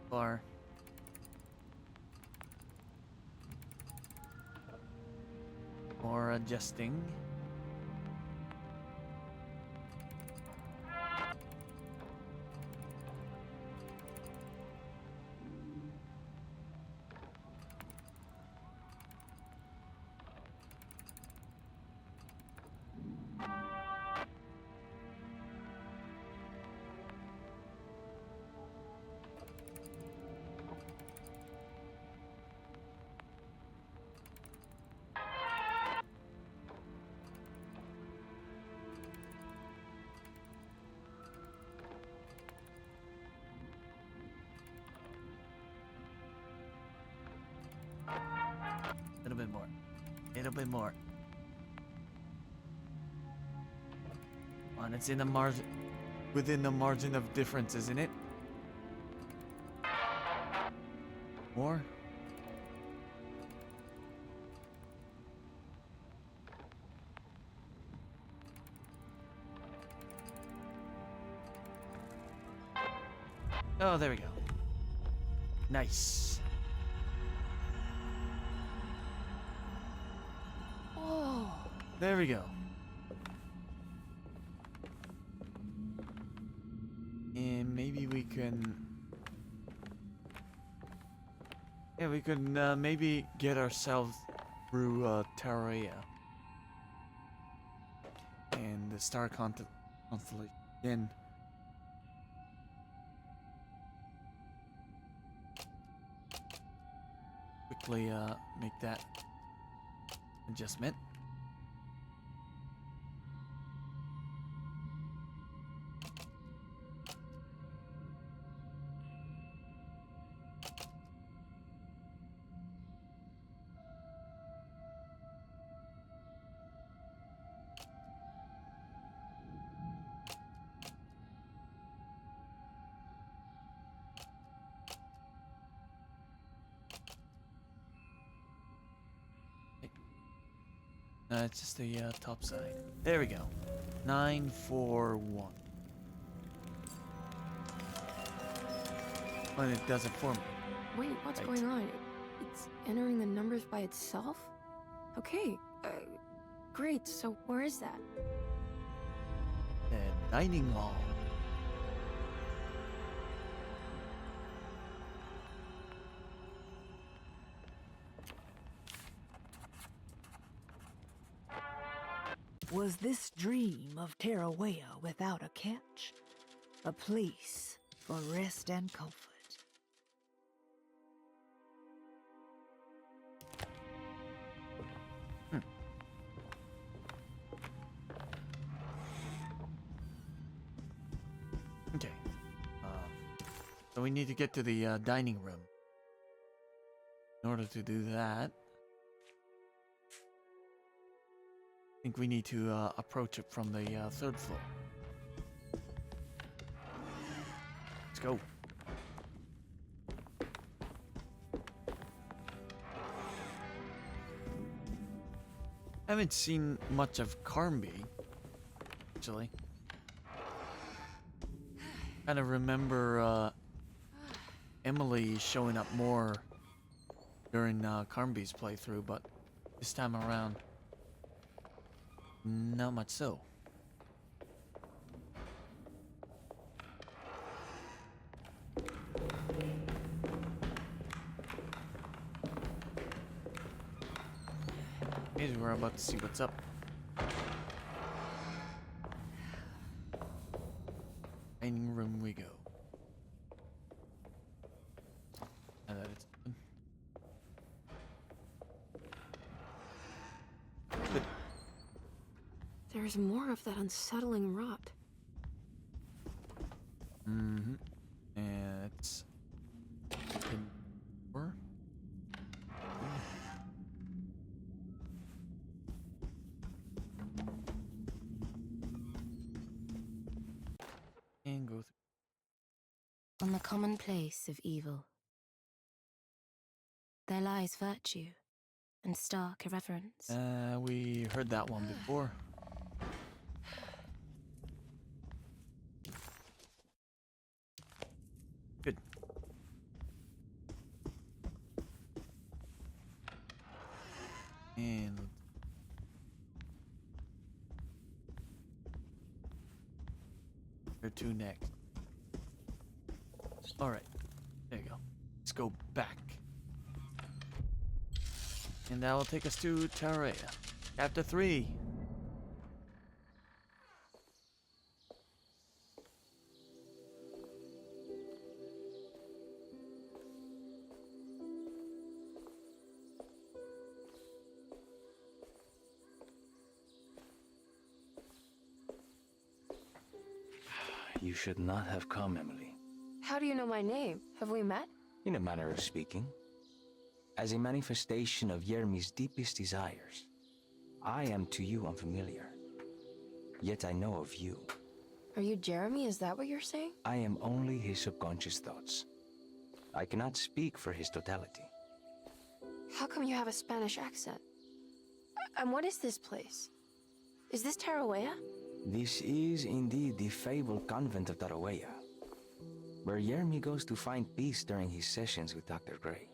Far. More adjusting. A little bit more. A little bit more. And it's in the margin, within the margin of difference, isn't it? More? Oh, there we go. Nice. Oh. There we go. And maybe we can Yeah, we could maybe get ourselves through Terraria and the star constellation again. Quickly make that adjustment. It's just the top side. There we go. 941. And it does it for me. Wait, what's Right. going on? It's entering the numbers by itself? Okay, great. So where is that? The dining hall. Was this dream of Terrawea without a catch? A place for rest and comfort. Okay. So we need to get to the dining room. In order to do that, I think we need to approach it from the third floor. Let's go. Haven't seen much of Carnby, actually. Kind of remember Emily showing up more during Carnby's playthrough, but this time around, not much so. Maybe we're about to see what's up. Dining room we go. And that it's open. Good. There's more of that unsettling rot. Mm-hmm. And it's open door. And go through. On the commonplace of evil, there lies virtue and stark irreverence. We heard that one before. Good. And where to next? All right, there you go. Let's go back, and that will take us to Terraria, Chapter 3. You should not have come, Emily. How do you know my name? Have we met? In a manner of speaking. As a manifestation of Yermi's deepest desires, I am to you unfamiliar. Yet I know of you. Are you Jeremy? Is that what you're saying? I am only his subconscious thoughts. I cannot speak for his totality. How come you have a Spanish accent? And what is this place? Is this Terrawea? This is indeed the fabled convent of Tarawea, where Yermi goes to find peace during his sessions with Dr. Gray.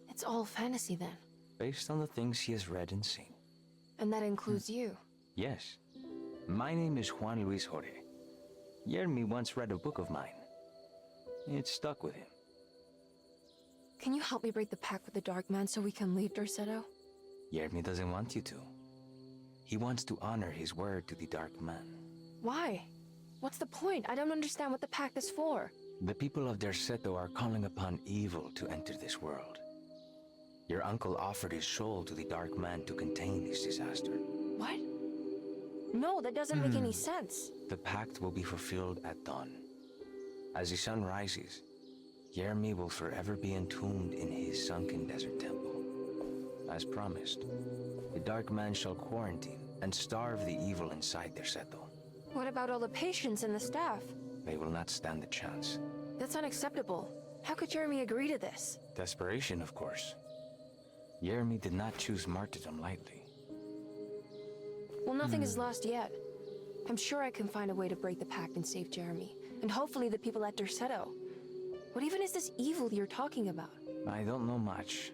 It's all fantasy then. Based on the things he has read and seen. And that includes you. Yes. My name is Juan Luis Jorge. Yermi once read a book of mine. It stuck with him. Can you help me break the pact with the Dark Man so we can leave Derceto? Jeremy doesn't want you to. He wants to honor his word to the Dark Man. Why? What's the point? I don't understand what the pact is for. The people of Derceto are calling upon evil to enter this world. Your uncle offered his soul to the Dark Man to contain this disaster. What? No, that doesn't make any sense. The pact will be fulfilled at dawn. As the sun rises, Jeremy will forever be entombed in his sunken desert temple. As promised, the Dark Man shall quarantine and starve the evil inside Derceto. What about all the patients and the staff? They will not stand a chance. That's unacceptable. How could Jeremy agree to this? Desperation, of course. Jeremy did not choose martyrdom lightly. Well, nothing is lost yet. I'm sure I can find a way to break the pact and save Jeremy. And hopefully the people at Derceto. What even is this evil you're talking about? I don't know much.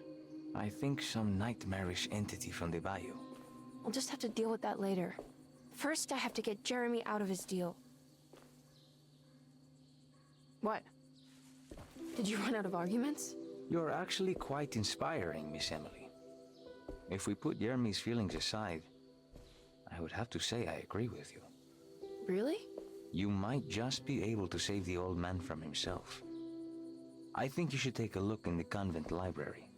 I think some nightmarish entity from the bayou. We'll just have to deal with that later. First, I have to get Jeremy out of his deal. What? Did you run out of arguments? You're actually quite inspiring, Miss Emily. If we put Jeremy's feelings aside, I would have to say I agree with you. Really? You might just be able to save the old man from himself. I think you should take a look in the convent library.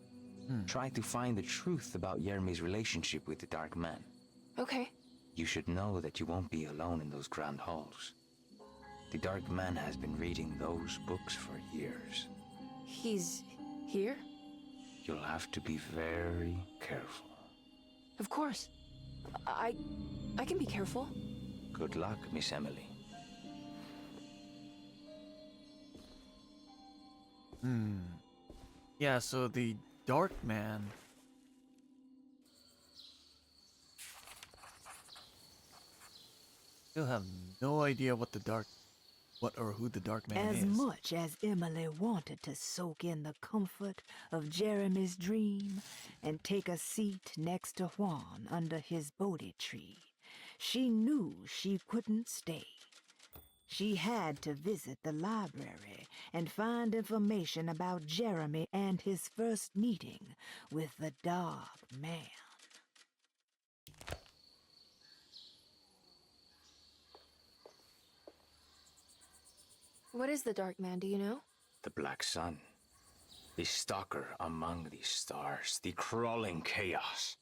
Try to find the truth about Jeremy's relationship with the Dark Man. Okay. You should know that you won't be alone in those grand halls. The Dark Man has been reading those books for years. He's here? You'll have to be very careful. Of course. I can be careful. Good luck, Miss Emily. Yeah, so the Dark Man. Still have no idea what or who the Dark Man is. As much as Emily wanted to soak in the comfort of Jeremy's dream and take a seat next to Juan under his Bodhi tree, she knew she couldn't stay. She had to visit the library and find information about Jeremy and his first meeting with the Dark Man. What is the Dark Man, do you know? The Black Sun. The stalker among the stars. The crawling chaos.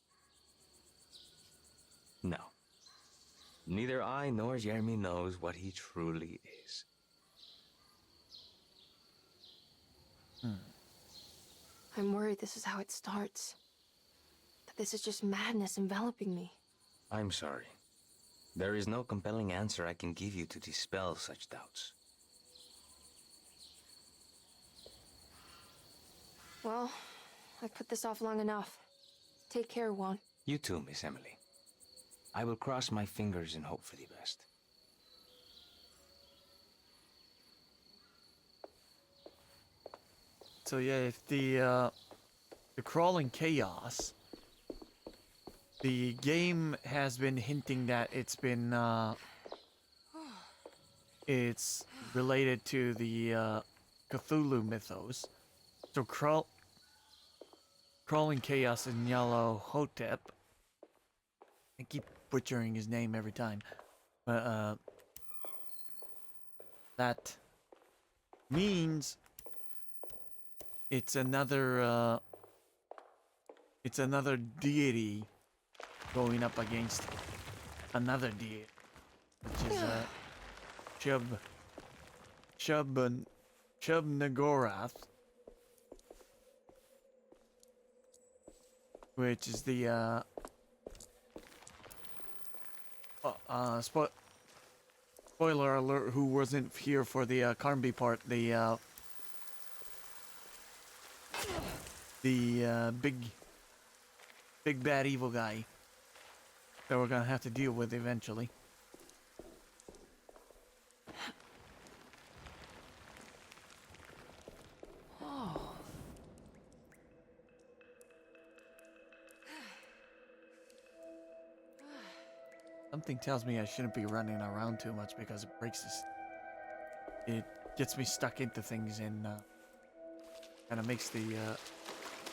No. Neither I nor Jeremy knows what he truly is. I'm worried this is how it starts. That this is just madness enveloping me. I'm sorry. There is no compelling answer I can give you to dispel such doubts. Well, I've put this off long enough. Take care, Juan. You too, Miss Emily. I will cross my fingers and hope for the best. So yeah, if the crawling chaos, the game has been hinting that it's been it's related to the Cthulhu mythos. So crawling chaos in Yellow Hotep. I keep butchering his name every time, but that means it's another deity going up against another deity, which is Shub-Nagorath, which is the spoiler alert, who wasn't here for the Carnby part, the big bad evil guy that we're gonna have to deal with eventually. Something tells me I shouldn't be running around too much because it breaks this. It gets me stuck into things and Kind of makes the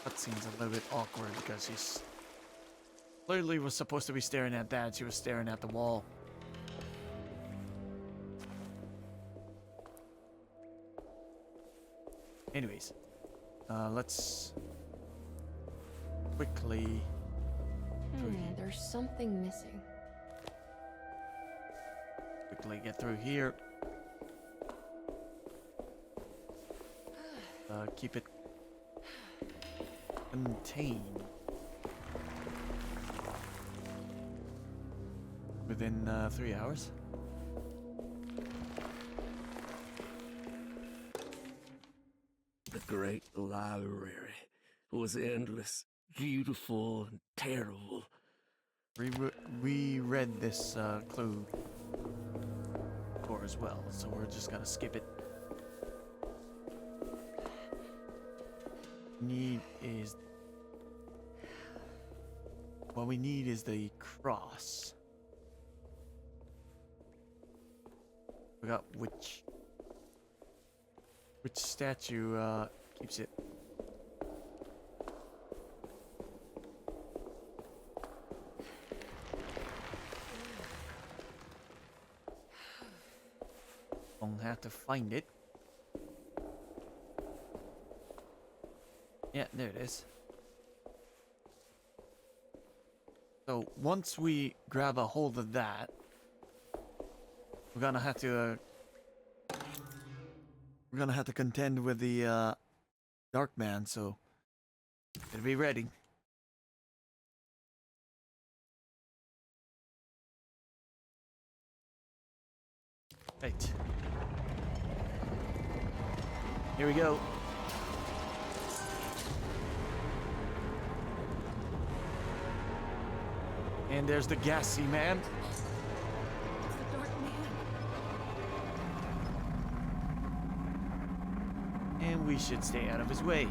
cutscenes a little bit awkward because she's clearly was supposed to be staring at that. She was staring at the wall. Anyways, let's quickly. There's something missing. Quickly get through here. Keep it contained within 3 hours. The great library was endless, beautiful, and terrible. We read this clue before as well, so we're just gonna skip it. What we need is the cross. Forgot which statue keeps it. Don't have to find it. Yeah, there it is. So once we grab a hold of that, we're gonna have to contend with the Dark Man. So gotta be ready. Right. Here we go. And there's the gassy man. It's the Dark Man. And we should stay out of his way.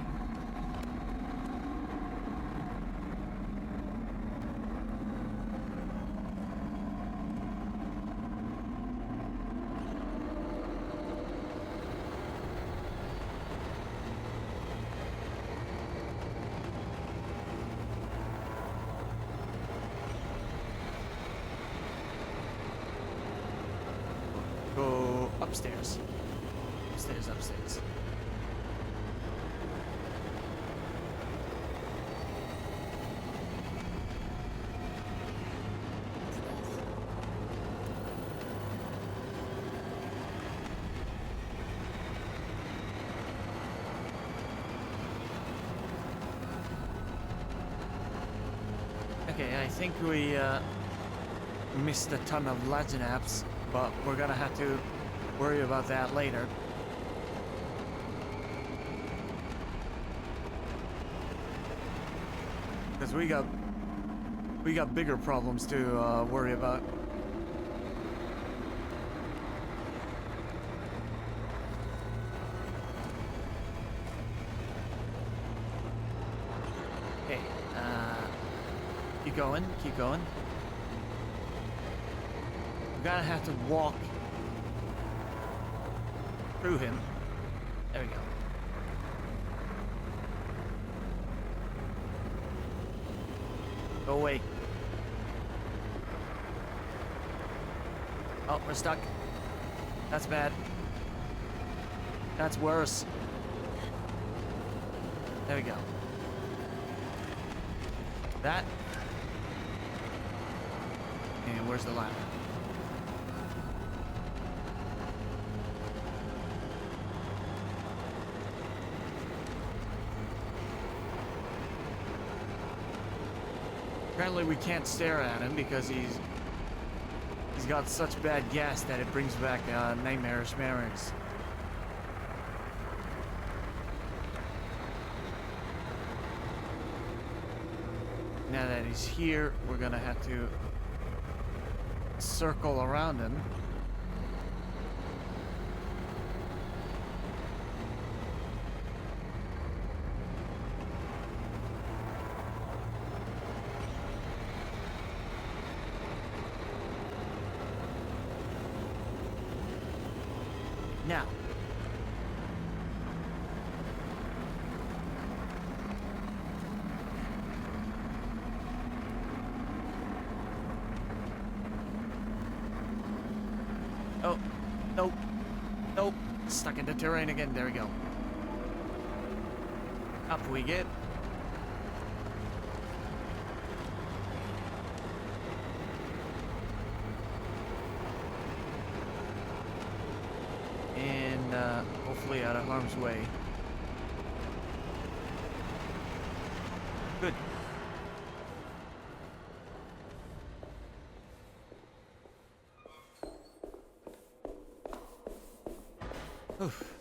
Go upstairs. Upstairs. Okay, I think we missed a ton of legend apps, but we're gonna have to worry about that later. Because we got bigger problems to worry about. Okay, keep going. We're gonna have to walk through him. There we go. Go away. Oh, we're stuck. That's bad. That's worse. There we go. That. And where's the ladder? Apparently we can't stare at him because he's got such bad gas that it brings back nightmarish memories. Now that he's here, we're gonna have to circle around him. Now, stuck in the terrain again. There we go. Up we get. And hopefully out of harm's way. Good. Oof.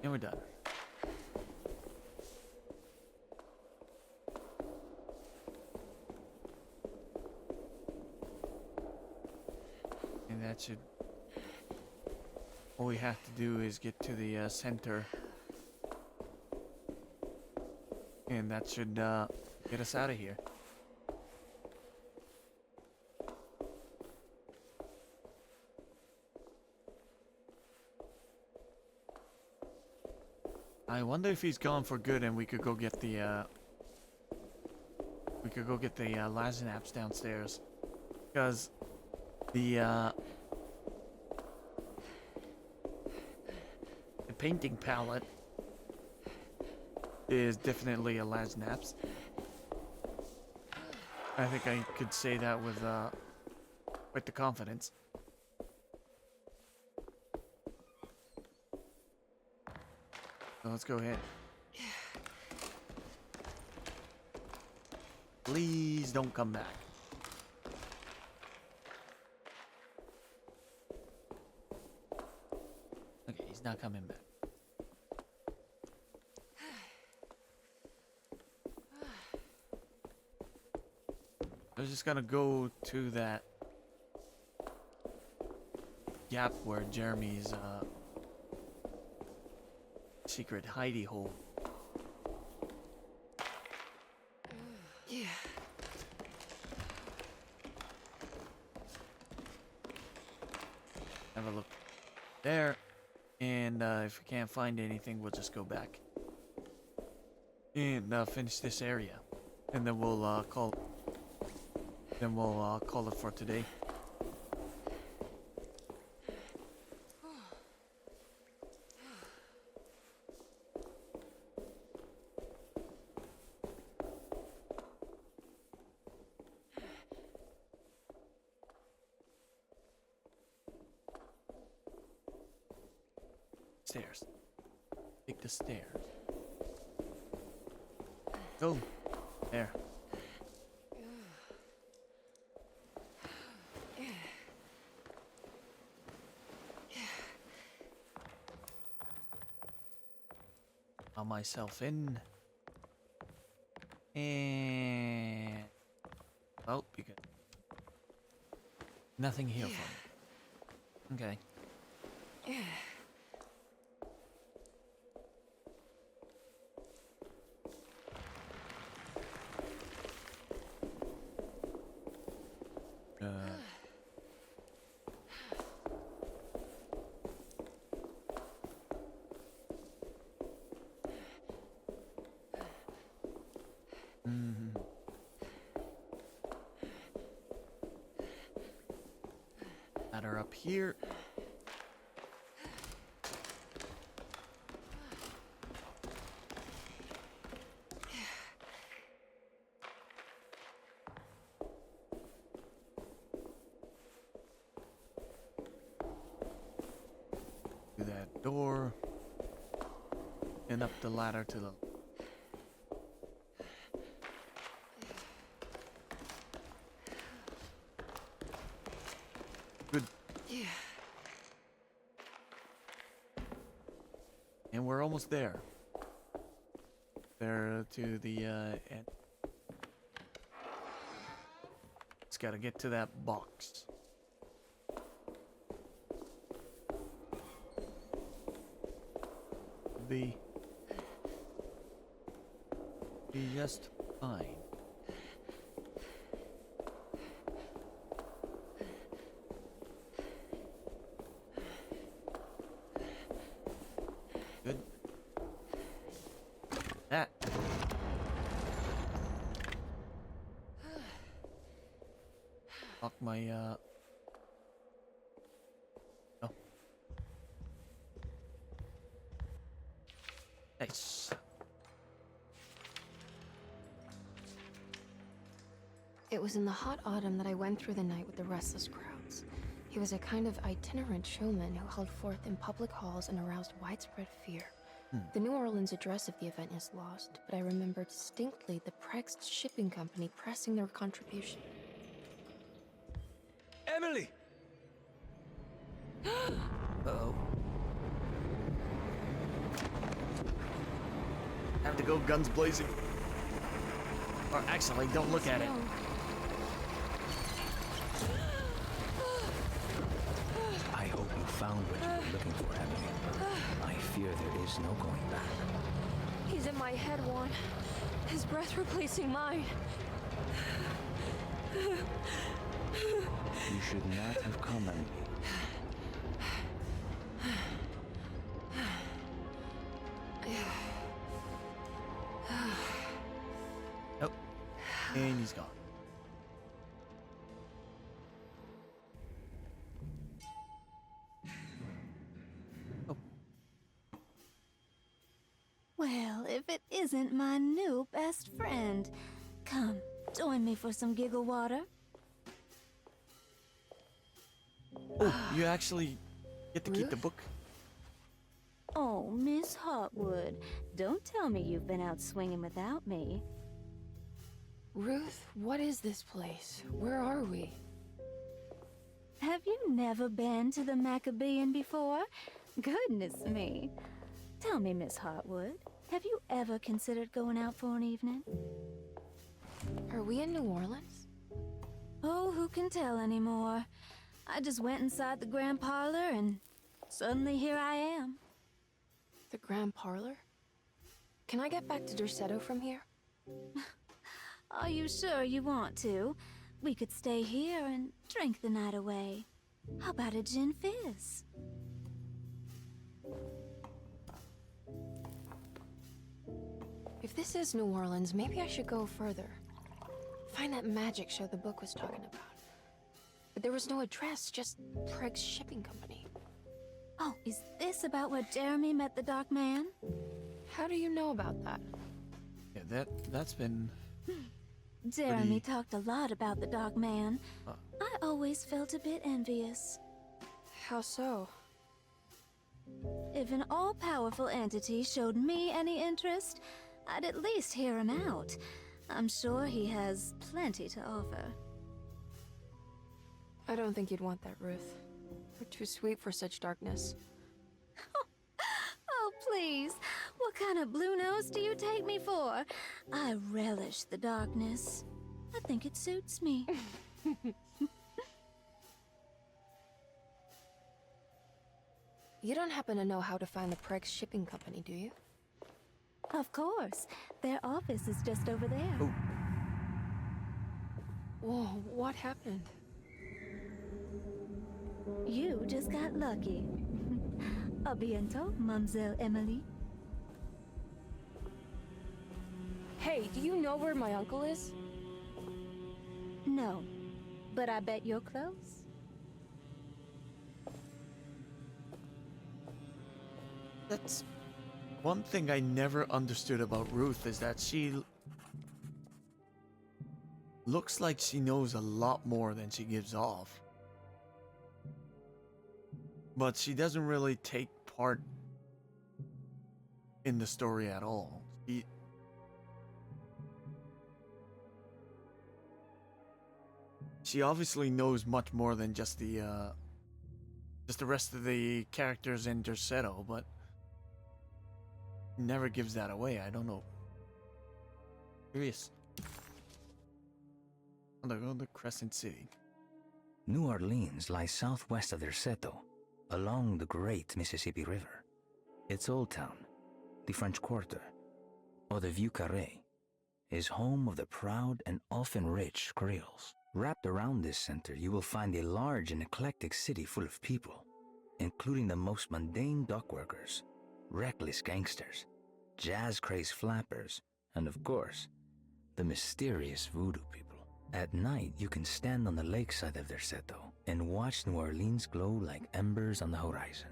And we're done. And that should... all we have to do is get to the center. And that should get us out of here. I wonder if he's gone for good and we could go get the Laznaps downstairs. Because the painting palette is definitely a Laznaps. I think I could say that with quite the confidence. So let's go ahead. Please don't come back. Okay, he's not coming back. I was just gonna go to that gap where Jeremy's secret hidey hole. Yeah. Have a look there, and if we can't find anything, we'll just go back and finish this area, and then we'll call it for today. Stairs. Take the stairs. Go. There. Allow myself in. And well, because nothing here for me. Okay. Ladder up here. To that door. And up the ladder to the... Good. Yeah. And we're almost there. There to the end. Just gotta get to that box. Be just fine. Good. That. Lock my oh. Nice. It was in the hot autumn that I went through the night with the restless crowds. He was a kind of itinerant showman who held forth in public halls and aroused widespread fear. The New Orleans address of the event is lost, but I remember distinctly the Prext shipping company pressing their contribution. Emily! Uh-oh. Have to go guns blazing. Or actually, don't look at it. I hope you found what you were looking for, Emily. I fear there is no going back. He's in my head, Juan. His breath replacing mine. You should not have come, Emily. Oh, and he's gone. Well, if it isn't my new best friend. Come, join me for some giggle water. Oh, you actually get to keep the book? Oh, Miss Hartwood, don't tell me you've been out swinging without me. Ruth, what is this place? Where are we? Have you never been to the Maccabean before? Goodness me. Tell me, Miss Hartwood, have you ever considered going out for an evening? Are we in New Orleans? Oh, who can tell anymore? I just went inside the grand parlor and suddenly here I am. The grand parlor? Can I get back to Derceto from here? Are you sure you want to? We could stay here and drink the night away. How about a gin fizz? If this is New Orleans, maybe I should go further. Find that magic show the book was talking about. But there was no address, just Prext Shipping Company. Oh, is this about where Jeremy met the Dark Man? How do you know about that? Yeah, that's been... Jeremy talked a lot about the Dark Man. I always felt a bit envious. How so? If an all-powerful entity showed me any interest, I'd at least hear him out. I'm sure he has plenty to offer. I don't think you'd want that, Ruth. You're too sweet for such darkness. Oh, please. What kind of blue nose do you take me for? I relish the darkness. I think it suits me. You don't happen to know how to find the Prext Shipping Company, do you? Of course. Their office is just over there. Oh. Whoa, what happened? You just got lucky. A bientôt, Mademoiselle Emily. Hey, do you know where my uncle is? No, but I bet you're close. That's one thing I never understood about Ruth, is that she looks like she knows a lot more than she gives off. But she doesn't really take part in the story at all. She obviously knows much more than just the rest of the characters in Derceto, but never gives that away. I don't know. Curious. On the Crescent City. New Orleans lies southwest of Derceto, along the great Mississippi River. Its old town, the French Quarter, or the Vieux Carré, is home of the proud and often rich Creoles. Wrapped around this center, you will find a large and eclectic city full of people, including the most mundane dock workers, reckless gangsters, jazz-crazed flappers, and of course, the mysterious voodoo people. At night, you can stand on the lakeside of Derceto and watch New Orleans glow like embers on the horizon.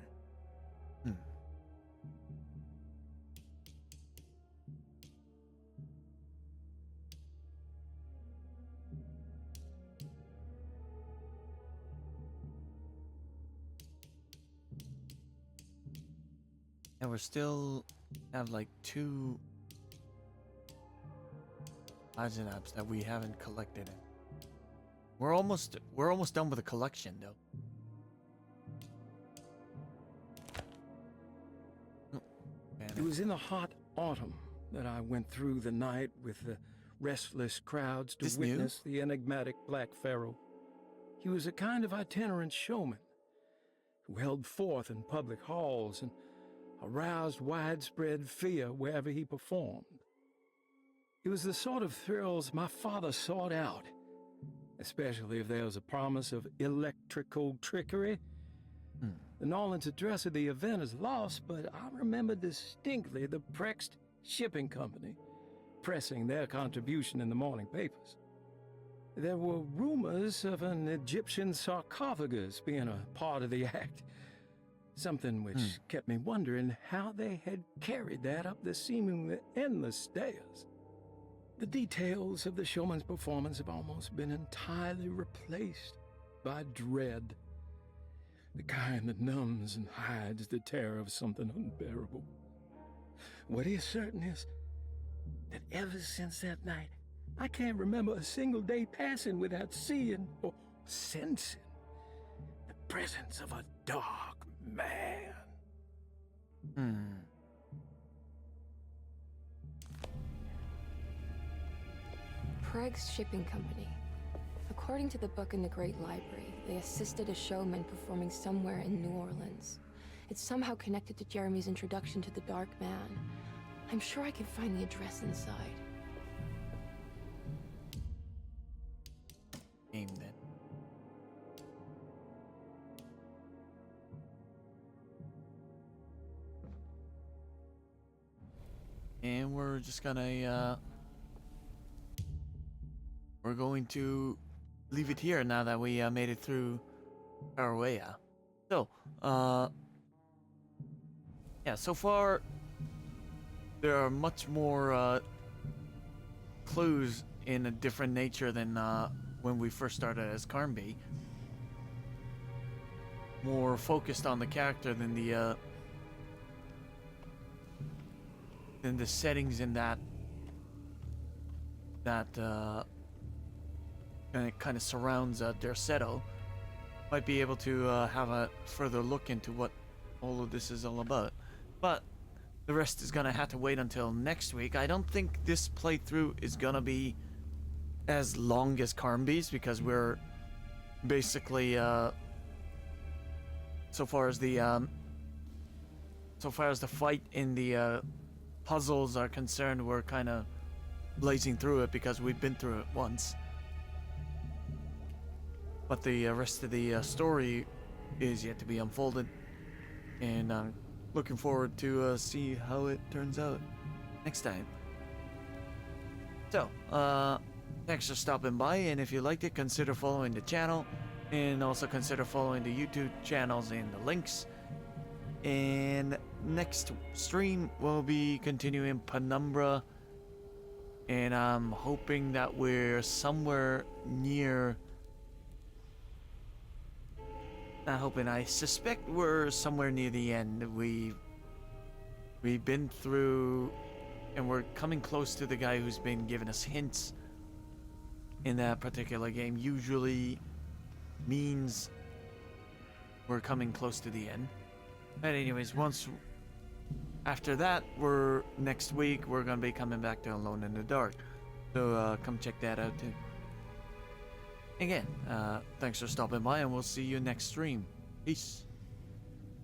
And we're still have like 2 Legend apps that we haven't collected. We're almost done with the collection though. It was in the hot autumn that I went through the night with the restless crowds to witness the enigmatic Black Pharaoh. He was a kind of itinerant showman who held forth in public halls and aroused widespread fear wherever he performed. It was the sort of thrills my father sought out, especially if there was a promise of electrical trickery. The Nolan's address of the event is lost, but I remember distinctly the Prext Shipping Company pressing their contribution in the morning papers. There were rumors of an Egyptian sarcophagus being a part of the act, something which kept me wondering how they had carried that up the seemingly endless stairs. The details of the showman's performance have almost been entirely replaced by dread. The kind that numbs and hides the terror of something unbearable. What is certain is that ever since that night, I can't remember a single day passing without seeing or sensing the presence of a dark man. Pregg's Shipping Company. According to the book in the Great Library, they assisted a showman performing somewhere in New Orleans. It's somehow connected to Jeremy's introduction to the Dark Man. I'm sure I can find the address inside. Game then. And we're just gonna we're going to leave it here now that we made it through Arawea. So, yeah, so far there are much more clues in a different nature than when we first started as Carnby. More focused on the character than the settings in that kind of surrounds Derceto. Might be able to have a further look into what all of this is all about. But the rest is gonna have to wait until next week. I don't think this playthrough is gonna be as long as Carnby's, because we're basically so far as the fight in the puzzles are concerned, we're kind of blazing through it because we've been through it once. But the rest of the story is yet to be unfolded, and I'm looking forward to see how it turns out next time. So, thanks for stopping by, and if you liked it, consider following the channel, and also consider following the YouTube channels in the links. And next stream we'll be continuing Penumbra, and I'm hoping that we're somewhere near. I suspect we're somewhere near the end. We've been through, and we're coming close to the guy who's been giving us hints in that particular game. Usually means we're coming close to the end. But anyways, after that, next week we're gonna be coming back to Alone in the Dark. So come check that out too. Again, thanks for stopping by, and we'll see you next stream. Peace.